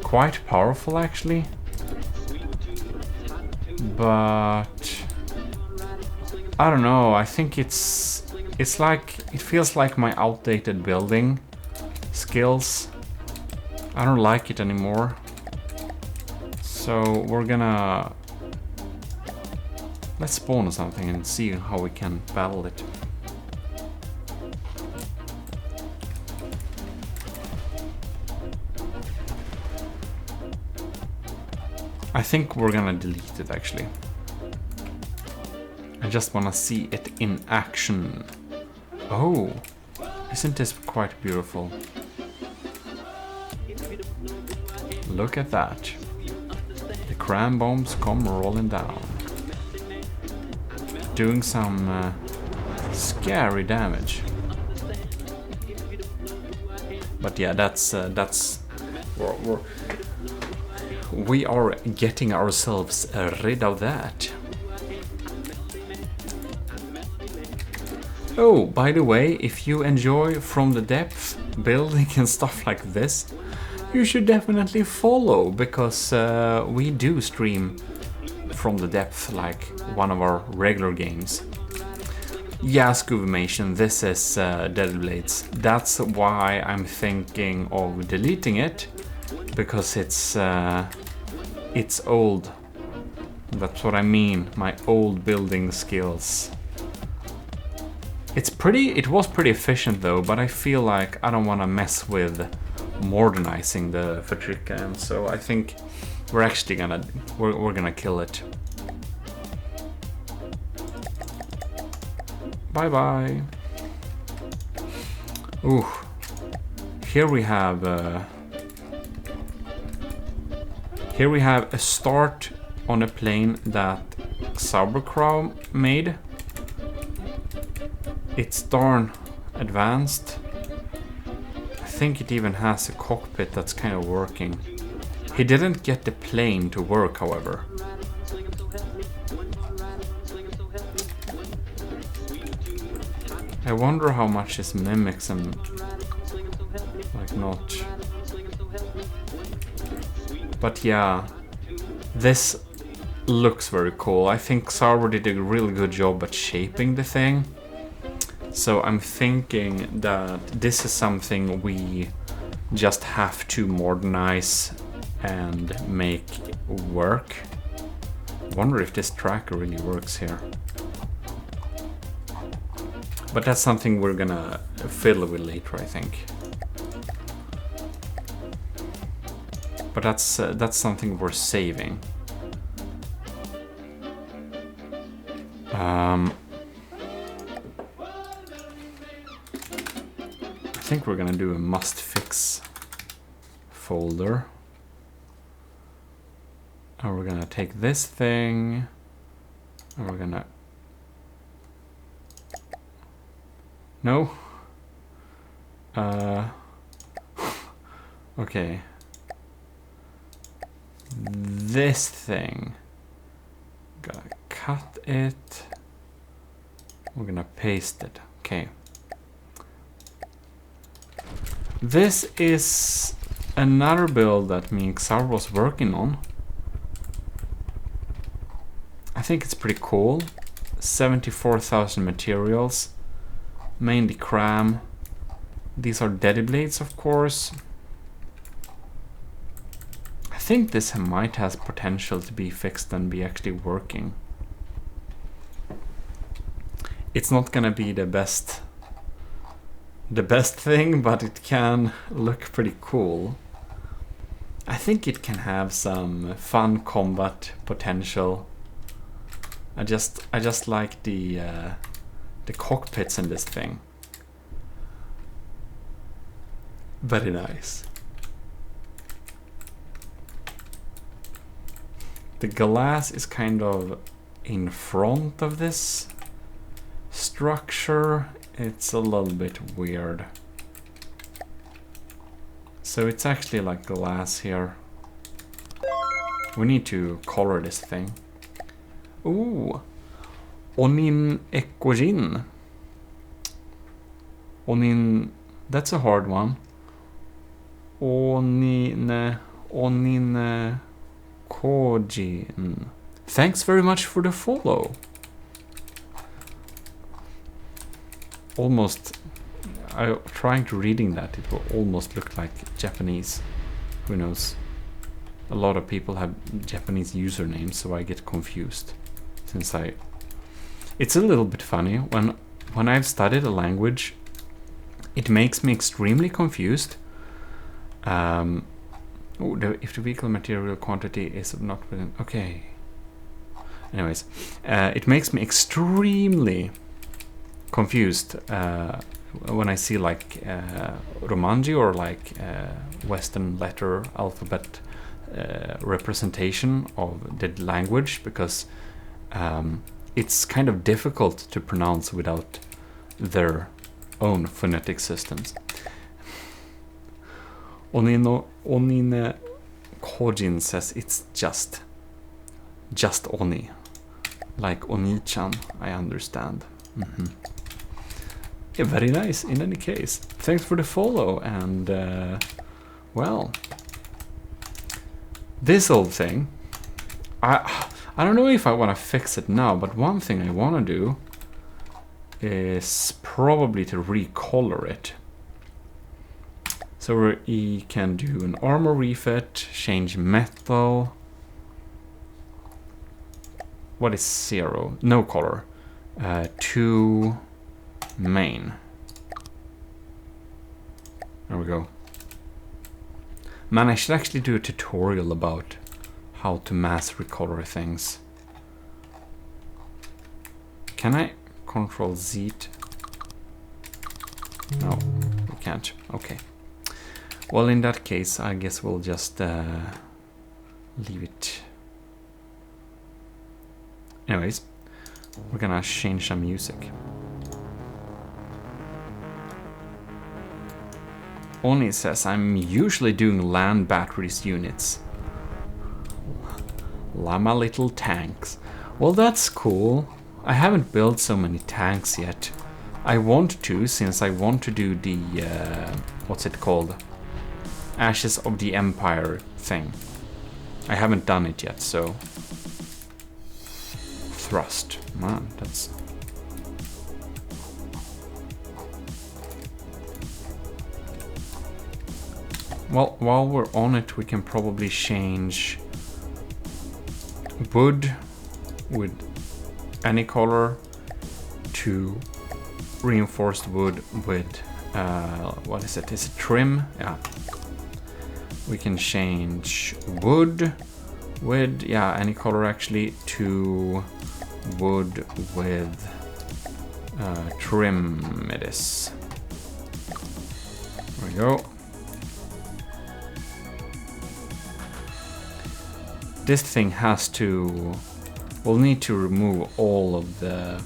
Quite powerful, actually. But... I don't know, I think it's like... It feels like my outdated building skills. I don't like it anymore. So we're gonna... Let's spawn something and see how we can battle it. I think we're gonna delete it, actually. I just wanna see it in action. Oh, isn't this quite beautiful? Look at that. The cram bombs come rolling down. Doing some scary damage. But yeah, that's we are getting ourselves rid of that. Oh, by the way, if you enjoy From the Depth building and stuff like this, you should definitely follow, because we do stream From the Depth like one of our regular games. Yeah, Scoovimation, this is Dead Blades. That's why I'm thinking of deleting it, because it's old. That's what I mean, my old building skills. It was pretty efficient though, but I feel like I don't want to mess with modernizing the Fatrika, and so I think we're actually we're gonna kill it. Bye bye. Ooh, here we have a start on a plane that Sauerkraut made. It's darn advanced. I think it even has a cockpit that's kind of working. He didn't get the plane to work, however. I wonder how much this mimics and like not. But yeah, this looks very cool. I think Sauer did a really good job at shaping the thing. So I'm thinking that this is something we just have to modernize and make work. I wonder if this tracker really works here. But that's something we're gonna fiddle with later, I think. But that's something we're saving. I think we're gonna do a must fix folder. And we're gonna take this thing and we're gonna... No? Okay. This thing. Gotta cut it. We're gonna paste it. Okay. This is another build that me and Xar was working on. I think it's pretty cool. 74,000 materials. Mainly cram. These are Dead Blades, of course. I think this might have potential to be fixed and be actually working. It's not gonna be the best thing, but it can look pretty cool. I think it can have some fun combat potential. I just like the cockpits in this thing. Very nice. The glass is kind of in front of this structure. It's a little bit weird. So it's actually like glass here. We need to color this thing. Ooh, Onin Ekojin. Onin, that's a hard one. Onin Kojin. Thanks very much for the follow. Almost, trying to reading that, it will almost look like Japanese. Who knows? A lot of people have Japanese usernames, so I get confused. Since it's a little bit funny when I've studied a language, it makes me extremely confused. If the vehicle material quantity is not within, okay. Anyways, it makes me extremely confused when I see like Romanji or like Western letter alphabet representation of the language, because it's kind of difficult to pronounce without their own phonetic systems. Onine Kojin says it's just Oni. Like Oni-chan, I understand. Yeah, very nice in any case. Thanks for the follow, and well, this old thing, I don't know if I want to fix it now, but one thing I want to do is probably to recolor it. So we can do an armor refit, change metal. What is 0? No color. To main. There we go. Man, I should actually do a tutorial about how to mass recolor things. Can I Control Z? No, we can't. Okay. Well, in that case, I guess we'll just leave it. Anyways, we're gonna change some music. Oni says, I'm usually doing land batteries units. Llama little tanks. Well, that's cool. I haven't built so many tanks yet. I want to, since I want to do the, what's it called? Ashes of the Empire thing. I haven't done it yet, so... Thrust. Man, that's... Well, while we're on it, we can probably change wood with any color to reinforced wood with, what is it? Is it trim? Yeah. We can change wood with, yeah, any color actually, to wood with trim it is. There we go. This thing has to... We'll need to remove all of the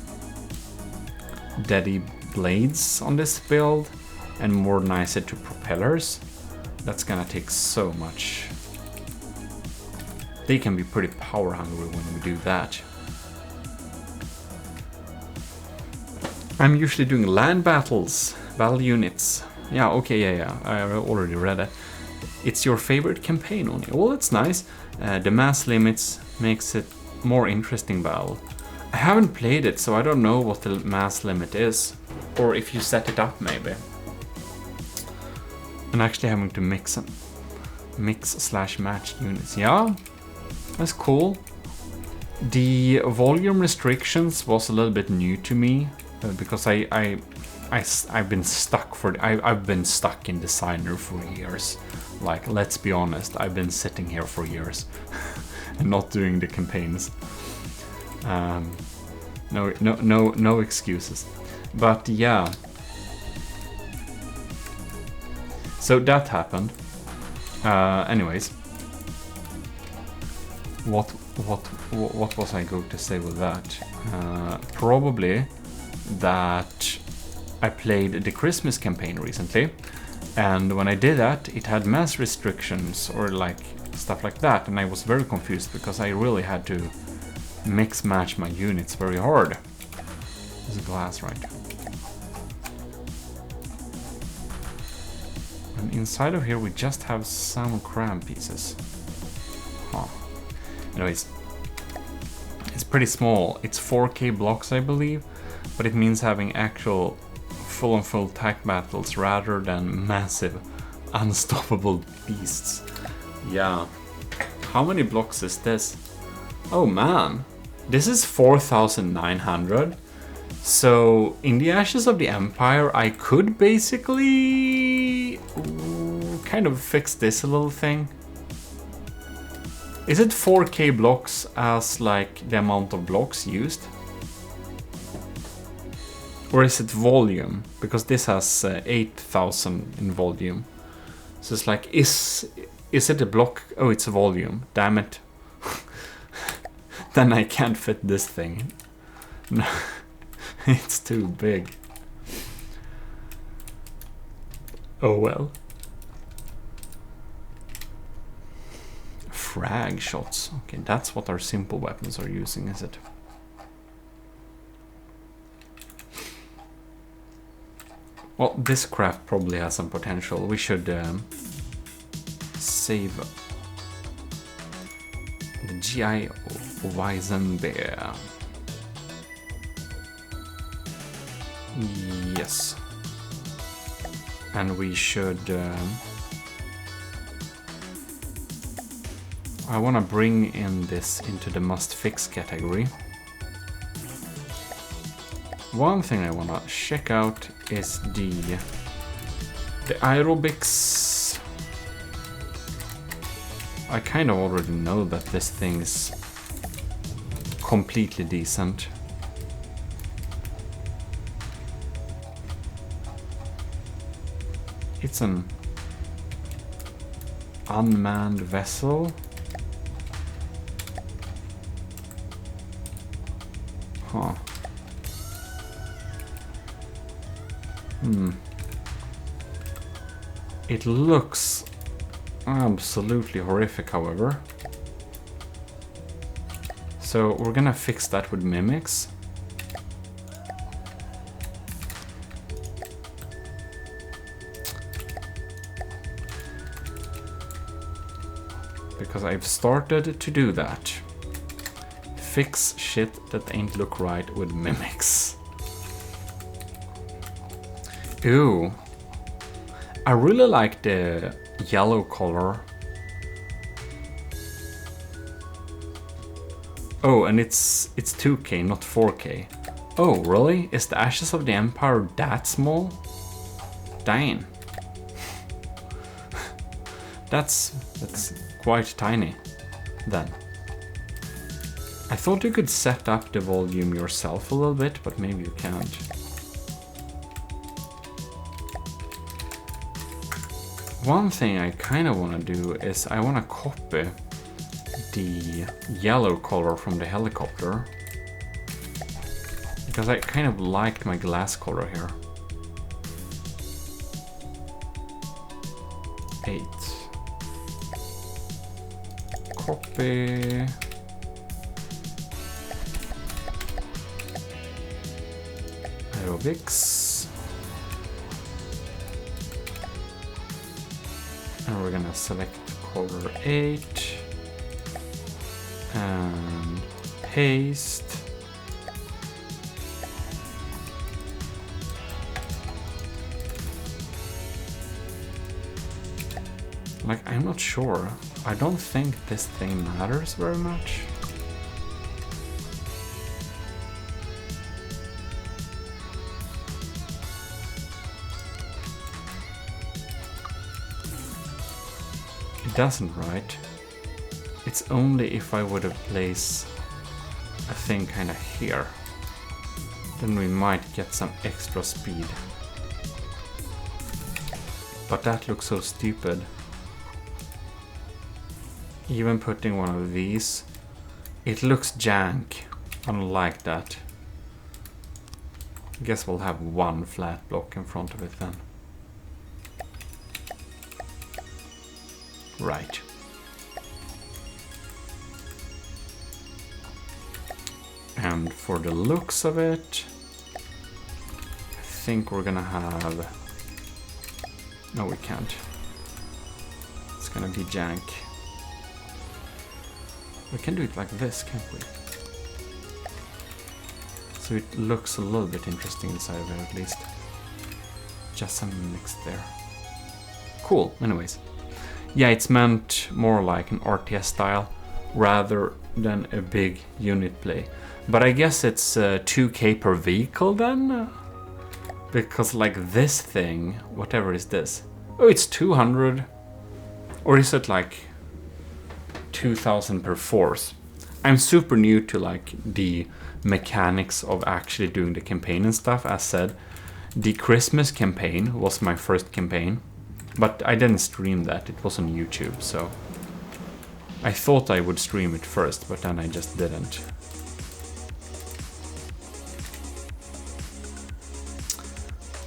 deady blades on this build and modernize it to propellers. That's gonna take so much. They can be pretty power hungry when we do that. I'm usually doing land battles, battle units. Yeah, okay, yeah, I already read it. It's your favorite campaign only. Well, that's nice. The mass limits makes it more interesting battle. I haven't played it, so I don't know what the mass limit is. Or if you set it up, maybe. And actually having to mix/match units. Yeah, that's cool. The volume restrictions was a little bit new to me because I've been stuck I've been stuck in Designer for years. Like, let's be honest, I've been sitting here for years and not doing the campaigns. No excuses. But yeah. So that happened. Anyways, what was I going to say with that? Probably that I played the Christmas campaign recently, and when I did that, it had mass restrictions or like stuff like that, and I was very confused because I really had to mix match my units very hard. There's a glass, right? And inside of here we just have some cram pieces. Huh. Anyways, it's pretty small. It's 4K blocks, I believe, but it means having actual full tank battles rather than massive, unstoppable beasts. Yeah. How many blocks is this? Oh man, this is 4,900. So in the Ashes of the Empire, I could basically kind of fix this little thing. Is it 4K blocks as like the amount of blocks used? Or is it volume? Because this has 8,000 in volume. So it's like, is it a block? Oh, it's a volume. Damn it. Then I can't fit this thing. No, it's too big. Oh well. frag shots. Okay, that's what our simple weapons are using, is it? Well, this craft probably has some potential. We should save the GMODISM bear. Yes. And we should... I want to bring in this into the must fix category. One thing I want to check out is the aerobics. I kind of already know that this thing's completely decent. It's an unmanned vessel. Huh. It looks absolutely horrific, however. So we're gonna fix that with mimics. Because I've started to do that. Fix shit that ain't look right with mimics. Ooh. I really like the yellow color. Oh, and it's 2K, not 4K. Oh, really? Is the Ashes of the Empire that small? Dang. That's quite tiny, then. I thought you could set up the volume yourself a little bit, but maybe you can't. One thing I kind of want to do is I want to copy the yellow color from the helicopter. Because I kind of liked my glass color here. 8. Copy. Aerobics. And we're gonna select color 8 and paste. Like, I'm not sure. I don't think this thing matters very much. It doesn't, right? It's only if I would have placed a thing kind of here. Then we might get some extra speed. But that looks so stupid. Even putting one of these, it looks jank. I don't like that. I guess we'll have one flat block in front of it then. Right. And for the looks of it, I think we're gonna have... No, we can't. It's gonna be jank. We can do it like this, can't we? So it looks a little bit interesting inside of it, at least. Just some mix there. Cool, anyways. Yeah, it's meant more like an RTS style rather than a big unit play. But I guess it's 2K per vehicle then? Because like this thing, whatever is this? Oh, it's 200. Or is it like 2000 per force? I'm super new to like the mechanics of actually doing the campaign and stuff. As said, the Christmas campaign was my first campaign. But I didn't stream that, it was on YouTube, so I thought I would stream it first, but then I just didn't.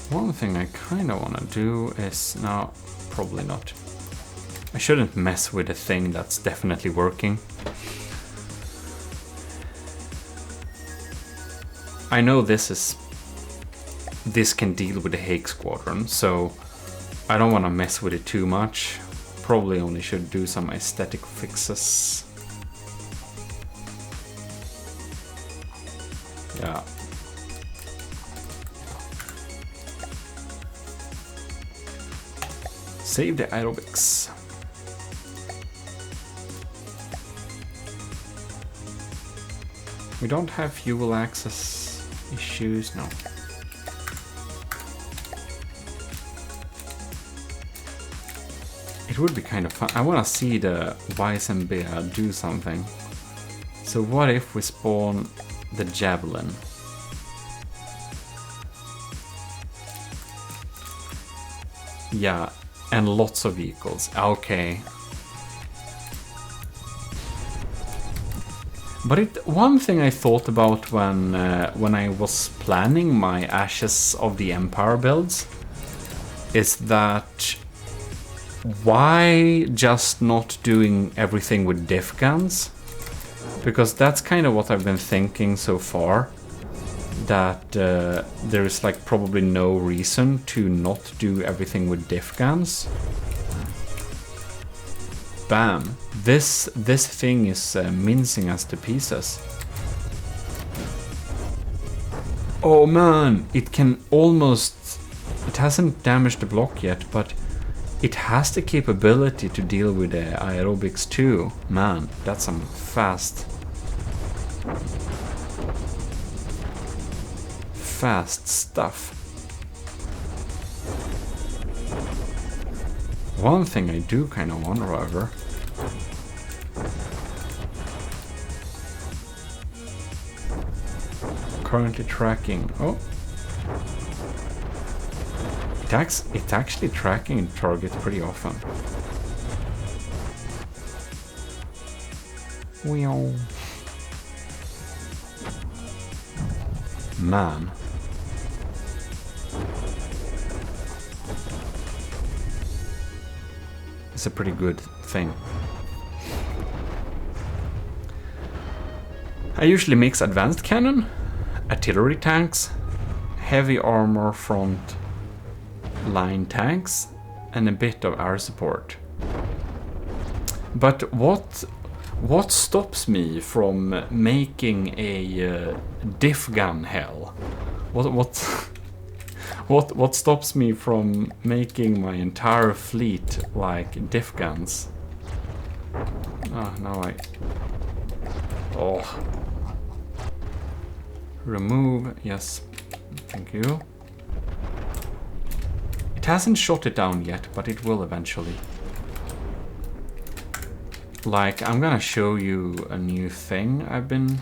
One thing I kind of want to do is... No, probably not. I shouldn't mess with a thing that's definitely working. I know this can deal with the Hake Squadron, so I don't want to mess with it too much. Probably only should do some aesthetic fixes. Yeah. Save the aerobics. We don't have fuel access issues, no. It would be kind of fun. I want to see the Bison Bear do something. So what if we spawn the Javelin? Yeah, and lots of vehicles. Okay. But one thing I thought about when I was planning my Ashes of the Empire builds is that why just not doing everything with diff guns? Because that's kind of what I've been thinking so far. That there is like probably no reason to not do everything with diff guns. Bam! This thing is mincing us to pieces. Oh man! It can almost... It hasn't damaged the block yet, but it has the capability to deal with the aerobics too. Man, that's some fast stuff. One thing I do kind of wonder, however, currently tracking. Oh, it's actually tracking the target pretty often. Man. It's a pretty good thing. I usually mix advanced cannon, artillery tanks, heavy armor front line tanks, and a bit of air support. But what stops me from making a diff gun hell? What stops me from making my entire fleet like diff guns? Oh, now Oh. Remove, yes, thank you. It hasn't shot it down yet, but it will eventually. Like, I'm gonna show you a new thing I've been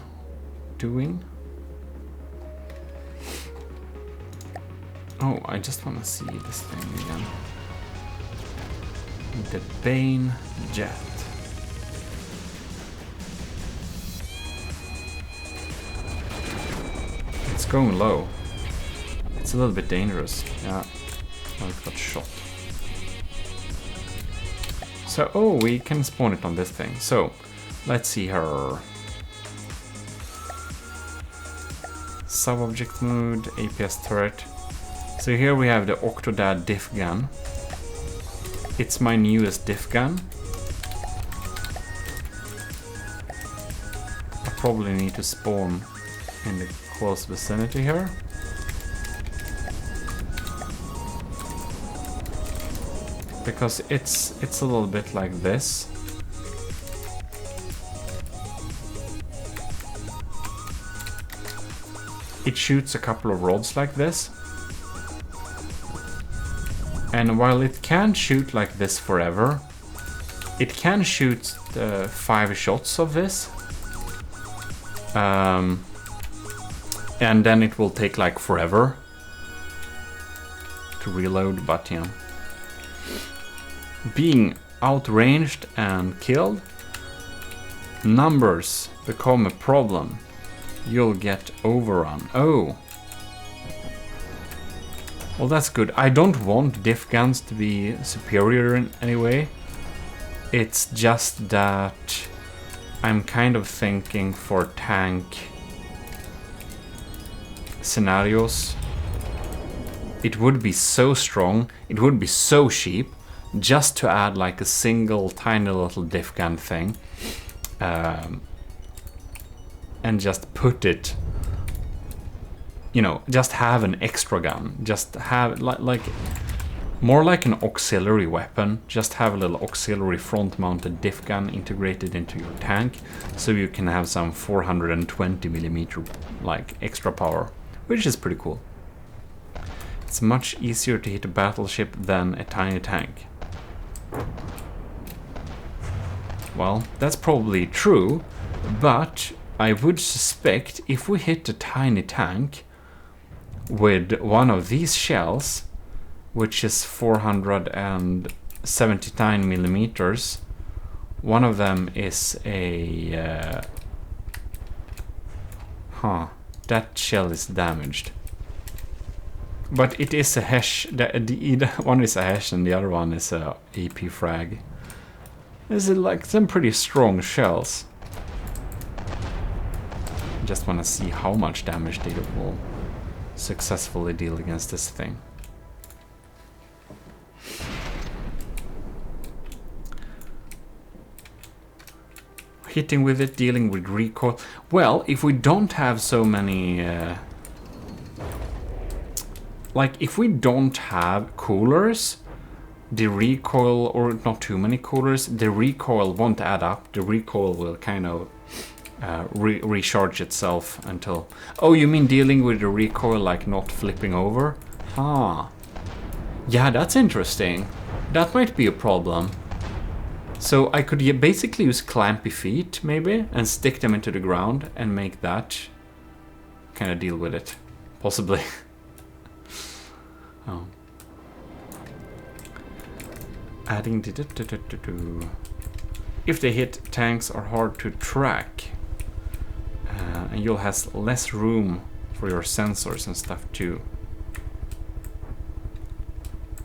doing. Oh, I just want to see this thing again. The Bane Jet. It's going low. It's a little bit dangerous. Yeah. Oh, it got shot. So, oh, we can spawn it on this thing. So, let's see her. Sub-object mode, APS turret. So here we have the Octodad diff gun. It's my newest diff gun. I probably need to spawn in the close vicinity here. Because it's a little bit like this. It shoots a couple of rods like this. And while it can't shoot like this forever, it can shoot 5 shots of this. And then it will take like forever to reload, but you know. Being outranged and killed, numbers become a problem. You'll get overrun. Oh. Well, that's good. I don't want diff guns to be superior in any way. It's just that I'm kind of thinking for tank scenarios. It would be so strong, it would be so cheap just to add like a single tiny little diff gun thing. And just put it, you know, just have an extra gun. Just have like more like an auxiliary weapon. Just have a little auxiliary front-mounted diff gun integrated into your tank, so you can have some 420mm like extra power, which is pretty cool. It's much easier to hit a battleship than a tiny tank. Well, that's probably true, but I would suspect if we hit a tiny tank with one of these shells, which is 479mm, one of them is a... that shell is damaged. But it is a Hesh, one is a Hesh and the other one is a AP frag. This is like some pretty strong shells. Just want to see how much damage they will successfully deal against this thing. Hitting with it, dealing with recoil. Well, if we don't have so many... like, if we don't have coolers, the recoil, or not too many coolers, the recoil won't add up. The recoil will kind of recharge itself until... Oh, you mean dealing with the recoil, like not flipping over? Yeah, that's interesting. That might be a problem. So I could basically use clampy feet, maybe, and stick them into the ground and make that kind of deal with it. Possibly. Oh. Adding... If they hit, tanks are hard to track. And you'll have less room for your sensors and stuff too.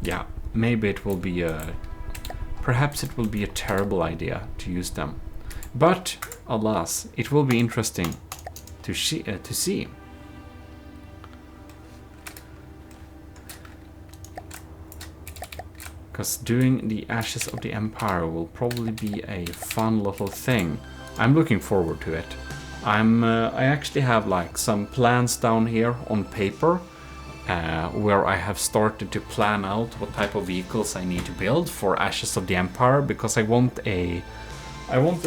Yeah, maybe it will be a... Perhaps it will be a terrible idea to use them. But, alas, it will be interesting to see. Because doing the Ashes of the Empire will probably be a fun little thing. I'm looking forward to it. I actually have like some plans down here on paper, where I have started to plan out what type of vehicles I need to build for Ashes of the Empire, because I want a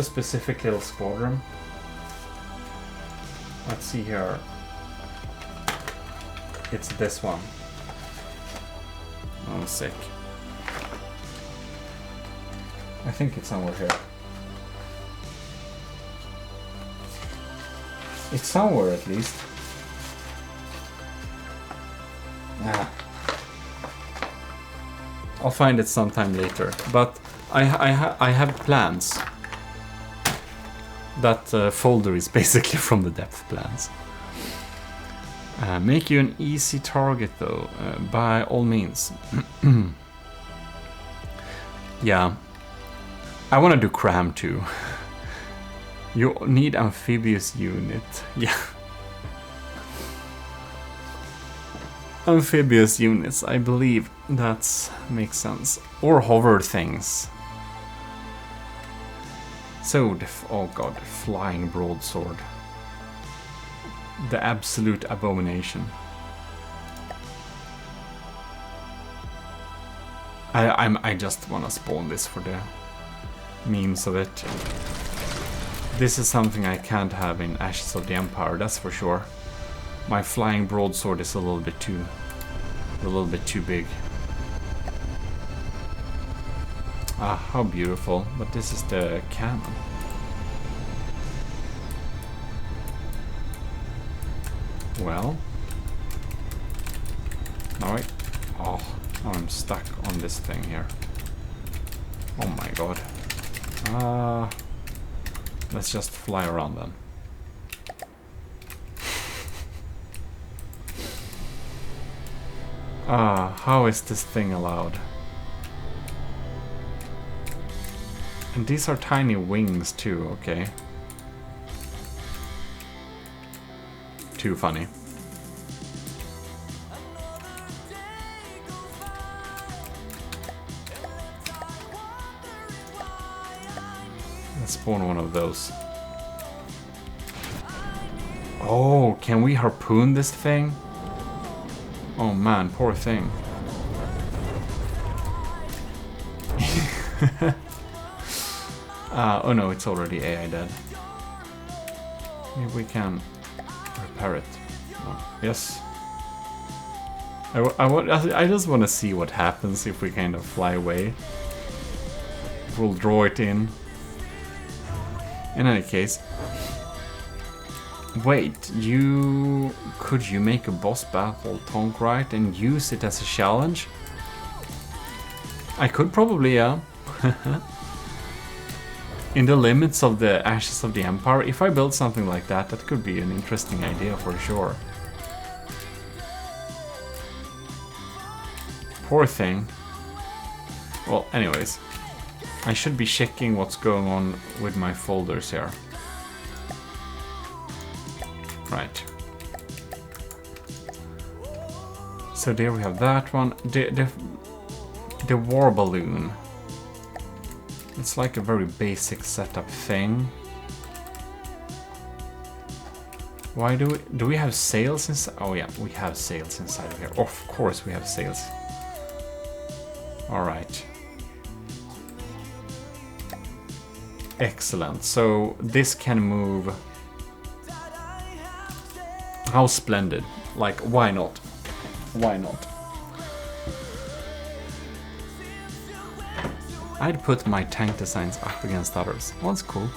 specific little squadron. Let's see here. It's this one. Oh, sick. I think it's somewhere here. It's somewhere at least. I'll find it sometime later. But I have plans. That folder is basically from the depth plans. Make you an easy target though, by all means. Yeah. I want to do cram too. You need amphibious unit. Yeah. Amphibious units, I believe that makes sense. Or hover things. So, oh god, flying broadsword. The absolute abomination. I just want to spawn this for the memes of it. This is something I can't have in Ashes of the Empire, that's for sure. My flying broadsword is a little bit too big. Ah, how beautiful. But this is the cannon. Well. Alright. Oh, now I'm stuck on this thing here. Oh my god. Let's just fly around then. How is this thing allowed? And these are tiny wings too, okay. Too funny. Let's spawn one of those. Oh, can we harpoon this thing? Oh man, poor thing. Oh no, it's already AI dead. Maybe we can repair it. Oh, yes. I just want to see what happens if we kind of fly away. We'll draw it in. In any case. Wait, could you make a boss battle tonk right and use it as a challenge? I could probably, yeah. In the limits of the Ashes of the Empire, if I build something like that, that could be an interesting idea for sure. Poor thing. Well, anyways. I should be checking what's going on with my folders here. Right. So there we have that one. The war balloon. It's like a very basic setup thing. Why do we have sails inside? Oh yeah, we have sails inside of here. Of course we have sails. All right. Excellent. So this can move. How splendid. Like, why not? Why not? I'd put my tank designs up against others. Well, that's cool.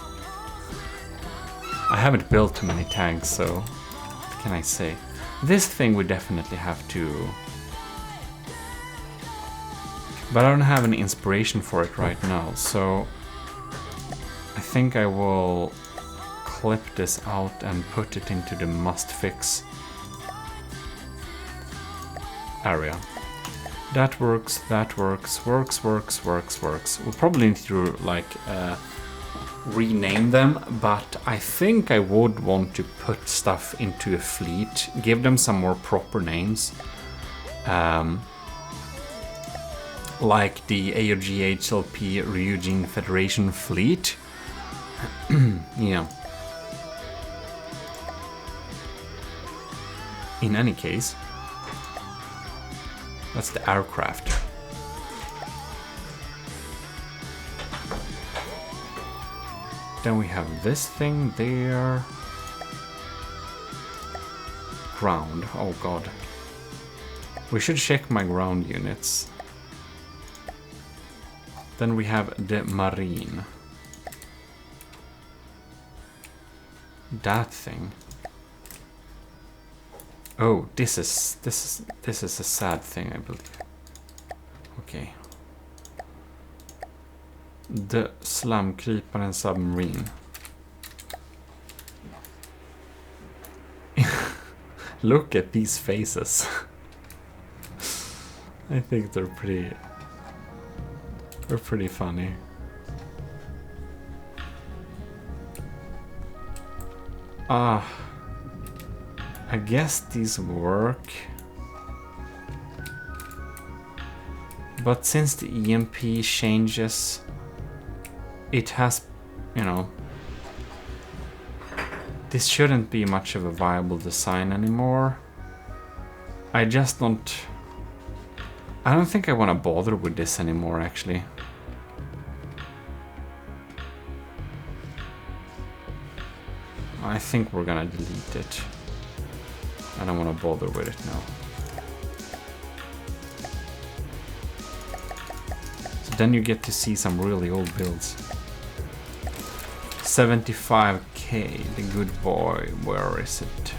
I haven't built too many tanks, so what can I say? This thing we definitely have to... But I don't have any inspiration for it right now, so... I think I will clip this out and put it into the must fix area. That works, works. We'll probably need to like rename them, but I think I would want to put stuff into a fleet, give them some more proper names. Like the AOG HLP Ryujin Federation Fleet. Yeah. In any case, that's the aircraft. Then we have this thing there. Ground. Oh god. We should check my ground units. Then we have the marine. That thing. Oh, this is a sad thing, I believe. Okay. The Slamkryparen submarine. Look at these faces. I think they're pretty funny. I guess these work. But since the EMP changes, it has, you know, this shouldn't be much of a viable design anymore. I don't think I want to bother with this anymore, actually. I think we're gonna delete it. I don't want to bother with it now. So then you get to see some really old builds. 75k, the good boy, where is it?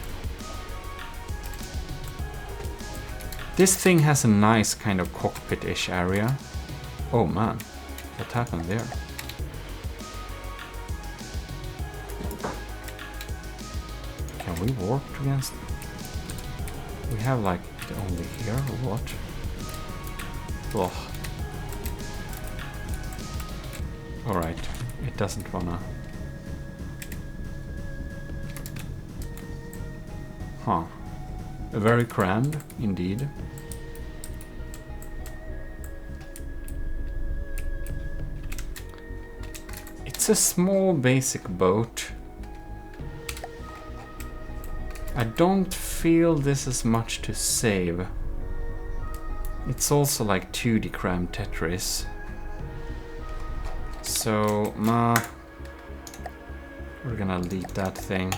This thing has a nice kind of cockpit-ish area. Oh man, what happened there? Can we warp against? We have like it only here or what? Ugh. Alright, it doesn't wanna... Huh. Very crammed, indeed. It's a small basic boat. I don't feel this is much to save. It's also like 2D crammed Tetris. So, we're gonna delete that thing.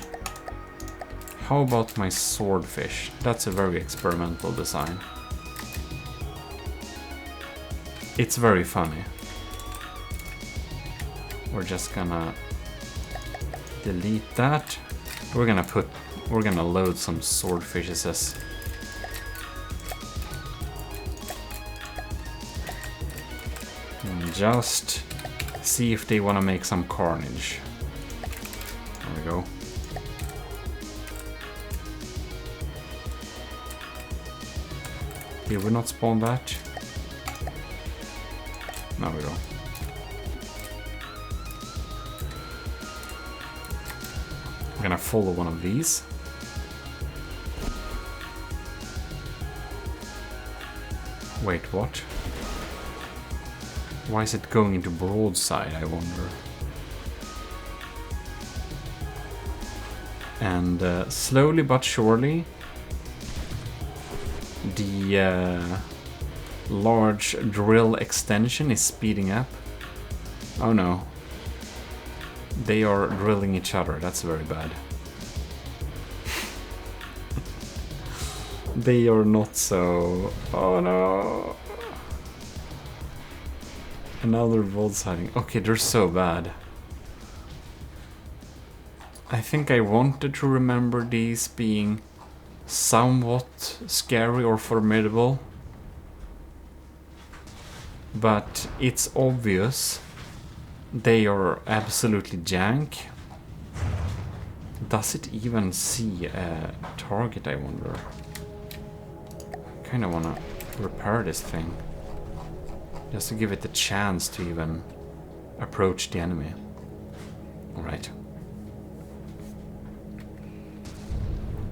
How about my swordfish? That's a very experimental design. It's very funny. We're just gonna delete that. We're gonna load some swordfishes. And just see if they wanna make some carnage. There we go. Did we not spawn that? No, we don't. I'm gonna follow one of these. Wait, what? Why is it going into broadside, I wonder? And slowly but surely, the large drill extension is speeding up. Oh no. They are drilling each other, that's very bad. They are not so... Oh no. Another broadsiding. Okay, they're so bad. I think I wanted to remember these being somewhat scary or formidable. But it's obvious they are absolutely jank. Does it even see a target, I wonder? I kinda wanna repair this thing. Just to give it a chance to even approach the enemy. Alright.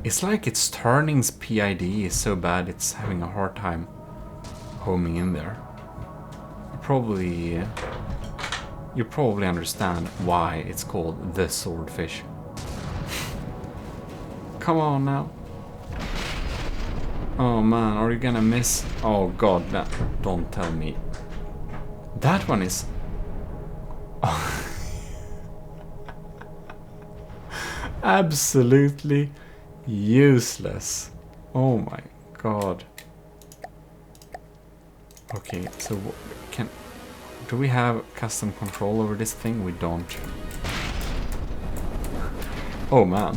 It's like its turning's PID is so bad it's having a hard time homing in there. You probably understand why it's called the swordfish. Come on now. Oh man, are you gonna miss? Oh god, don't tell me. That one is... absolutely useless. Oh my god. Okay, so do we have custom control over this thing? We don't. Oh man.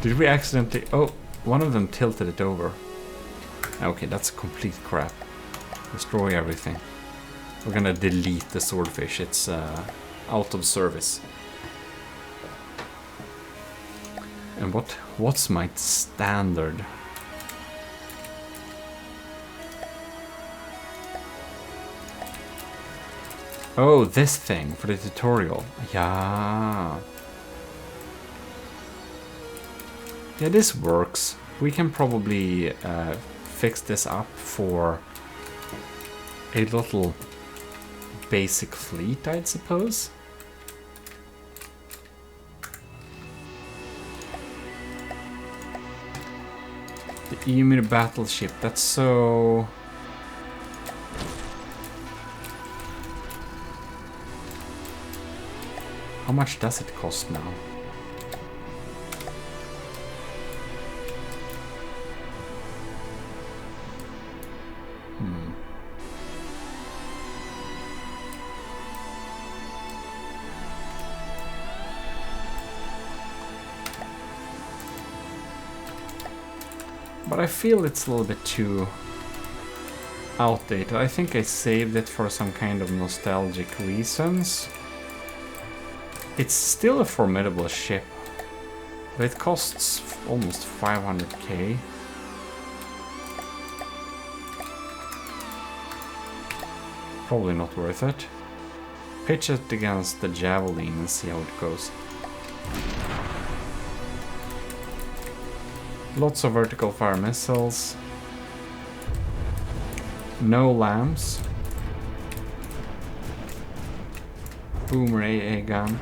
Did we accidentally... Oh, one of them tilted it over. Okay, that's complete crap. Destroy everything. We're gonna delete the swordfish. It's out of service. And what's my standard? Oh, this thing for the tutorial. Yeah. Yeah, this works. We can probably fix this up for a little basic fleet, I'd suppose. The Ymir battleship, that's so... How much does it cost now? But I feel it's a little bit too outdated. I think I saved it for some kind of nostalgic reasons. It's still a formidable ship, but it costs almost 500k. Probably not worth it. pitch it against the javelin and see how it goes. Lots of vertical fire missiles. No lamps. Boomer AA gun.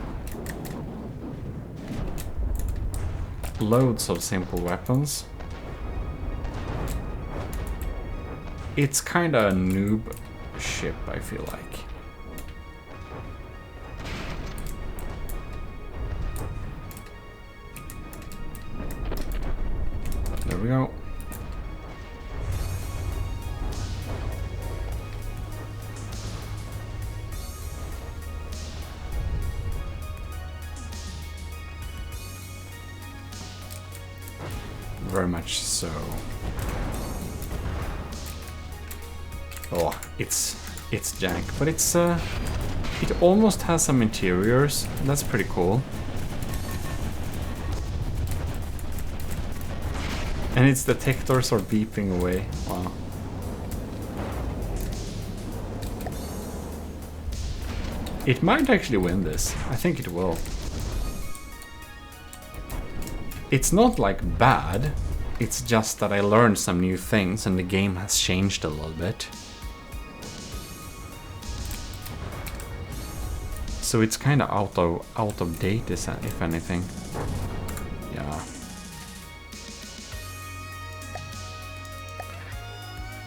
Loads of simple weapons. It's kinda a noob ship, I feel like. There we go. Very much so. Oh, it's jank, but it almost has some interiors. That's pretty cool. And its detectors are beeping away. Wow. It might actually win this. I think it will. It's not like bad. It's just that I learned some new things and the game has changed a little bit. So it's kind of out of date, if anything. Yeah.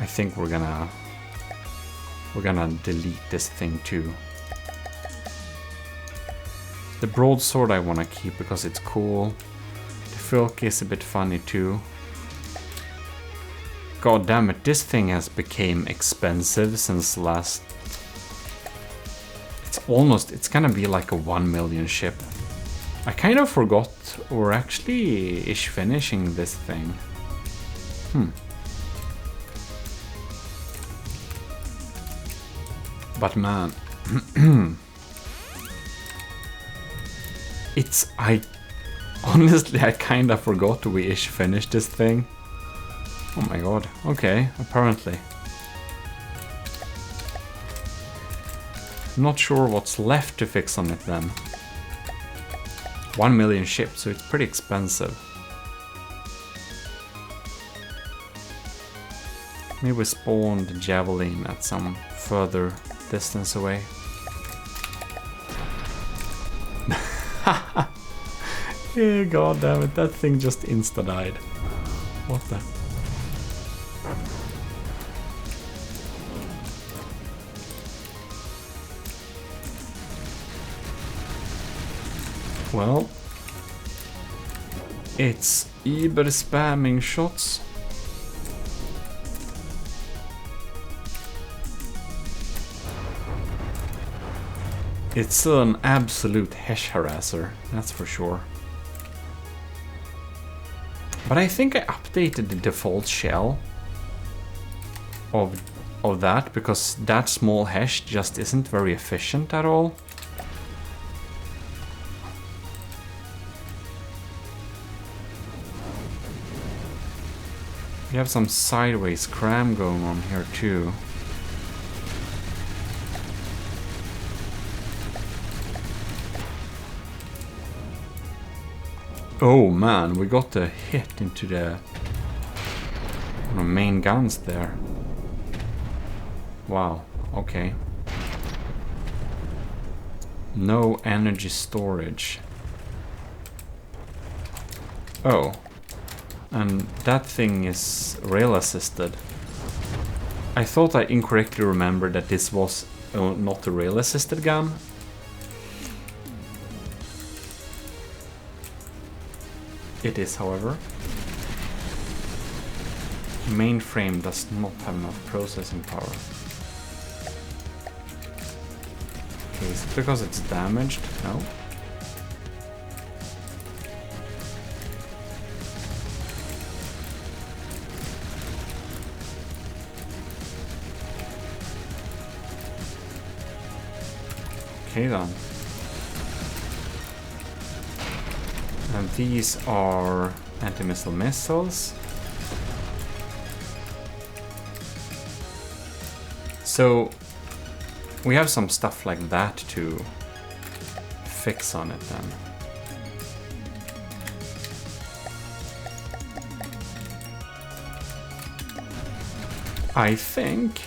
I think we're gonna delete this thing too. The broadsword I want to keep because it's cool. The Filk is a bit funny too. God damn it, this thing has become expensive since last. It's gonna be like a 1 million ship. I kind of forgot we're actually ish finishing this thing. But man, honestly I kind of forgot we ish finished this thing. Oh my god, okay, apparently. Not sure what's left to fix on it then. 1 million ships, so it's pretty expensive. Maybe we spawn the javelin at some further distance away. Yeah, god damn it, that thing just insta-died. What the? Well, it's Eber spamming shots. It's an absolute hesh harasser, that's for sure. But I think I updated the default shell of that because that small hesh just isn't very efficient at all. We have some sideways cram going on here too. Oh man, we got a hit into the main guns there. Wow, okay. No energy storage. Oh. And that thing is rail assisted. I thought I incorrectly remembered that this was not a rail assisted gun. It is, however. Mainframe does not have enough processing power. Okay, is it because it's damaged? No. Okay then. And these are anti-missile missiles. So We have some stuff like that to fix on it then. I think...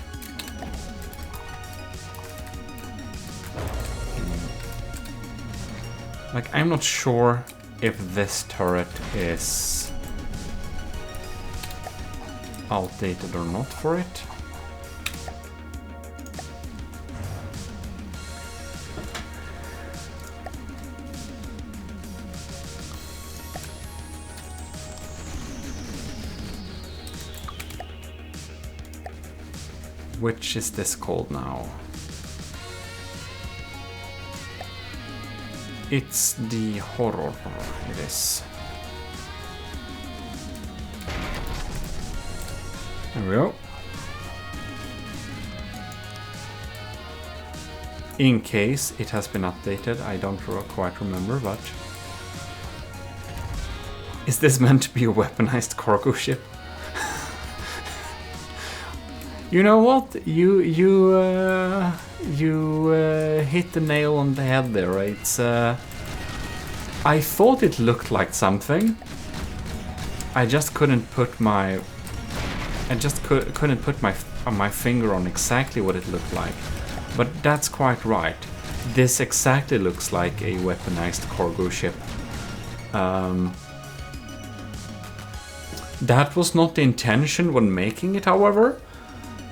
Like, I'm not sure if this turret is outdated or not for it. Which is this called now? It's the horror. It is. There we go. In case it has been updated, I don't quite remember, but... Is this meant to be a weaponized cargo ship? You know what? You hit the nail on the head there. It's I thought it looked like something. I just couldn't put my couldn't put my finger on exactly what it looked like. But that's quite right. This exactly looks like a weaponized cargo ship. That was not the intention when making it, however.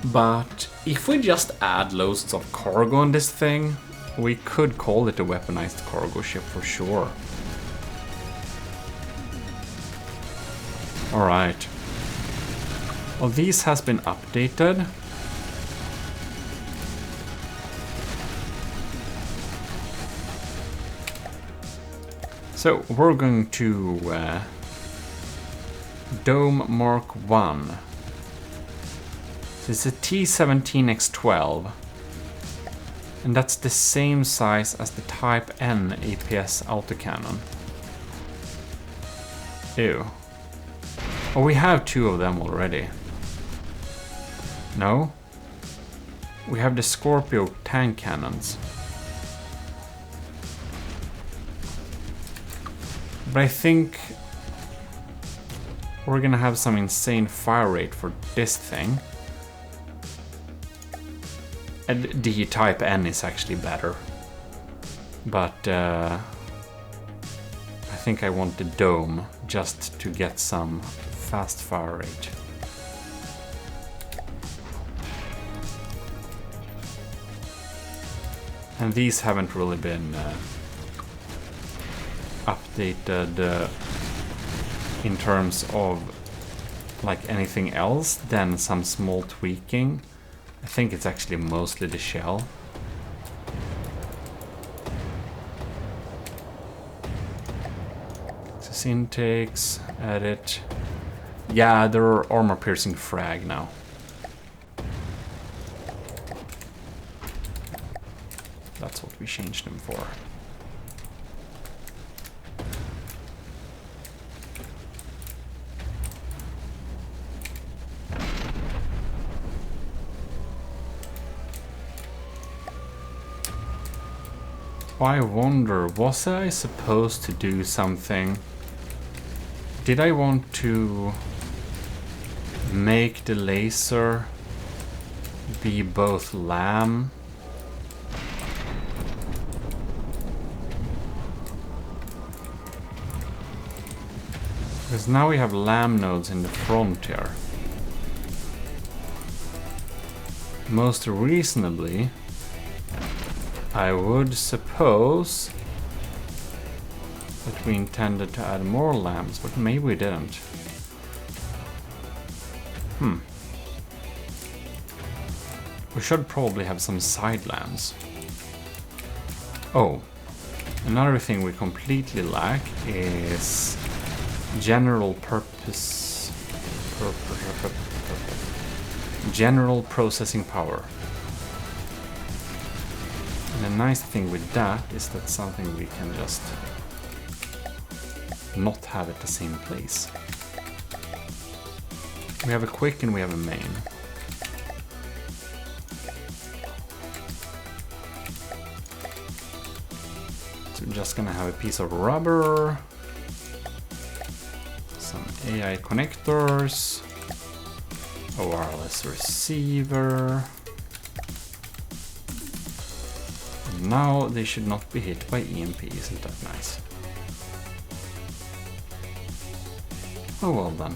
But if we just add loads of cargo on this thing, we could call it a weaponized cargo ship for sure. Alright. Well, these has been updated. So we're going to Dome Mark 1. This is a T-17X12, and that's the same size as the Type N APS autocannon. Ew. Oh, we have two of them already. No? We have the Scorpio tank cannons. But I think we're gonna have some insane fire rate for this thing. And the Type N is actually better. But I think I want the Dome just to get some fast fire rate. And these haven't really been updated in terms of like anything else than some small tweaking. I think it's actually mostly the shell. This intakes, edit. Yeah, they're armor piercing frag now. That's what we changed them for. I wonder, was I supposed to do something? Did I want to make the laser be both LAM? Because now we have LAM nodes in the front here. Most reasonably, I would suppose that we intended to add more lamps, but maybe we didn't. We should probably have some side lamps. Oh, another thing we completely lack is general processing power. And the nice thing with that is that something we can just not have at the same place. We have a quick and we have a main. we're just gonna have a piece of rubber, some AI connectors, a wireless receiver. And now they should not be hit by EMP, isn't that nice? Oh well then.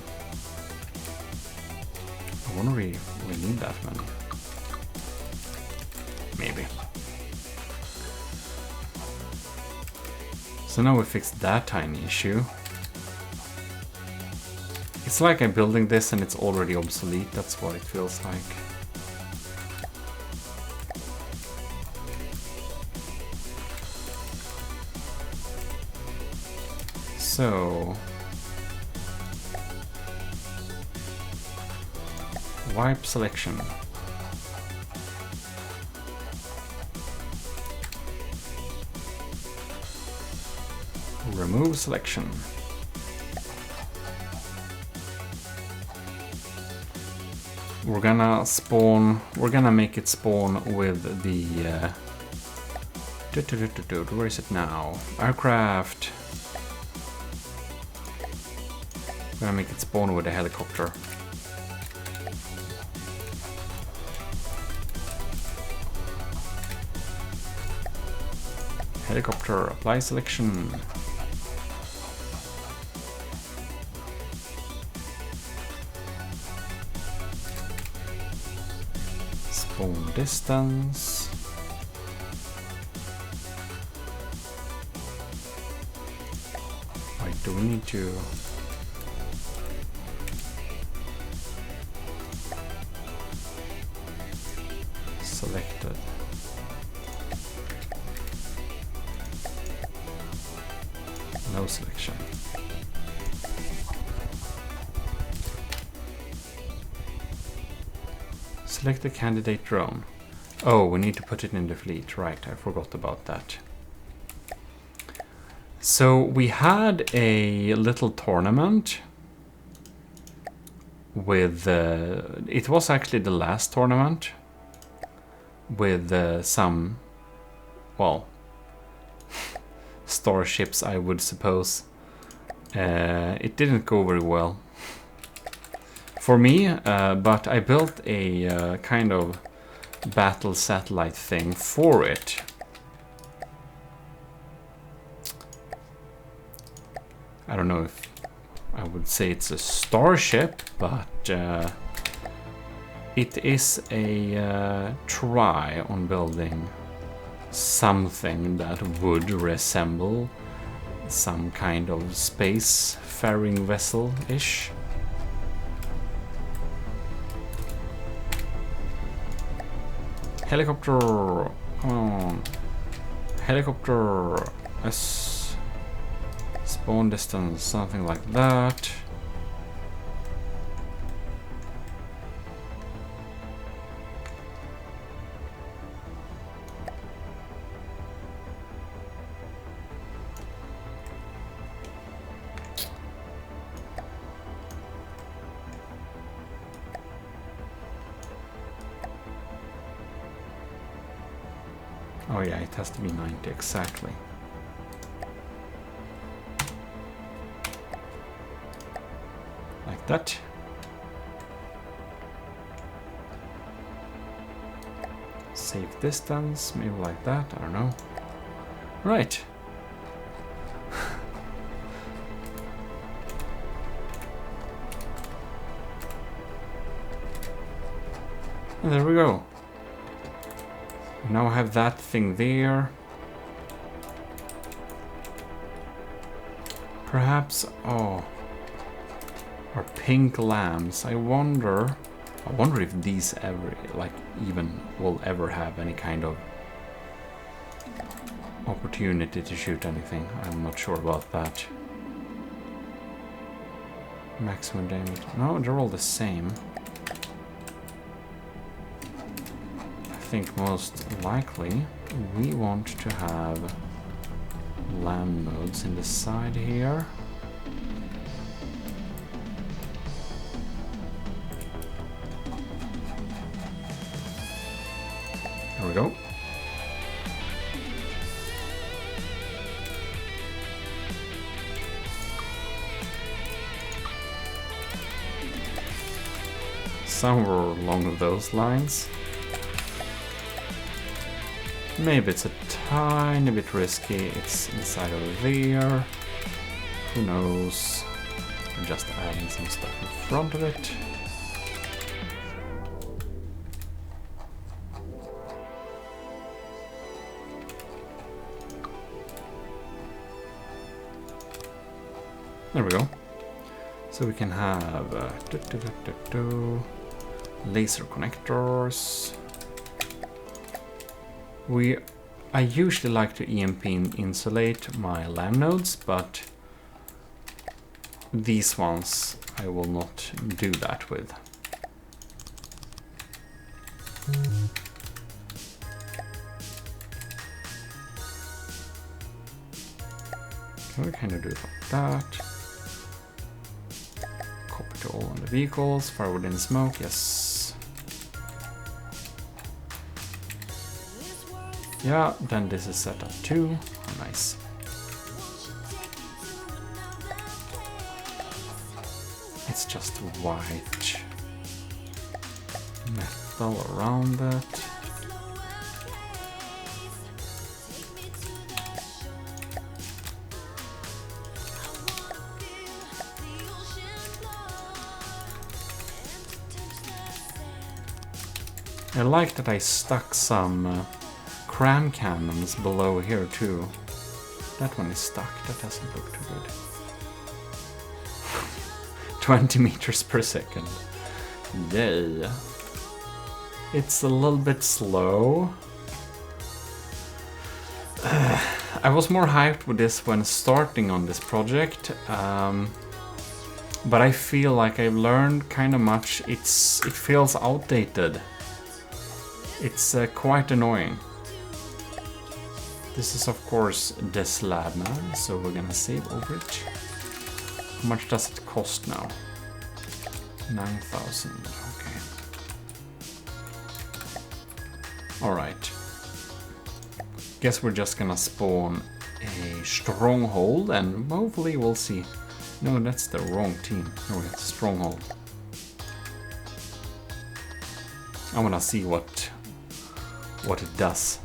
I wonder if we need that many. Maybe. So now we fixed that tiny issue. It's like I'm building this and it's already obsolete, that's what it feels like. So... wipe selection. Remove selection. We're gonna make it spawn with the where is it now? Aircraft. We're gonna make it spawn with a helicopter. Helicopter, apply selection. Spawn distance. Wait, do we need to... selected. No selection. Select the candidate drone. Oh, we need to put it in the fleet. Right, I forgot about that. So we had a little tournament with... it was actually the last tournament with some... well... starships, I would suppose. It didn't go very well for me, but I built a kind of battle satellite thing for it. I don't know if I would say it's a starship, but it is a try on building something that would resemble some kind of space-faring vessel-ish. Helicopter! Come on! Helicopter! S. Spawn distance, something like that. Oh yeah, it has to be 90 exactly. Like that. Safe distance, maybe like that, I don't know. Right. And there we go. Now I have that thing there. Perhaps, oh, or pink lamps. I wonder if these ever, like, even will ever have any kind of opportunity to shoot anything. I'm not sure about that. Maximum damage. No, they're all the same. I think most likely we want to have land modes in the side here. There we go. somewhere along those lines. Maybe it's a tiny bit risky. It's inside over there. Who knows? I'm just adding some stuff in front of it. There we go. So we can have laser connectors. I usually like to EMP insulate my LAN nodes, but these ones I will not do that with. Can we kind of do it like that? Copy to all on the vehicles, fire within smoke, yes. Yeah, then this is set up too. Oh, nice. It's just white metal around it. I like that I stuck some cram cannons below here too. That one is stuck, that doesn't look too good. 20 meters per second. Yay. It's a little bit slow. I was more hyped with this when starting on this project. But I feel like I've learned kind of much. It feels outdated. It's quite annoying. This is of course this lab now, so we're gonna save over it. How much does it cost now? 9,000, okay. Alright. Guess we're just gonna spawn a stronghold and hopefully we'll see. No, that's the wrong team. No, it's a stronghold. I wanna see what it does.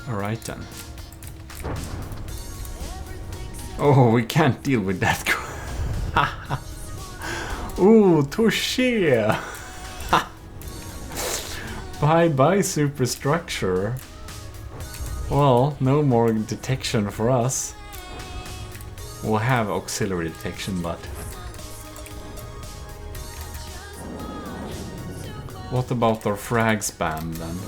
Alright then. Oh, we can't deal with that. Ooh, touché! Bye bye superstructure. Well, no more detection for us. We'll have auxiliary detection, but what about our frag spam then?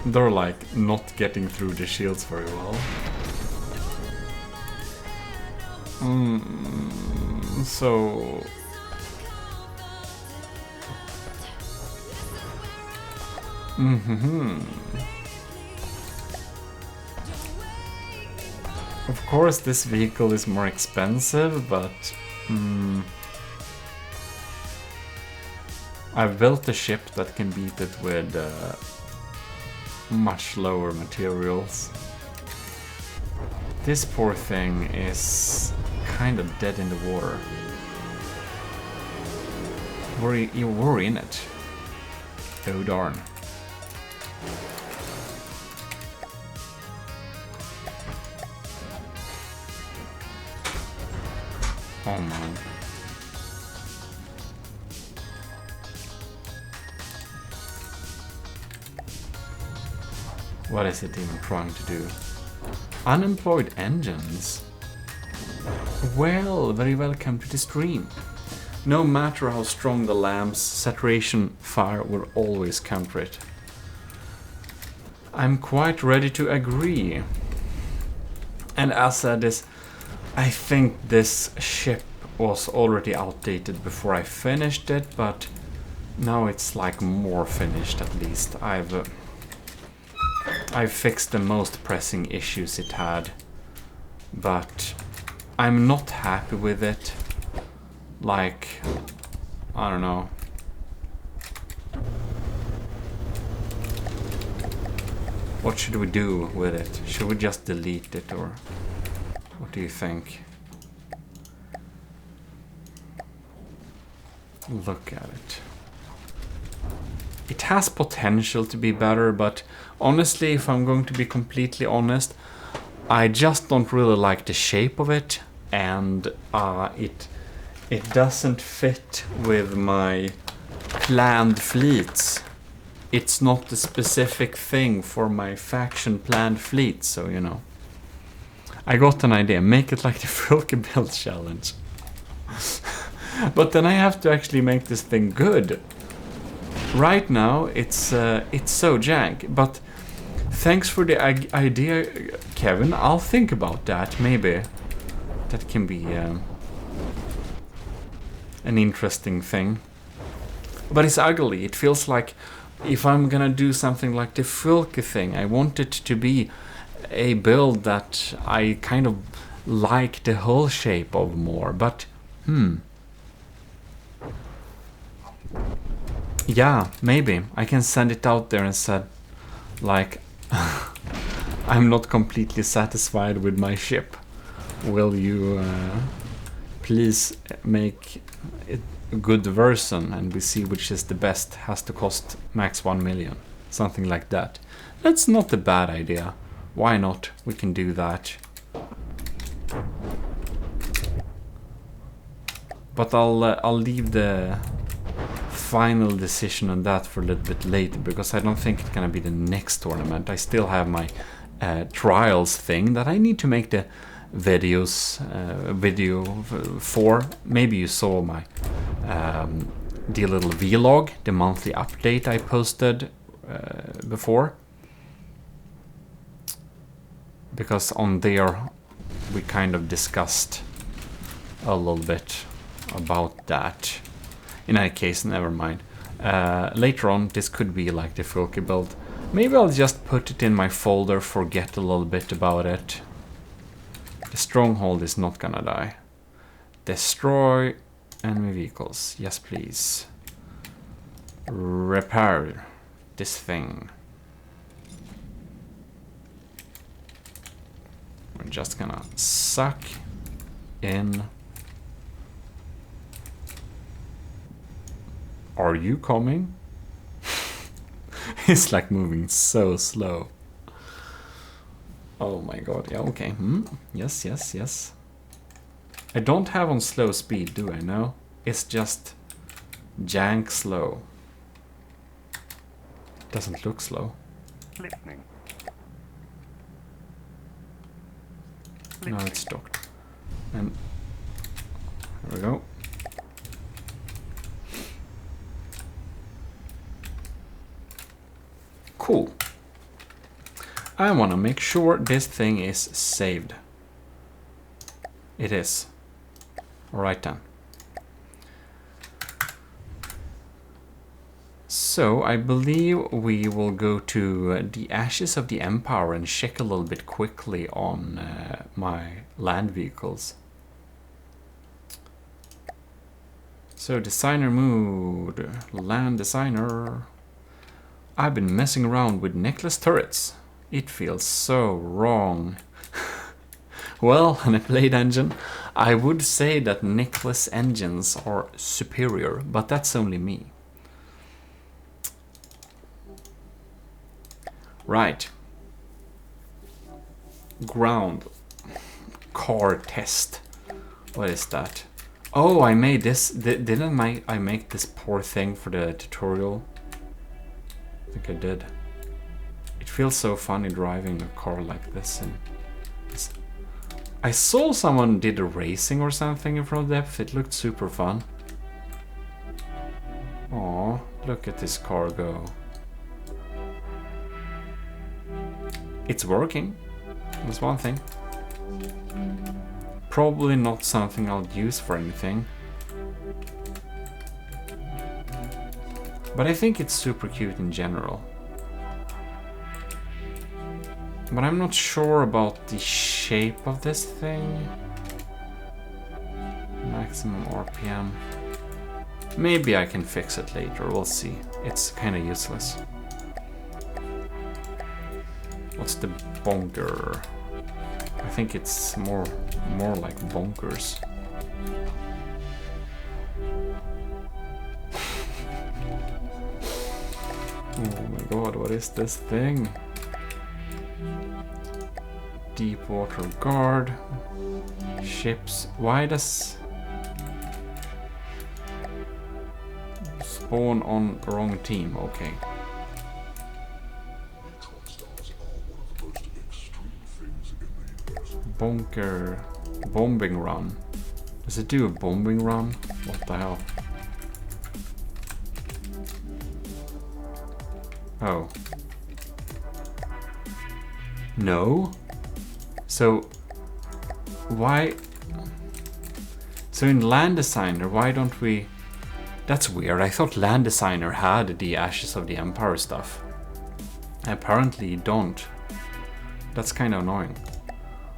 They're like not getting through the shields very well. So of course this vehicle is more expensive, but I've built a ship that can beat it with much lower materials. This poor thing is kind of dead in the water. We're in it. Oh darn. Oh man. What is it even trying to do? Unemployed engines? Well, very welcome to the stream. No matter how strong the lamp's saturation, fire will always counter it. I'm quite ready to agree. And as said this, I think this ship was already outdated before I finished it, but now it's like more finished at least. I've fixed the most pressing issues it had, but I'm not happy with it. Like, I don't know. What should we do with it? Should we just delete it, or what do you think? Look at it. It has potential to be better, but honestly, if I'm going to be completely honest, I just don't really like the shape of it, and it doesn't fit with my planned fleets. It's not the specific thing for my faction planned fleet, so you know. I got an idea, make it like the Fulke build challenge. But then I have to actually make this thing good. Right now it's so jank, but thanks for the idea, Kevin. I'll think about that. Maybe that can be an interesting thing. But it's ugly. It feels like if I'm gonna do something like the Fulke thing, I want it to be a build that I kind of like the whole shape of more. But yeah, maybe I can send it out there and said, like, I'm not completely satisfied with my ship. Will you please make it a good version, and we see which is the best. Has to cost max 1 million, something like that. That's not a bad idea. Why not? We can do that. But I'll leave the final decision on that for a little bit later, because I don't think it's gonna be the next tournament. I still have my trials thing that I need to make the videos video for. Maybe you saw my the little vlog, the monthly update I posted before, because on there we kind of discussed a little bit about that. In any case, never mind. Later on, this could be like the Fulke build. Maybe I'll just put it in my folder, forget a little bit about it. The stronghold is not gonna die. Destroy enemy vehicles. Yes, please. Repair this thing. We're just gonna suck in. Are you coming? It's like moving so slow. Oh my god, yeah, okay. Yes, yes, yes. I don't have on slow speed, do I? No? It's just jank slow. Doesn't look slow. Listening. No, it's stocked. And there we go. Cool. I want to make sure this thing is saved. It is. Alright then. So I believe we will go to the Ashes of the Empire and check a little bit quickly on my land vehicles. So designer mood, land designer. I've been messing around with necklace turrets. It feels so wrong. Well, on a blade engine, I would say that necklace engines are superior, but that's only me. Right. Ground. Car test. What is that? Oh, I made this. Didn't I make this poor thing for the tutorial? I think I did. It feels so funny driving a car like this. And I saw someone did a racing or something in From Depth. It looked super fun. Aw, look at this car go. It's working. That's one thing. Probably not something I'll use for anything. But I think it's super cute in general. But I'm not sure about the shape of this thing. Maximum RPM. Maybe I can fix it later, we'll see. It's kind of useless. What's the bunker? I think it's more like bunkers. Oh my god, what is this thing? Deepwater guard. Ships. Why does spawn on wrong team? Okay. Bunker bombing run. Does it do a bombing run? What the hell? Oh. No? So why? So in Land Designer, why don't we? That's weird. I thought Land Designer had the Ashes of the Empire stuff. Apparently you don't. That's kind of annoying.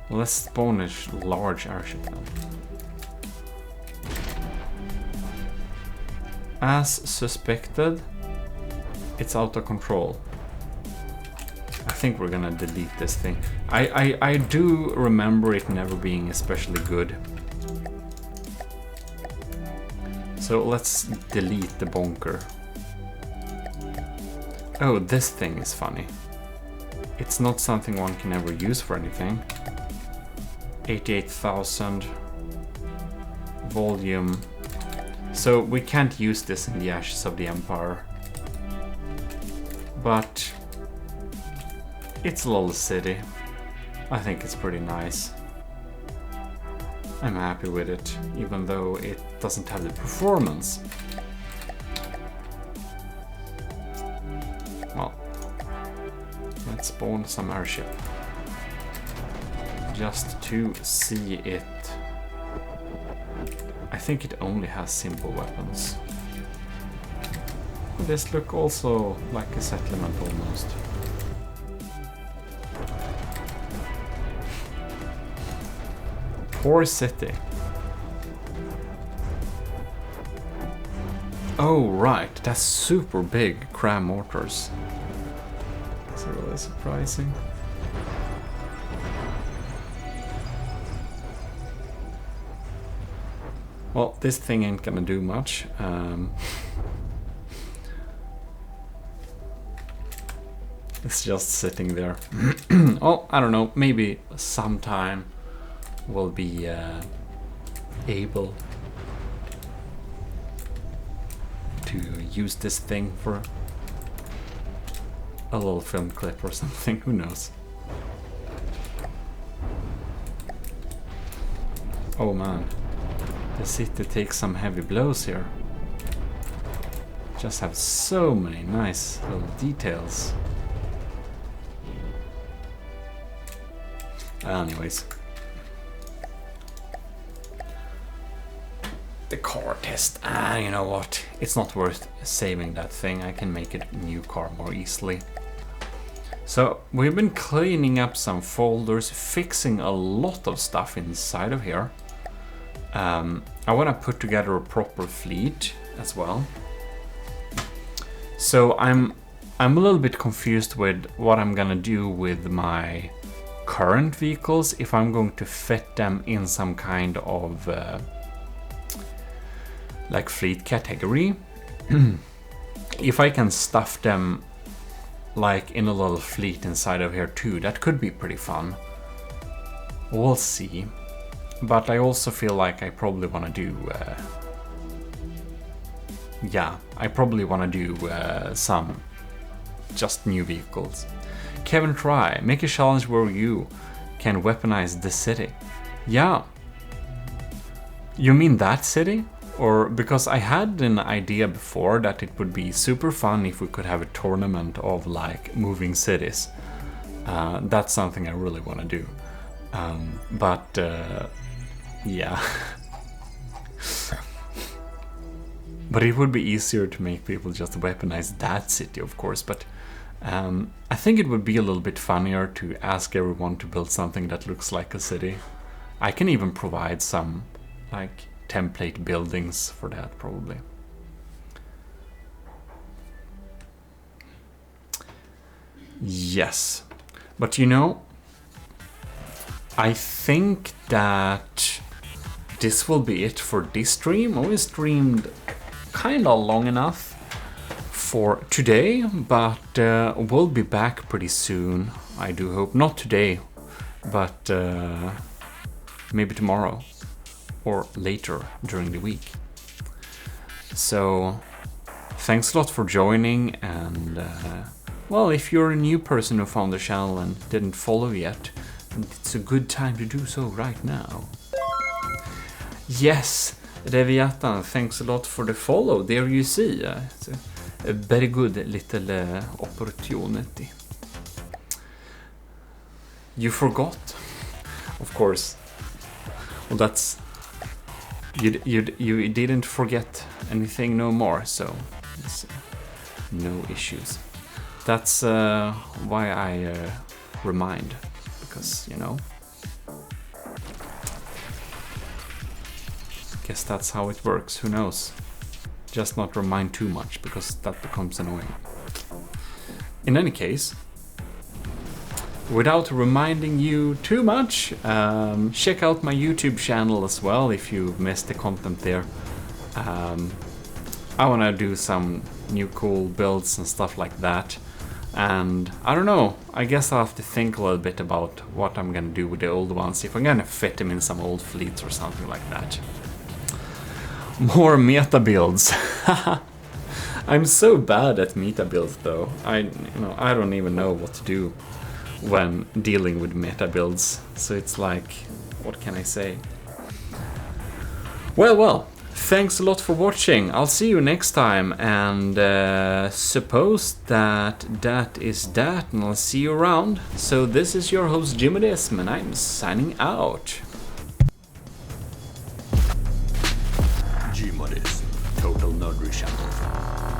Well, let's spawn a large airship then. As suspected, it's out of control. I think we're gonna delete this thing. I do remember it never being especially good. So let's delete the bunker. Oh, this thing is funny. It's not something one can ever use for anything. 88,000 volume. So we can't use this in the Ashes of the Empire. But it's a little city. I think it's pretty nice. I'm happy with it, even though it doesn't have the performance. Well, let's spawn some airship. Just to see it. I think it only has simple weapons. This look also like a settlement almost. Poor city. Oh right, that's super big cram mortars. That's really surprising. Well, this thing ain't gonna do much. It's just sitting there. Oh, I don't know. Maybe sometime we'll be able to use this thing for a little film clip or something. Who knows? Oh man. The city takes some heavy blows here. Just have so many nice little details. Anyways. The car test. You know what? It's not worth saving that thing. I can make a new car more easily. So we've been cleaning up some folders, fixing a lot of stuff inside of here. I want to put together a proper fleet as well. So I'm a little bit confused with what I'm gonna do with my current vehicles, if I'm going to fit them in some kind of like fleet category. If I can stuff them like in a little fleet inside of here too, that could be pretty fun. We'll see. But I also feel like I probably want to do I probably want to do some just new vehicles. Kevin Try, make a challenge where you can weaponize the city. Yeah. You mean that city? Or because I had an idea before that it would be super fun if we could have a tournament of like moving cities. That's something I really want to do. Yeah. But it would be easier to make people just weaponize that city, of course. But I think it would be a little bit funnier to ask everyone to build something that looks like a city. I can even provide some like template buildings for that, probably. Yes. But you know, I think that this will be it for this stream. We streamed kinda long enough for today, but we'll be back pretty soon, I do hope. Not today, but maybe tomorrow or later during the week. So thanks a lot for joining, and well, if you're a new person who found the channel and didn't follow yet, it's a good time to do so right now. Yes, Reviatan, thanks a lot for the follow. There you see, it's a very good little opportunity. You forgot, of course. Well, that's you didn't forget anything no more, so it's, no issues. That's why I remind, because you know. Guess that's how it works. Who knows? Just not remind too much, because that becomes annoying. In any case, without reminding you too much, check out my YouTube channel as well if you missed the content there. I want to do some new cool builds and stuff like that. And I don't know, I guess I'll have to think a little bit about what I'm gonna do with the old ones, if I'm gonna fit them in some old fleets or something like that. More meta builds. I'm so bad at meta builds though. I don't even know what to do when dealing with meta builds. So it's like, what can I say? Well, thanks a lot for watching. I'll see you next time, and suppose that is that, and I'll see you around. So this is your host GMODISM, and I'm signing out. GMODISM, Total Nerdry Channel.